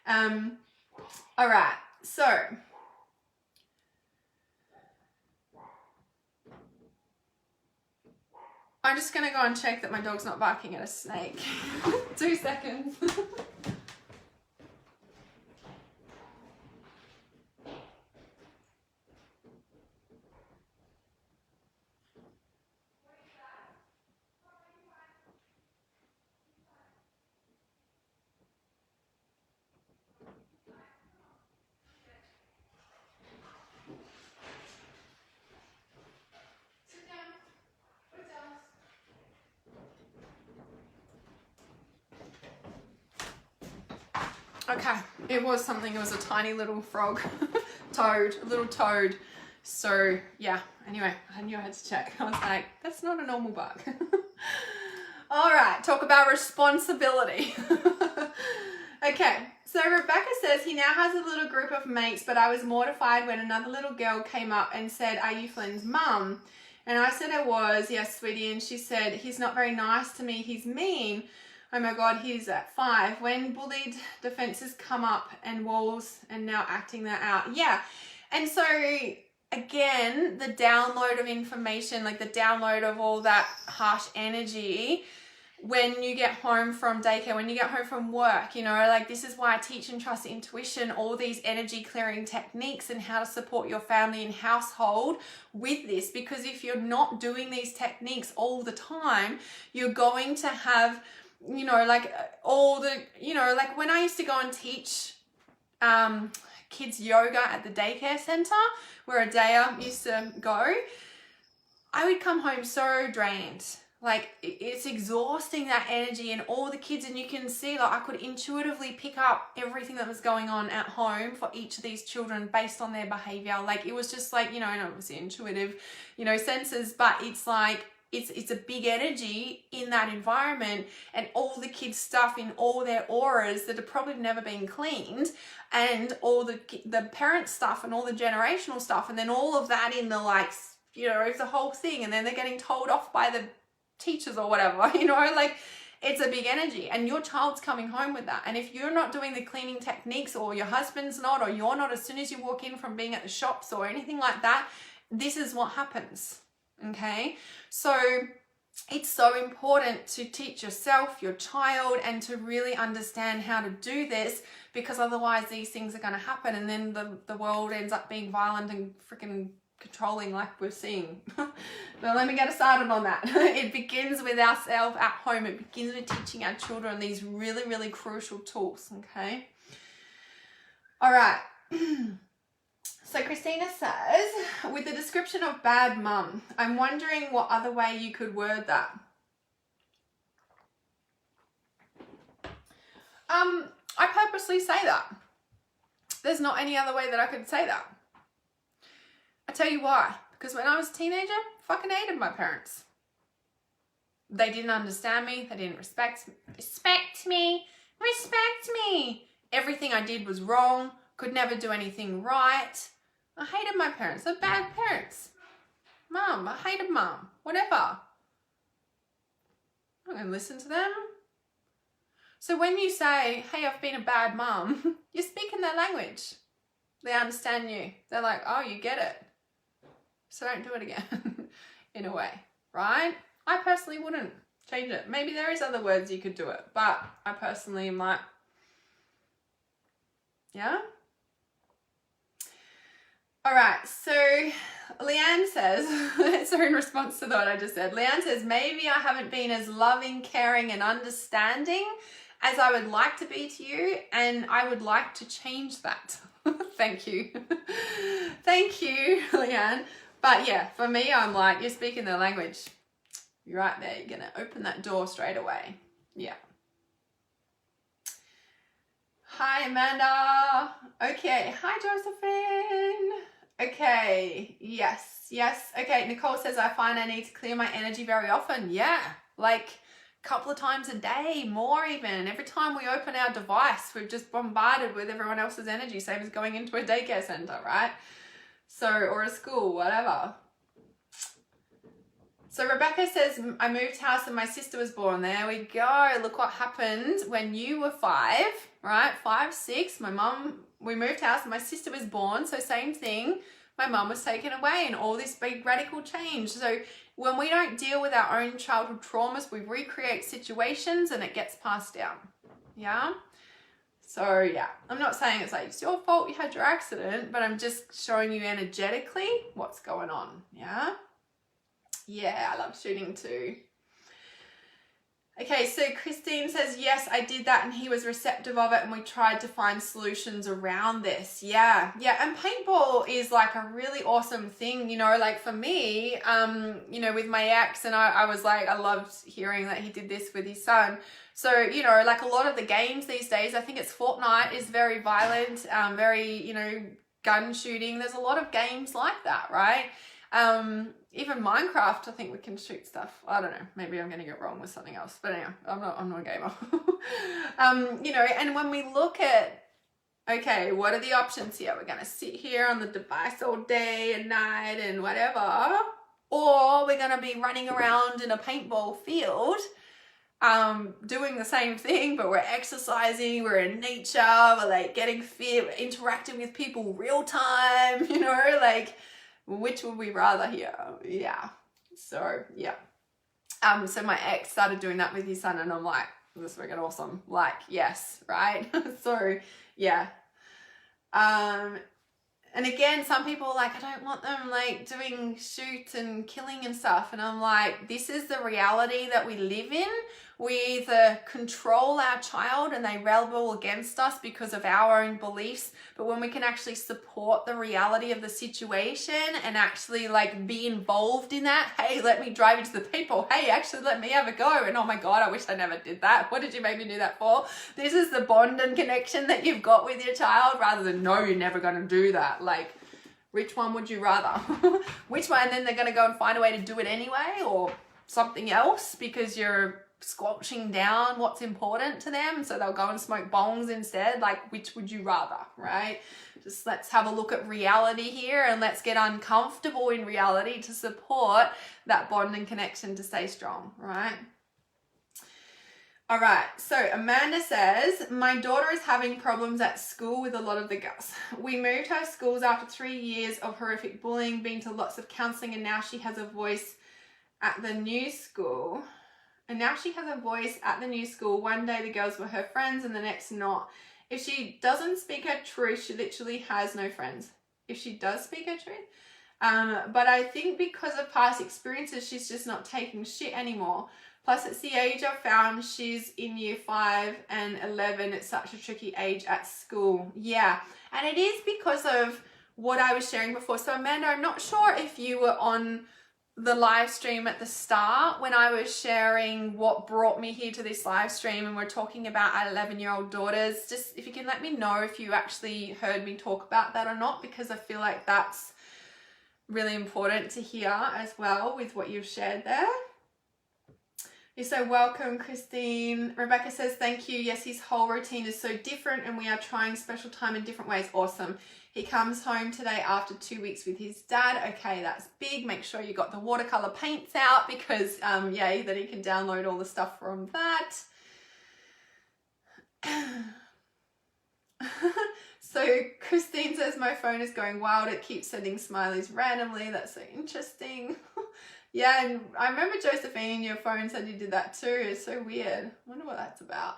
All right, so I'm just gonna go and check that my dog's not barking at a snake. 2 seconds. Okay, it was something. It was a tiny little frog, a little toad. So yeah, anyway, I knew I had to check. I was like, that's not a normal bug. All right, talk about responsibility. Okay, so Rebecca says he now has a little group of mates, but I was mortified when another little girl came up and said, are you Flynn's mum? And I said I was. Yes, sweetie. And she said, he's not very nice to me, he's mean. Oh my God, he's at 5. When bullied, defenses come up and walls, and now acting that out. Yeah. And so again, the download of information, like the download of all that harsh energy when you get home from daycare, when you get home from work, you know, like this is why I teach and trust intuition, all these energy clearing techniques and how to support your family and household with this. Because if you're not doing these techniques all the time, you're going to have, you know, like all the, you know, like when I used to go and teach kids yoga at the daycare center where Adaya used to go, I would come home so drained. Like it's exhausting, that energy and all the kids, and you can see like I could intuitively pick up everything that was going on at home for each of these children based on their behavior. Like it was just like, you know, and obviously intuitive, you know, senses, but it's like it's a big energy in that environment, and all the kids' stuff in all their auras that have probably never been cleaned, and all the parent stuff and all the generational stuff, and then all of that in the, like, you know, it's the whole thing, and then they're getting told off by the teachers or whatever, you know, like it's a big energy, and your child's coming home with that. And if you're not doing the cleaning techniques, or your husband's not, or you're not, as soon as you walk in from being at the shops or anything like that, this is what happens. Okay, so it's so important to teach yourself, your child, and to really understand how to do this, because otherwise these things are going to happen, and then the world ends up being violent and freaking controlling like we're seeing. But let me get us started on that. It begins with ourselves at home. It begins with teaching our children these really, really crucial tools, okay? All right. So Christina says, with the description of bad mum, I'm wondering what other way you could word that. I purposely say that. There's not any other way that I could say that. I tell you why. Because when I was a teenager, I fucking hated my parents. They didn't understand me. They didn't respect me. Everything I did was wrong. Could never do anything right. I hated my parents. They're bad parents. Mum, I hated mum. Whatever. I'm not going to listen to them. So when you say, hey, I've been a bad mum, you're speaking their language. They understand you. They're like, oh, you get it. So don't do it again, in a way, right? I personally wouldn't change it. Maybe there is other words you could do it, but I personally am like, yeah? All right, so Leanne says, so in response to what I just said, Leanne says, maybe I haven't been as loving, caring, and understanding as I would like to be to you, and I would like to change that. Thank you. Thank you, Leanne. But yeah, for me, I'm like, you're speaking their language. You're right there. You're going to open that door straight away. Yeah. Hi, Amanda. Okay. Hi, Josephine. Okay. Yes. Okay. Nicole says, I find I need to clear my energy very often. Yeah. Like a couple of times a day, more even. Every time we open our device, we're just bombarded with everyone else's energy, same as going into a daycare center, right? So, or a school, whatever. So Rebecca says, I moved house and my sister was born. There we go. Look what happened when you were 5, right? 5, 6. We moved house and my sister was born. So same thing. My mum was taken away and all this big radical change. So when we don't deal with our own childhood traumas, we recreate situations and it gets passed down. Yeah? So yeah, I'm not saying it's like, it's your fault you had your accident, but I'm just showing you energetically what's going on. Yeah? Yeah, I love shooting too. Okay, so Christine says, yes, I did that and he was receptive of it and we tried to find solutions around this. Yeah, and paintball is like a really awesome thing, you know, like for me, you know, with my ex, and I was like, I loved hearing that he did this with his son. So, you know, like a lot of the games these days, I think it's Fortnite is very violent, very, you know, gun shooting. There's a lot of games like that, right? Even Minecraft, I think we can shoot stuff. I don't know. Maybe I'm getting it wrong with something else. But anyway, I'm not a gamer. You know, and when we look at, okay, what are the options here? We're going to sit here on the device all day and night and whatever. Or we're going to be running around in a paintball field, doing the same thing, but we're exercising, we're in nature, we're like getting fit, we're interacting with people real time, you know, like, which would we rather here? Yeah. So, yeah. So my ex started doing that with his son and I'm like, this is freaking awesome. Like, yes, right? So, yeah. And again, some people are like, I don't want them like doing shoot and killing and stuff. And I'm like, this is the reality that we live in. We either control our child and they rebel against us because of our own beliefs. But when we can actually support the reality of the situation and actually like be involved in that, hey, let me drive you to the people. Hey, actually let me have a go. And oh my God, I wish I never did that. What did you make me do that for? This is the bond and connection that you've got with your child rather than, no, you're never going to do that. Like, which one would you rather? Which one? And then they're going to go and find a way to do it anyway or something else because you're squelching down what's important to them, so they'll go and smoke bongs instead. Like, which would you rather, right? Just let's have a look at reality here and let's get uncomfortable in reality to support that bond and connection to stay strong, right? All right, so Amanda says, my daughter is having problems at school with a lot of the girls. We moved her schools after 3 years of horrific bullying, been to lots of counselling, and now she has a voice at the new school. One day the girls were her friends and the next not. If she doesn't speak her truth, she literally has no friends. If she does speak her truth, But I think because of past experiences, she's just not taking shit anymore. Plus, it's the age I've found she's in year 5 and 11. It's such a tricky age at school. Yeah, and it is because of what I was sharing before. So Amanda, I'm not sure if you were on the live stream at the start when I was sharing what brought me here to this live stream, and we're talking about our 11-year-old daughters. Just if you can let me know if you actually heard me talk about that or not, because I feel like that's really important to hear as well with what you've shared there. You're so welcome, Christine. Rebecca says, thank you. Yes, his whole routine is so different and we are trying special time in different ways. Awesome. He comes home today after 2 weeks with his dad. Okay, that's big. Make sure you got the watercolor paints out because, yay, that he can download all the stuff from that. So Christine says, my phone is going wild. It keeps sending smileys randomly. That's so interesting. Yeah, and I remember Josephine, your phone said you did that too. It's so weird. I wonder what that's about.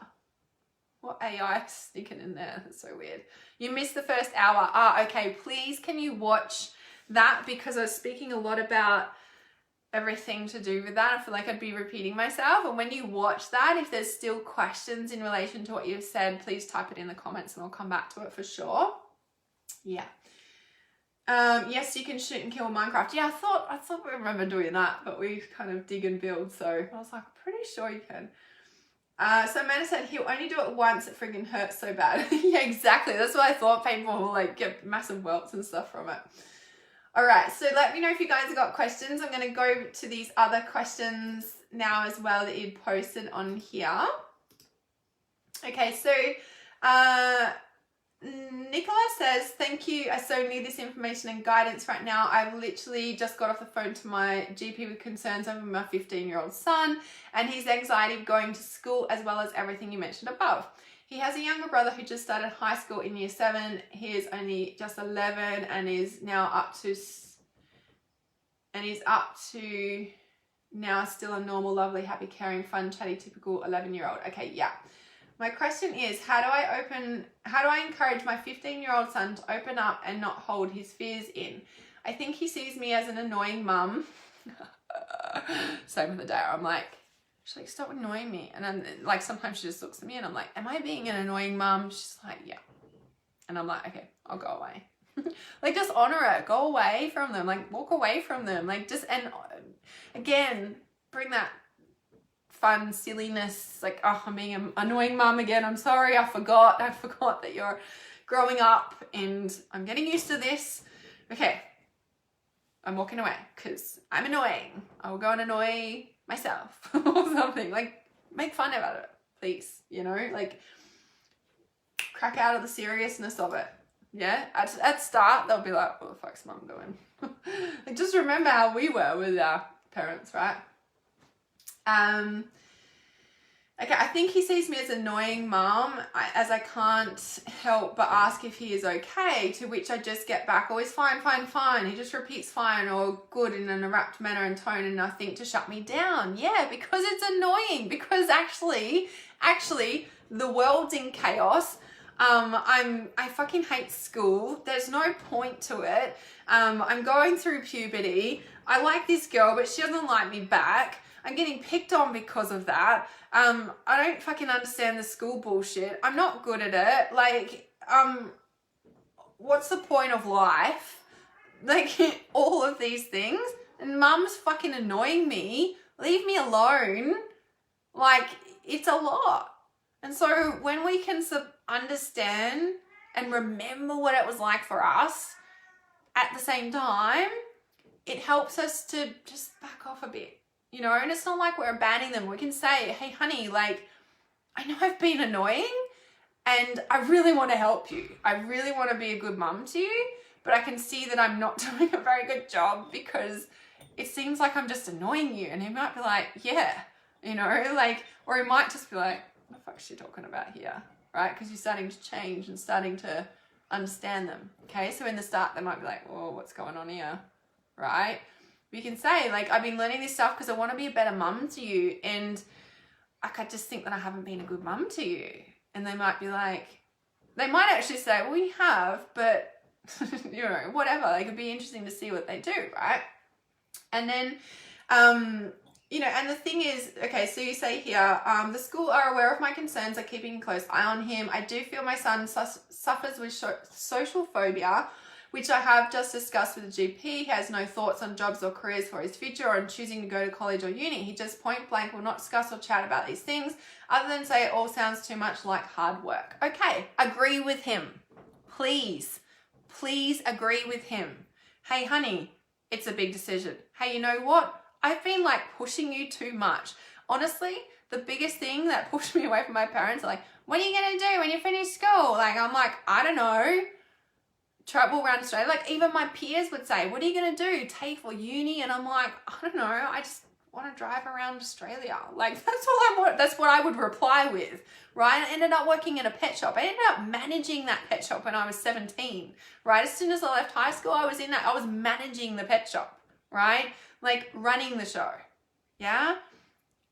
What AI is sneaking in there? That's so weird. You missed the first hour. Ah, okay. Please, can you watch that? Because I was speaking a lot about everything to do with that. I feel like I'd be repeating myself. And when you watch that, if there's still questions in relation to what you've said, please type it in the comments and I'll come back to it for sure. Yeah. Yes, you can shoot and kill Minecraft. Yeah, I thought we remember doing that, but we kind of dig and build. So I was like, pretty sure you can. So Amanda said he'll only do it once. It friggin' hurts so bad. Yeah, exactly. That's what I thought. People will like get massive welts and stuff from it. All right. So let me know if you guys have got questions. I'm going to go to these other questions now as well that you'd posted on here. Okay. So, Nicola says, thank you. I so need this information and guidance right now. I've literally just got off the phone to my GP with concerns over my 15-year-old son and his anxiety of going to school as well as everything you mentioned above. He has a younger brother who just started high school in year 7. He is only just 11 and is now up to now still a normal, lovely, happy, caring, fun, chatty, typical 11-year-old. Okay, yeah. My question is, how do I encourage my 15-year-old son to open up and not hold his fears in? I think he sees me as an annoying mum. Same with the day. I'm like, she's like, stop annoying me. And then like sometimes she just looks at me and I'm like, am I being an annoying mum? She's like, yeah. And I'm like, okay, I'll go away. Like just honor it. Go away from them. Like walk away from them. Like just, and again, bring that fun silliness, like, oh, I'm being an annoying mum again. I'm sorry, I forgot that you're growing up and I'm getting used to this. Okay, I'm walking away because I'm annoying. I will go and annoy myself or something. Like, make fun about it, please. You know, like, crack out of the seriousness of it. Yeah, at start they'll be like, what the fuck's mum doing? Like, just remember how we were with our parents, right? Okay, I think he sees me as annoying mum, as I can't help but ask if he is okay, to which I just get back, oh, he's fine, fine, fine. He just repeats fine or good in an abrupt manner and tone, and I think to shut me down. Yeah, because it's annoying, because actually, the world's in chaos. I fucking hate school. There's no point to it. I'm going through puberty. I like this girl, but she doesn't like me back. I'm getting picked on because of that. I don't fucking understand the school bullshit. I'm not good at it. Like, what's the point of life? Like, all of these things. And mum's fucking annoying me. Leave me alone. Like, it's a lot. And so when we can understand and remember what it was like for us at the same time, it helps us to just back off a bit. You know, and it's not like we're abandoning them. We can say, hey, honey, like, I know I've been annoying and I really want to help you. I really want to be a good mum to you, but I can see that I'm not doing a very good job because it seems like I'm just annoying you. And he might be like, yeah, you know, like, or he might just be like, what the fuck is she talking about here? Right? Because you're starting to change and starting to understand them. Okay. So in the start, they might be like, oh, what's going on here? Right? We can say, like, I've been learning this stuff because I want to be a better mum to you. And like, I just think that I haven't been a good mum to you. And they might be like, they might actually say, well, you have, but you know, whatever. Like, it'd be interesting to see what they do, right? And then, you know, and the thing is, okay, so you say here, the school are aware of my concerns, are keeping a close eye on him. I do feel my son suffers with social phobia, which I have just discussed with the GP. He has no thoughts on jobs or careers for his future or on choosing to go to college or uni. He just point blank will not discuss or chat about these things other than say it all sounds too much like hard work. Okay, agree with him. Please agree with him. Hey, honey, it's a big decision. Hey, you know what? I've been like pushing you too much. Honestly, the biggest thing that pushed me away from my parents are like, what are you going to do when you finish school? Like, I'm like, I don't know. Travel around Australia. Like, even my peers would say, what are you going to do? TAFE or uni? And I'm like, I don't know. I just want to drive around Australia. Like, that's all I want. That's what I would reply with, right? I ended up working in a pet shop. I ended up managing that pet shop when I was 17, right? As soon as I left high school, I was managing the pet shop, right? Like, running the show, yeah?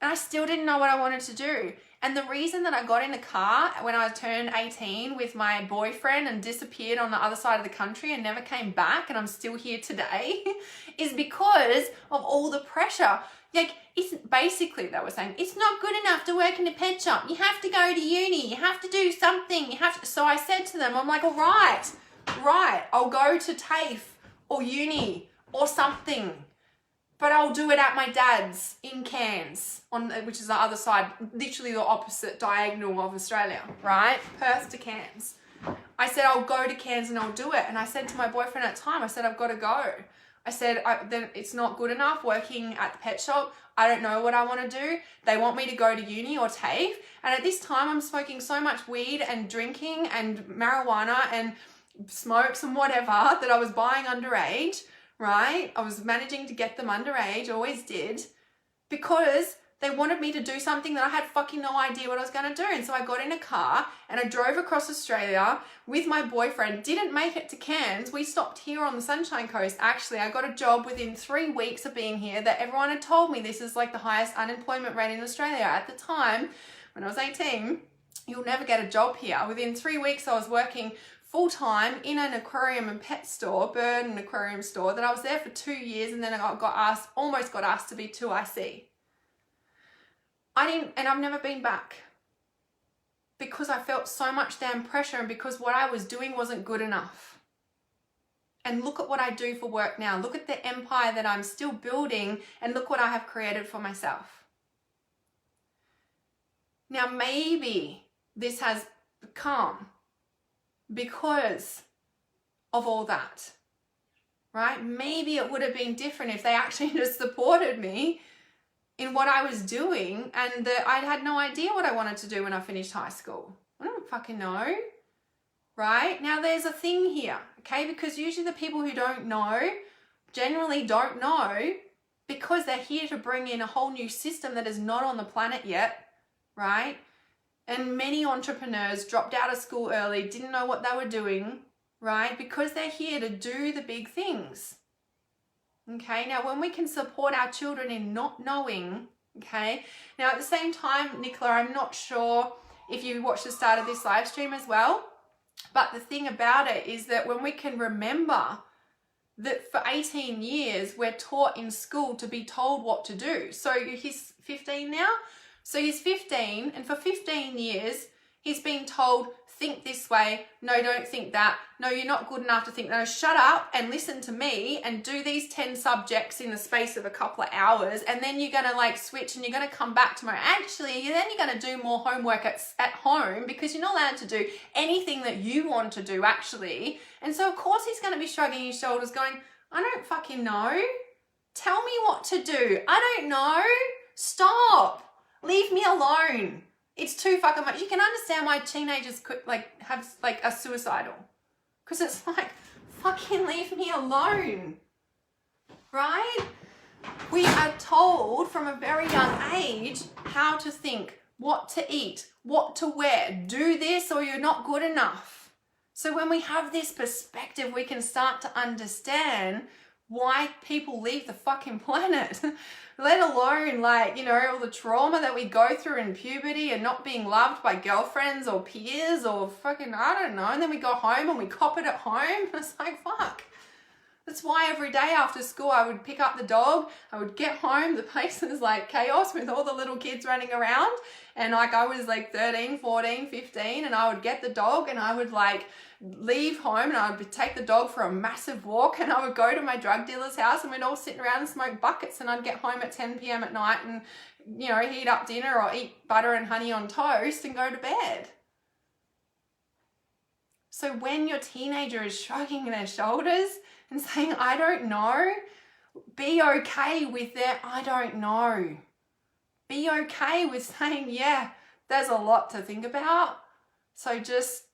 And I still didn't know what I wanted to do. And the reason that I got in a car when I turned 18 with my boyfriend and disappeared on the other side of the country and never came back, and I'm still here today, is because of all the pressure. Like, it's basically, they were saying, it's not good enough to work in a pet shop. You have to go to uni. You have to do something. You have to. So I said to them, I'm like, all right, I'll go to TAFE or uni or something. But I'll do it at my dad's in Cairns, which is the other side, literally the opposite diagonal of Australia, right? Perth to Cairns. I said, I'll go to Cairns and I'll do it. And I said to my boyfriend at the time, I said, I've got to go. I said, then it's not good enough working at the pet shop. I don't know what I want to do. They want me to go to uni or TAFE. And at this time, I'm smoking so much weed and drinking and marijuana and smokes and whatever that I was buying underage, right? I was managing to get them underage, always did, because they wanted me to do something that I had fucking no idea what I was going to do. And so I got in a car and I drove across Australia with my boyfriend, didn't make it to Cairns. We stopped here on the Sunshine Coast. Actually, I got a job within 3 weeks of being here that everyone had told me this is like the highest unemployment rate in Australia. At the time, when I was 18, you'll never get a job here. Within 3 weeks, I was working full-time in an aquarium and pet store, bird and aquarium store, that I was there for 2 years, and then I almost got asked to be 2IC. And I've never been back because I felt so much damn pressure and because what I was doing wasn't good enough. And look at what I do for work now. Look at the empire that I'm still building, and look what I have created for myself. Now, maybe this has come because of all that, right? Maybe it would have been different if they actually just supported me in what I was doing, and that I had no idea what I wanted to do when I finished high school. I don't fucking know, right? Now, there's a thing here, okay? Because usually the people who don't know generally don't know because they're here to bring in a whole new system that is not on the planet yet, right? And many entrepreneurs dropped out of school early, didn't know what they were doing, right? Because they're here to do the big things. Okay, now when we can support our children in not knowing, okay, now at the same time, Nicola, I'm not sure if you watched the start of this live stream as well, but the thing about it is that when we can remember that for 18 years, we're taught in school to be told what to do. So he's 15 now. So he's 15, and for 15 years, he's been told, think this way, no, don't think that, no, you're not good enough to think that, no, shut up and listen to me and do these 10 subjects in the space of a couple of hours, and then you're going to like switch and you're going to come back tomorrow. Actually, then you're going to do more homework at home because you're not allowed to do anything that you want to do, actually. And so, of course, he's going to be shrugging his shoulders going, I don't fucking know. Tell me what to do. I don't know. Stop. Leave me alone. It's too fucking much. You can understand why teenagers could are suicidal. Because it's like, fucking leave me alone. Right? We are told from a very young age how to think, what to eat, what to wear, do this or you're not good enough. So when we have this perspective, we can start to understand why people leave the fucking planet. Let alone, like, you know, all the trauma that we go through in puberty and not being loved by girlfriends or peers or fucking, I don't know. And then we go home and we cop it at home. It's like, fuck. That's why every day after school I would pick up the dog, I would get home, the place was like chaos with all the little kids running around, and like I was like 13, 14, 15, and I would get the dog and I would like leave home and I would take the dog for a massive walk, and I would go to my drug dealer's house and we'd all sit around and smoke buckets, and I'd get home at 10 p.m. at night and, you know, heat up dinner or eat butter and honey on toast and go to bed. So when your teenager is shrugging their shoulders and saying, I don't know, be okay with their I don't know. Be okay with saying, yeah, there's a lot to think about. So just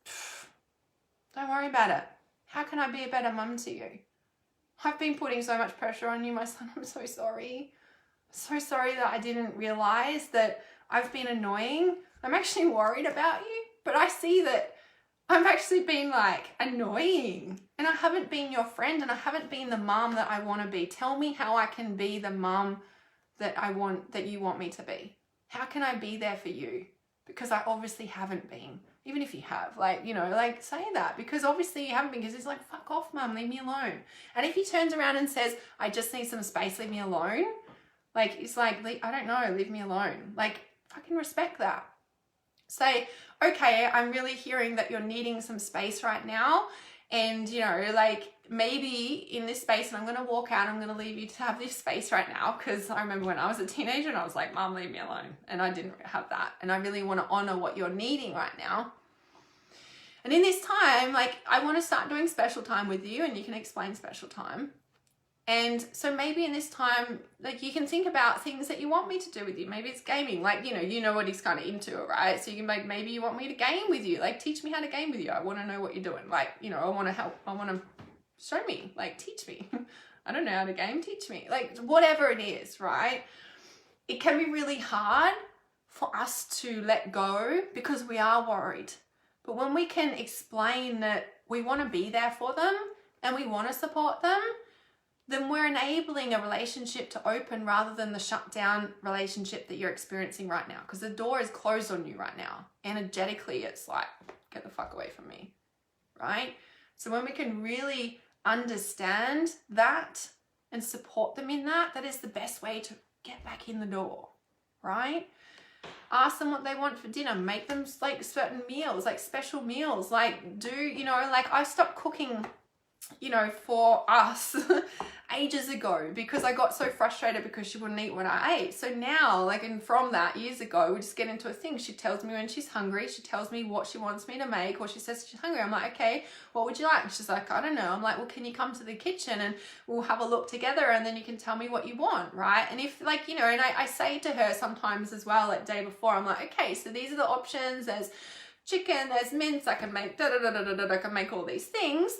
don't worry about it. How can I be a better mum to you? I've been putting so much pressure on you, my son. I'm so sorry. So sorry that I didn't realize that I've been annoying. I'm actually worried about you, but I see that I've actually been like annoying, and I haven't been your friend, and I haven't been the mom that I want to be. Tell me how I can be the mom that that you want me to be. How can I be there for you? Because I obviously haven't been. Even if you have, like, you know, like say that, because obviously you haven't been, because he's like, fuck off, mum, leave me alone. And if he turns around and says, I just need some space, leave me alone. Like, it's like, I don't know, leave me alone. Like, fucking respect that. Say, okay, I'm really hearing that you're needing some space right now. And, you know, like maybe in this space, and I'm going to walk out, I'm going to leave you to have this space right now. Because I remember when I was a teenager and I was like, Mom, leave me alone. And I didn't have that. And I really want to honor what you're needing right now. And in this time, like, I want to start doing special time with you, and you can explain special time. And so maybe in this time, like, you can think about things that you want me to do with you. Maybe it's gaming, like, you know what he's kind of into, right? So you can like, maybe you want me to game with you, like, teach me how to game with you. I want to know what you're doing. Like, you know, I want to help. I want to show me, like, teach me. I don't know how to game, teach me. Like, whatever it is, right? It can be really hard for us to let go because we are worried. But when we can explain that we want to be there for them and we want to support them, then we're enabling a relationship to open rather than the shut down relationship that you're experiencing right now. Because the door is closed on you right now. Energetically, it's like, get the fuck away from me, right? So when we can really understand that and support them in that, that is the best way to get back in the door, right? Ask them what they want for dinner. Make them like certain meals, like special meals. Like do, you know, like I stopped cooking, you know, for us ages ago because I got so frustrated because she wouldn't eat what I ate. So now, like, and from that years ago, we just get into a thing. She tells me when she's hungry. She tells me what she wants me to make, or she says she's hungry. I'm like, okay, what would you like? She's like, I don't know. I'm like, well, can you come to the kitchen and we'll have a look together, and then you can tell me what you want, right? And if, like, you know, and I say to her sometimes as well, like day before, I'm like, okay, so these are the options. There's chicken, there's mince, I can make I can make all these things.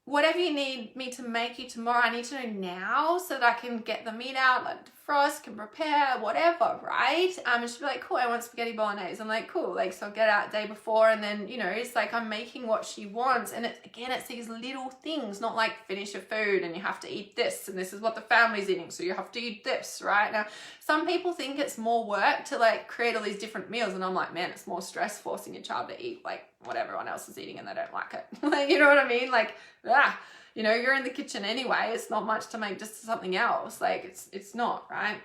Whatever you need me to make you tomorrow, I need to know now so that I can get the meat out, like defrost, can prepare, whatever, right? And she'll be like, cool, I want spaghetti bolognese. I'm like, cool, like, so I'll get out day before, and then, you know, it's like I'm making what she wants. And it's, again, it's these little things, not like finish your food and you have to eat this, and this is what the family's eating, so you have to eat this, right? Now, some people think it's more work to like create all these different meals, and I'm like, man, it's more stress forcing your child to eat like what everyone else is eating and they don't like it. Like, you know what I mean? Like, you know, you're in the kitchen anyway. It's not much to make just something else. Like, it's not, right?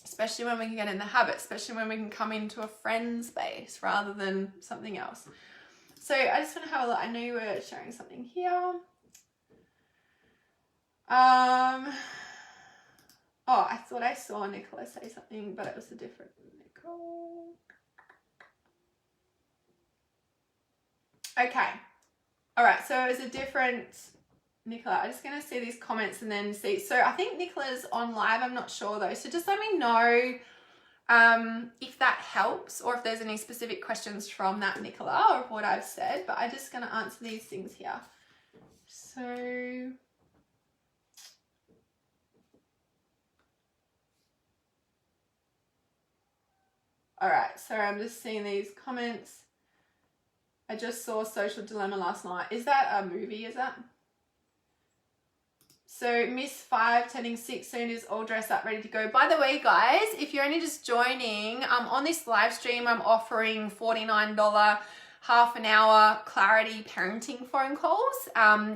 Especially when we can get in the habit, especially when we can come into a friend space rather than something else. So I just want to have a look. I know you were sharing something here. Oh, I thought I saw Nicola say something, but it was a different Nicole. Okay. All right. So it was a different Nicola. I'm just going to see these comments and then see. So I think Nicola's on live. I'm not sure though. So just let me know if that helps, or if there's any specific questions from that Nicola or what I've said. But I'm just going to answer these things here. So all right. So I'm just seeing these comments. I just saw Social Dilemma last night. Is that a movie? Is that? So Miss 5 turning 6 soon is all dressed up, ready to go. By the way, guys, if you're only just joining, on this live stream, I'm offering $49 half an hour clarity parenting phone calls.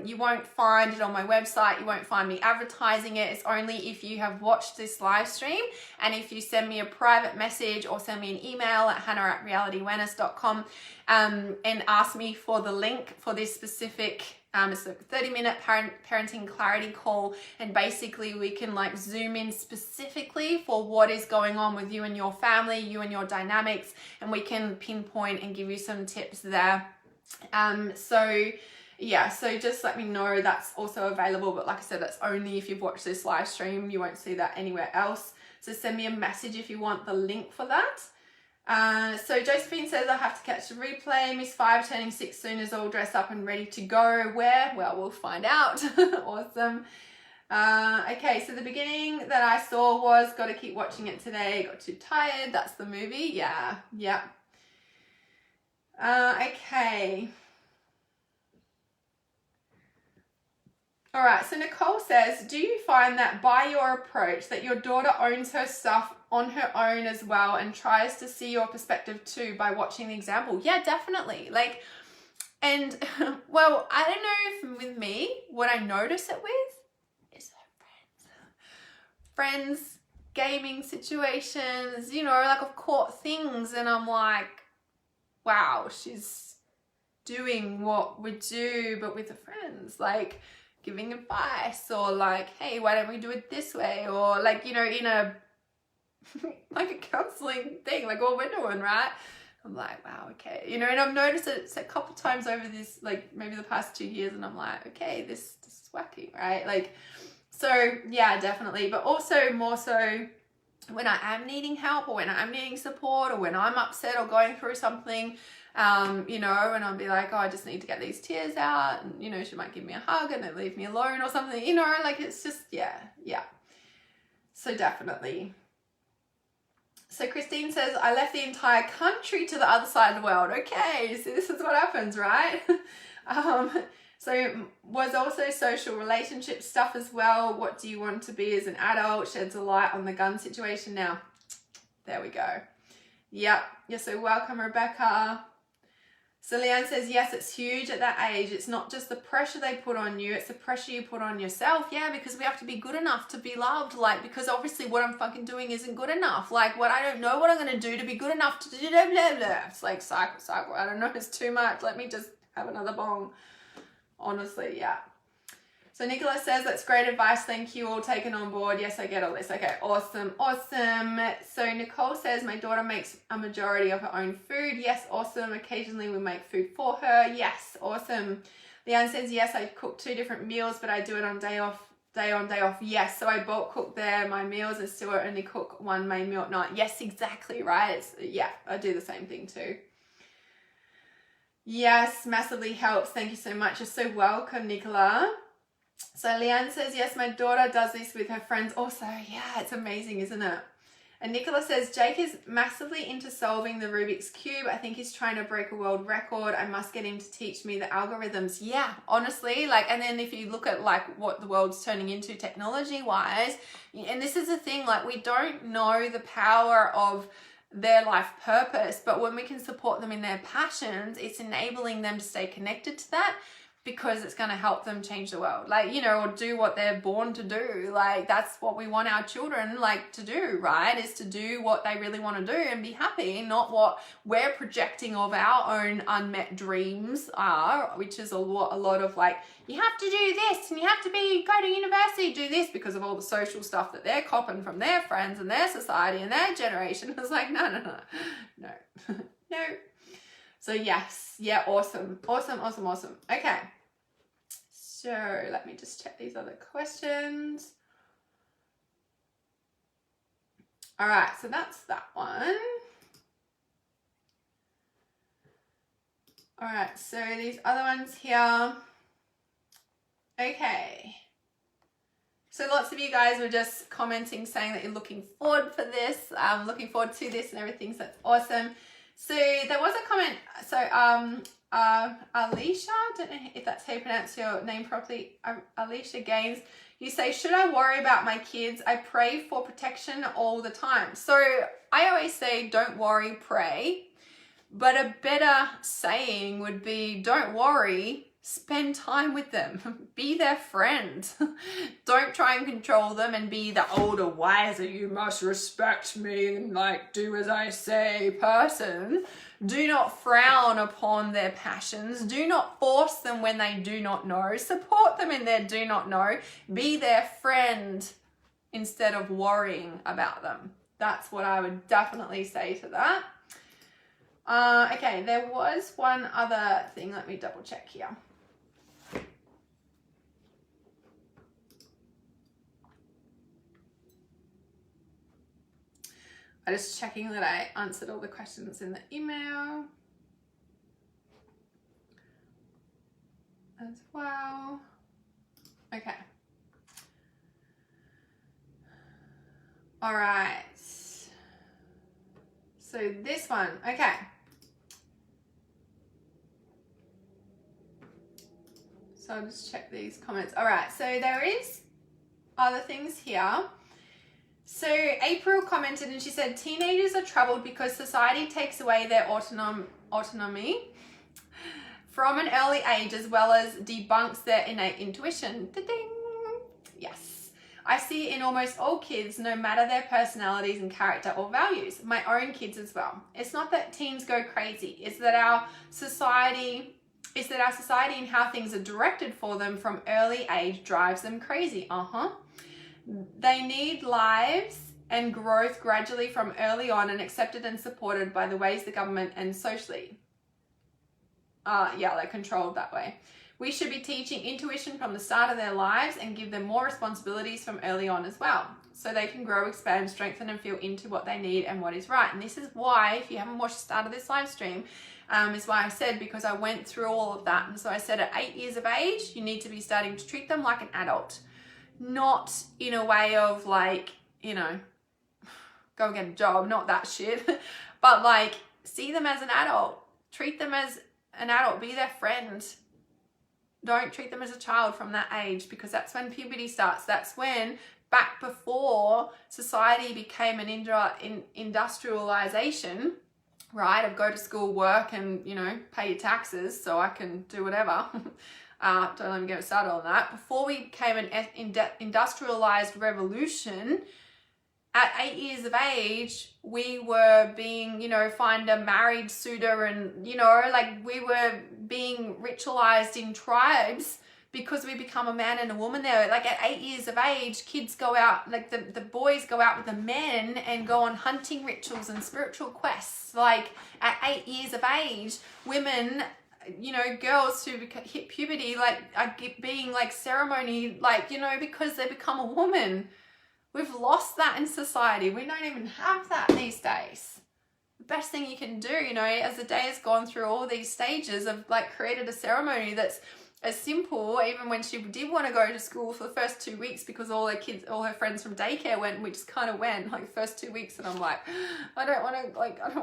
You won't find it on my website. You won't find me advertising it. It's only if you have watched this live stream and if you send me a private message or send me an email at hannah@realityawareness.com and ask me for the link for this specific it's a 30-minute parenting clarity call, and basically we can like zoom in specifically for what is going on with you and your family, you and your dynamics, and we can pinpoint and give you some tips there. So just let me know. That's also available, but like I said, that's only if you've watched this live stream. You won't see that anywhere else. So send me a message if you want the link for that. So Josephine says, I have to catch the replay. Miss 5 turning 6 soon is all dressed up and ready to go. Where? Well, we'll find out. Awesome. Okay, so the beginning that I saw was Gotta Keep Watching It Today. Got too tired. That's the movie. Yeah. Okay. All right, so Nicole says, do you find that by your approach that your daughter owns her stuff on her own as well and tries to see your perspective too by watching the example? Yeah, definitely. Like, and well, I don't know if with me, what I notice it with is her friends, gaming situations, you know, like I've caught things and I'm like, wow, she's doing what we do, but with her friends, like giving advice or like, hey, why don't we do it this way? Or like, you know, in a like a counseling thing, like what we're doing, right? I'm like, wow, okay. You know, and I've noticed it a couple times over this, like maybe the past 2 years, and I'm like, okay, this is wacky, right? Like, so yeah, definitely. But also more so when I am needing help or when I'm needing support or when I'm upset or going through something, you know, and I'll be like, oh, I just need to get these tears out, and you know, she might give me a hug and then leave me alone or something, you know, like it's just, yeah. So definitely. So Christine says, I left the entire country to the other side of the world. Okay, so this is what happens, right? So was also social relationship stuff as well. What do you want to be as an adult? Sheds a light on the gun situation now. There we go. Yep. You're so welcome, Rebecca. So Leanne says, yes, it's huge at that age. It's not just the pressure they put on you, it's the pressure you put on yourself. Yeah, because we have to be good enough to be loved. Like, because obviously what I'm fucking doing isn't good enough. Like, what I don't know what I'm going to do to be good enough to do blah, blah, blah. It's like, cycle. I don't know, it's too much. Let me just have another bong. Honestly, yeah. So Nicola says, that's great advice. Thank you. All taken on board. Yes, I get all this. Okay, awesome. So Nicole says, my daughter makes a majority of her own food. Yes, awesome. Occasionally we make food for her. Yes, awesome. Leanne says, yes, I cook 2 different meals, but I do it on day on, day off. Yes, so I bulk cook my meals and still only cook 1 main meal at night. Yes, exactly, right? Yeah, I do the same thing too. Yes, massively helps. Thank you so much. You're so welcome, Nicola. So Leanne says, yes, my daughter does this with her friends also. Yeah, it's amazing, isn't it? And Nicola says, Jake is massively into solving the Rubik's Cube. I think he's trying to break a world record. I must get him to teach me the algorithms. Yeah, honestly, like, and then if you look at like what the world's turning into technology wise, and this is the thing, like we don't know the power of their life purpose, but when we can support them in their passions, it's enabling them to stay connected to that, because it's going to help them change the world, like, you know, or do what they're born to do. Like, that's what we want our children like to do, right? Is to do what they really want to do and be happy, not what we're projecting of our own unmet dreams are, which is a lot of like, you have to do this and you have to go to university, do this, because of all the social stuff that they're copping from their friends and their society and their generation. It's like, no. So yes, yeah, awesome. Okay, so let me just check these other questions. All right, so that's that one. All right, so these other ones here. Okay. So lots of you guys were just commenting saying that you're looking forward for this, looking forward to this and everything, so that's awesome. So there was a comment, so Alicia, I don't know if that's how you pronounce your name properly, Alicia Gaines, you say, should I worry about my kids? I pray for protection all the time. So I always say, don't worry, pray. But a better saying would be, don't worry, spend time with them. Be their friend. Don't try and control them and be the older, wiser, you must respect me and like do as I say person. Do not frown upon their passions. Do not force them when they do not know. Support them in their do not know. Be their friend instead of worrying about them. That's what I would definitely say to that. Okay, there was one other thing. Let me double check here. I'm just checking that I answered all the questions in the email as well. Okay. All right. So this one, okay. So I'll just check these comments. All right, so there is other things here. So April commented and she said, teenagers are troubled because society takes away their autonomy from an early age, as well as debunks their innate intuition. Da-ding. Yes. I see it in almost all kids, no matter their personalities and character or values. My own kids as well. It's not that teens go crazy. It's that our society and how things are directed for them from early age drives them crazy. They need lives and growth gradually from early on and accepted and supported by the ways the government and socially. They're controlled that way. We should be teaching intuition from the start of their lives and give them more responsibilities from early on as well, so they can grow, expand, strengthen, and feel into what they need and what is right. And this is why, if you haven't watched the start of this live stream, is why I said, because I went through all of that. And so I said at 8 years of age, you need to be starting to treat them like an adult. Not in a way of like, go get a job, not that shit, but like see them as an adult, treat them as an adult, be their friend. Don't treat them as a child from that age, because that's when puberty starts. That's when, back before society became an industrialization, right, of go to school, work, and, pay your taxes so I can do whatever. Don't let me get started on that. Before we became an industrialized revolution, at 8 years of age, we were being, find a married suitor and, we were being ritualized in tribes because we become a man and a woman there. Like at 8 years of age, kids go out, like the boys go out with the men and go on hunting rituals and spiritual quests. Like at 8 years of age, women, girls who hit puberty, like are being like ceremony, because they become a woman. We've lost that in society. We don't even have that these days. The best thing you can do, as the day has gone through all these stages of created a ceremony that's as simple, even when she did want to go to school for the first 2 weeks because all her friends from daycare went, and we just kind of went first 2 weeks, and I'm like, I don't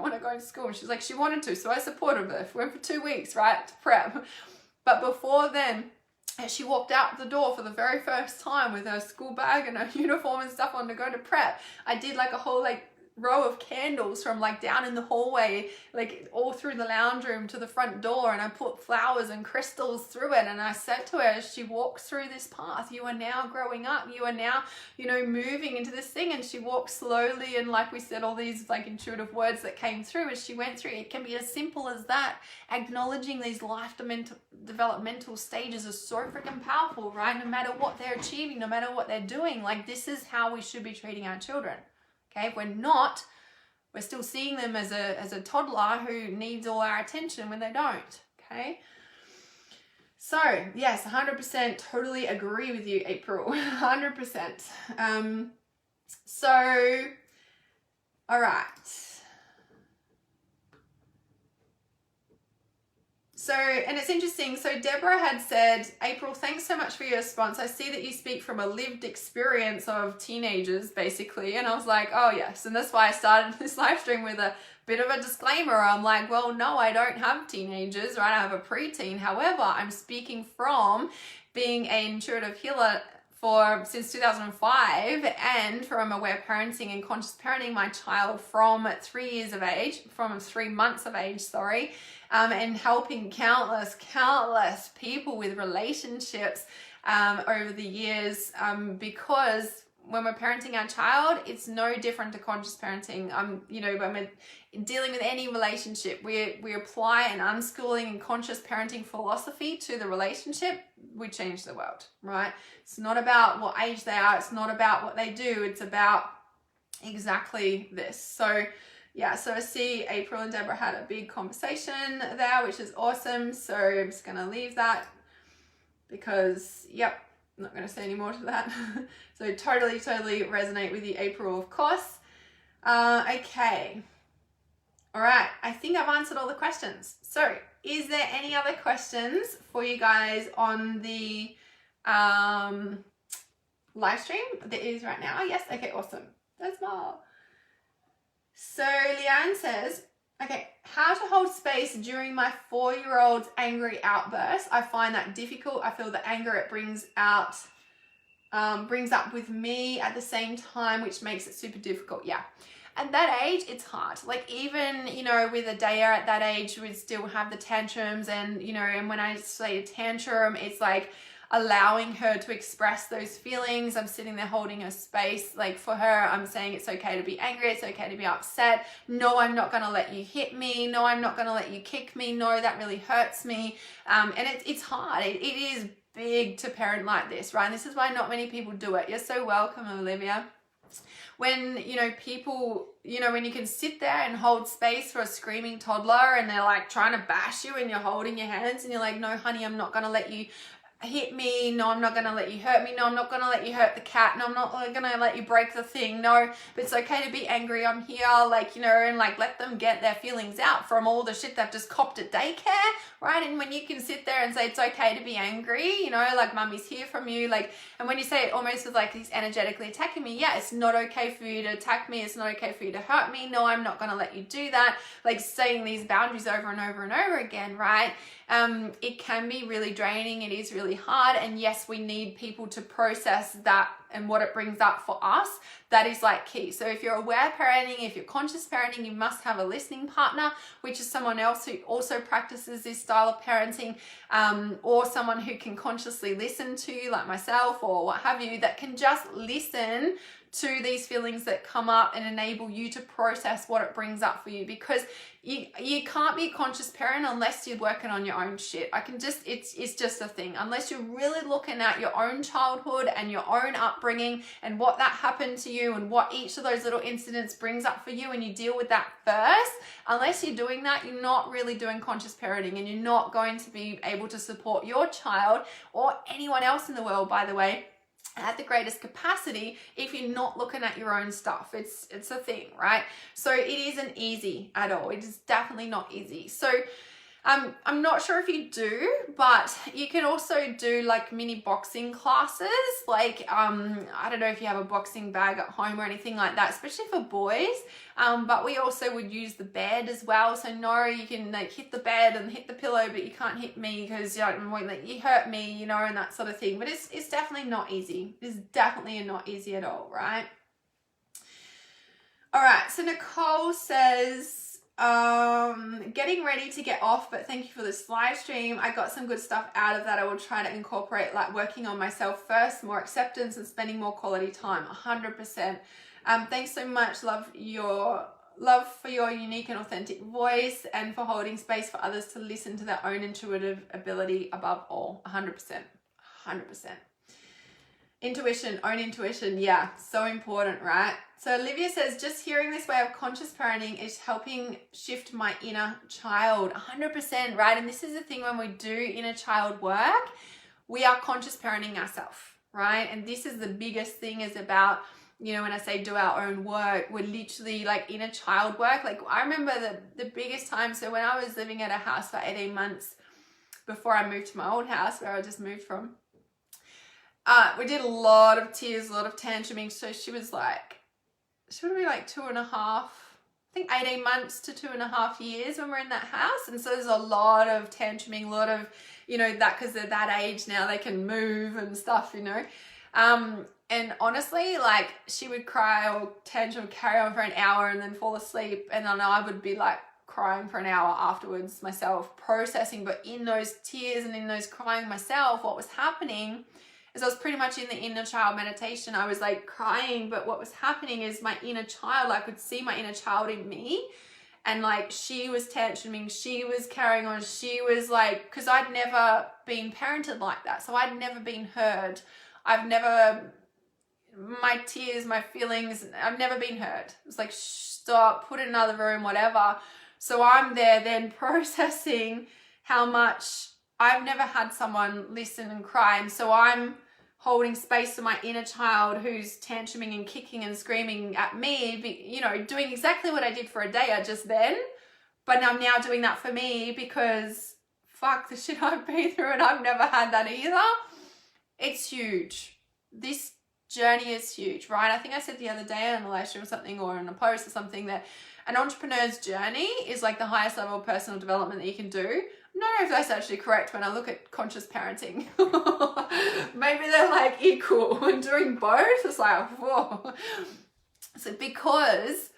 want to go to school. And she's like, she wanted to, so I supported her. We went for 2 weeks, right, to prep. But before then, as she walked out the door for the very first time with her school bag and her uniform and stuff on to go to prep, I did a whole row of candles from down in the hallway, all through the lounge room to the front door, and I put flowers and crystals through it, and I said to her as she walks through this path, you are now growing up, you are now moving into this thing. And she walked slowly, and like we said, all these intuitive words that came through as she went through. It can be as simple as that. Acknowledging these life developmental stages is so freaking powerful, right? No matter what they're achieving, no matter what they're doing, this is how we should be treating our children. Okay, if we're not, we're still seeing them as a toddler who needs all our attention when they don't. Okay, so yes, 100% totally agree with you, April. 100%. So, all right. So, and it's interesting. So Deborah had said, April, thanks so much for your response. I see that you speak from a lived experience of teenagers, basically. And I was like, oh yes. And that's why I started this live stream with a bit of a disclaimer. I'm like, well, no, I don't have teenagers, right? I have a preteen. However, I'm speaking from being an intuitive healer since 2005, and from aware parenting and conscious parenting my child from 3 months of age, and helping countless people with relationships over the years, because when we're parenting our child, it's no different to conscious parenting. When we're dealing with any relationship, we apply an unschooling and conscious parenting philosophy to the relationship, we change the world, right? It's not about what age they are. It's not about what they do. It's about exactly this. So yeah, so I see April and Deborah had a big conversation there, which is awesome. So I'm just going to leave that because, yep, I'm not going to say any more to that. So totally resonate with you, April, of course. Okay. All right. I think I've answered all the questions. So is there any other questions for you guys on the live stream? There is right now. Yes. Okay. Awesome. That's more. So Leanne says, okay, how to hold space during my 4-year-old's angry outburst. I find that difficult. I feel the anger it brings up with me at the same time, which makes it super difficult. Yeah. At that age, it's hard. Like even, with Adaya at that age, we'd still have the tantrums, and, and when I say a tantrum, it's like allowing her to express those feelings. I'm sitting there holding her space. Like for her, I'm saying it's okay to be angry. It's okay to be upset. No, I'm not going to let you hit me. No, I'm not going to let you kick me. No, that really hurts me. And it's hard. It is big to parent like this, right? And this is why not many people do it. You're so welcome, Olivia. When, people, when you can sit there and hold space for a screaming toddler and they're like trying to bash you and you're holding your hands and you're like, no, honey, I'm not going to let you hit me. No, I'm not going to let you hurt me. No, I'm not going to let you hurt the cat. No, I'm not going to let you break the thing. No, but it's okay to be angry. I'm here, and let them get their feelings out from all the shit they've just copped at daycare, right? And when you can sit there and say it's okay to be angry, mummy's here from you, and when you say it almost with he's energetically attacking me, yeah, it's not okay for you to attack me. It's not okay for you to hurt me. No, I'm not going to let you do that. Saying these boundaries over and over and over again, right? It can be really draining. It is really hard. And yes, we need people to process that and what it brings up for us. That is key. So if you're aware parenting, if you're conscious parenting, you must have a listening partner, which is someone else who also practices this style of parenting, or someone who can consciously listen to you, like myself or what have you, that can just listen to these feelings that come up and enable you to process what it brings up for you, because you can't be a conscious parent unless you're working on your own shit. It's just a thing. Unless you're really looking at your own childhood and your own upbringing and what that happened to you and what each of those little incidents brings up for you, and you deal with that first, unless you're doing that, you're not really doing conscious parenting, and you're not going to be able to support your child or anyone else in the world, by the way, at the greatest capacity if you're not looking at your own stuff. It's a thing, right? So it isn't easy at all. It is definitely not easy. So I'm not sure if you do, but you can also do mini boxing classes. I don't know if you have a boxing bag at home or anything like that, especially for boys. But we also would use the bed as well. So no, you can hit the bed and hit the pillow, but you can't hit me because you won't let you hurt me, and that sort of thing. But it's definitely not easy. It's definitely not easy at all, right? All right. So Nicole says, getting ready to get off, but thank you for this live stream. I got some good stuff out of that. I will try to incorporate working on myself first, more acceptance, and spending more quality time. 100%. Thanks so much. Love for your unique and authentic voice, and for holding space for others to listen to their own intuitive ability above all. 100%. Own intuition. Yeah, so important, right? So Olivia says, just hearing this way of conscious parenting is helping shift my inner child. 100%, right? And this is the thing, when we do inner child work, we are conscious parenting ourselves, right? And this is the biggest thing, is about, when I say do our own work, we're literally inner child work. I remember the biggest time, so when I was living at a house for 18 months before I moved to my old house where I just moved from, we did a lot of tears, a lot of tantruming. So she would be 2.5, think 18 months to 2.5 years when we're in that house. And so there's a lot of tantruming, a lot of, you know, that because they're that age now, they can move and stuff, you know. And honestly, like, she would cry or tantrum, carry on for an hour and then fall asleep. And then I would be like crying for an hour afterwards myself, processing. But in those tears and in those crying myself, what was happening is I was pretty much in the inner child meditation. I was like crying, but what was happening is my inner child, I could see my inner child in me. And like, she was tantruming, she was carrying on, she was like, because I'd never been parented like that. So I'd never been heard. I've never, my tears, my feelings, I've never been heard. It's like, stop, put it in another room, whatever. So I'm there then processing how much I've never had someone listen and cry. And so I'm holding space for my inner child who's tantruming and kicking and screaming at me, you know, doing exactly what I did for a day just then. But I'm now doing that for me because fuck the shit I've been through and I've never had that either. It's huge. This journey is huge, right? I think I said the other day on a live stream or something, or in a post or something, that an entrepreneur's journey is like the highest level of personal development that you can do. I don't know if that's actually correct when I look at conscious parenting. Maybe they're like equal and doing both. It's like, whoa. So because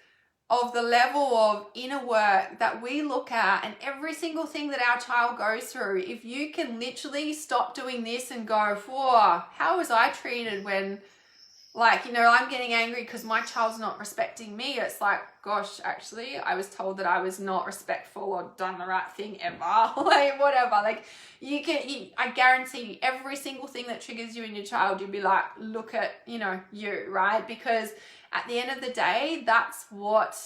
of the level of inner work that we look at and every single thing that our child goes through, if you can literally stop doing this and go, whoa, how was I treated when, like, you know, I'm getting angry because my child's not respecting me. It's like, gosh, actually, I was told that I was not respectful or done the right thing ever. Like, whatever. Like, I guarantee you, every single thing that triggers you and your child, you'll be like, look at, you know, you, right? Because at the end of the day, that's what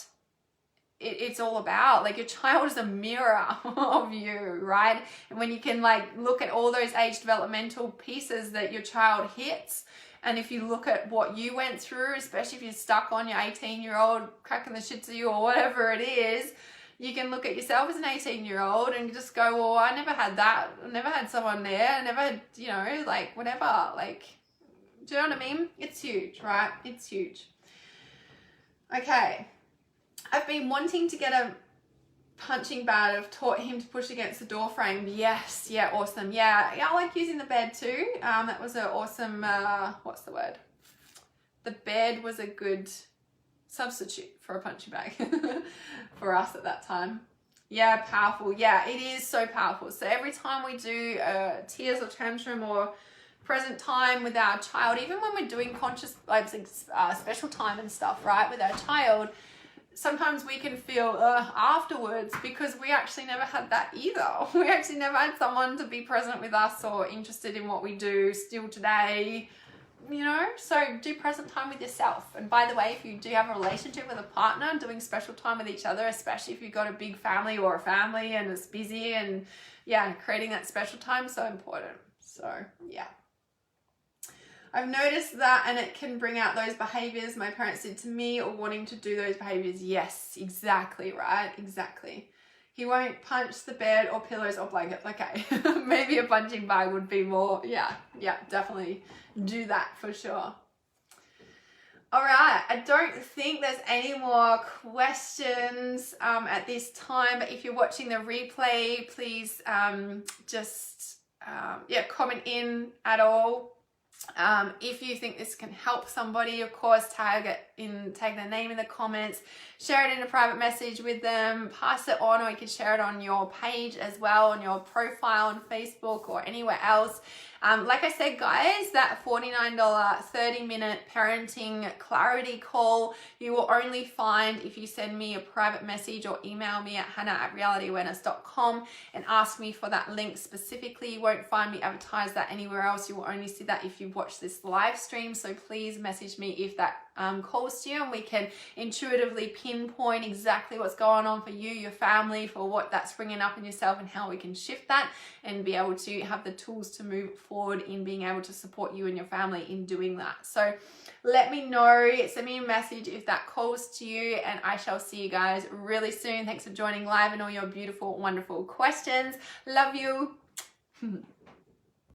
it's all about. Like, your child is a mirror of you, right? And when you can like look at all those age developmental pieces that your child hits, and if you look at what you went through, especially if you're stuck on your 18-year-old cracking the shit to you or whatever it is, you can look at yourself as an 18-year-old and just go, well, I never had that. I never had someone there. I never had, you know, like, whatever. Like, do you know what I mean? It's huge, right? It's huge. Okay. I've been wanting to get a punching bag. I've taught him to push against the door frame. Yes. Yeah. Awesome. Yeah. I like using the bed too. That was an awesome, what's the word? The bed was a good substitute for a punching bag for us at that time. Yeah. Powerful. Yeah. It is so powerful. So every time we do tears or tantrum or present time with our child, even when we're doing conscious, like special time and stuff, right, with our child, sometimes we can feel afterwards because we actually never had that either. We actually never had someone to be present with us or interested in what we do still today, you know? So do present time with yourself. And by the way, if you do have a relationship with a partner, doing special time with each other, especially if you've got a big family or a family and it's busy, and yeah, creating that special time is so important. So yeah. I've noticed that, and it can bring out those behaviors my parents did to me or wanting to do those behaviors. Yes, exactly, right? Exactly. He won't punch the bed or pillows or blankets. Okay, maybe a punching bag would be more, yeah, definitely do that for sure. All right, I don't think there's any more questions at this time, but if you're watching the replay, please just comment in at all. If you think this can help somebody, of course, tag their name in the comments, share it in a private message with them, pass it on, or you can share it on your page as well, on your profile on Facebook or anywhere else. Like I said, guys, that $49 30-minute parenting clarity call, you will only find if you send me a private message or email me at hannah@realityawareness.com and ask me for that link specifically. You won't find me advertise that anywhere else. You will only see that if you've watched this live stream. So please message me if that calls to you, and we can intuitively pinpoint exactly what's going on for you, your family, for what that's bringing up in yourself, and how we can shift that and be able to have the tools to move forward in being able to support you and your family in doing that. So let me know, send me a message if that calls to you, and I shall see you guys really soon. Thanks for joining live and all your beautiful, wonderful questions. Love you.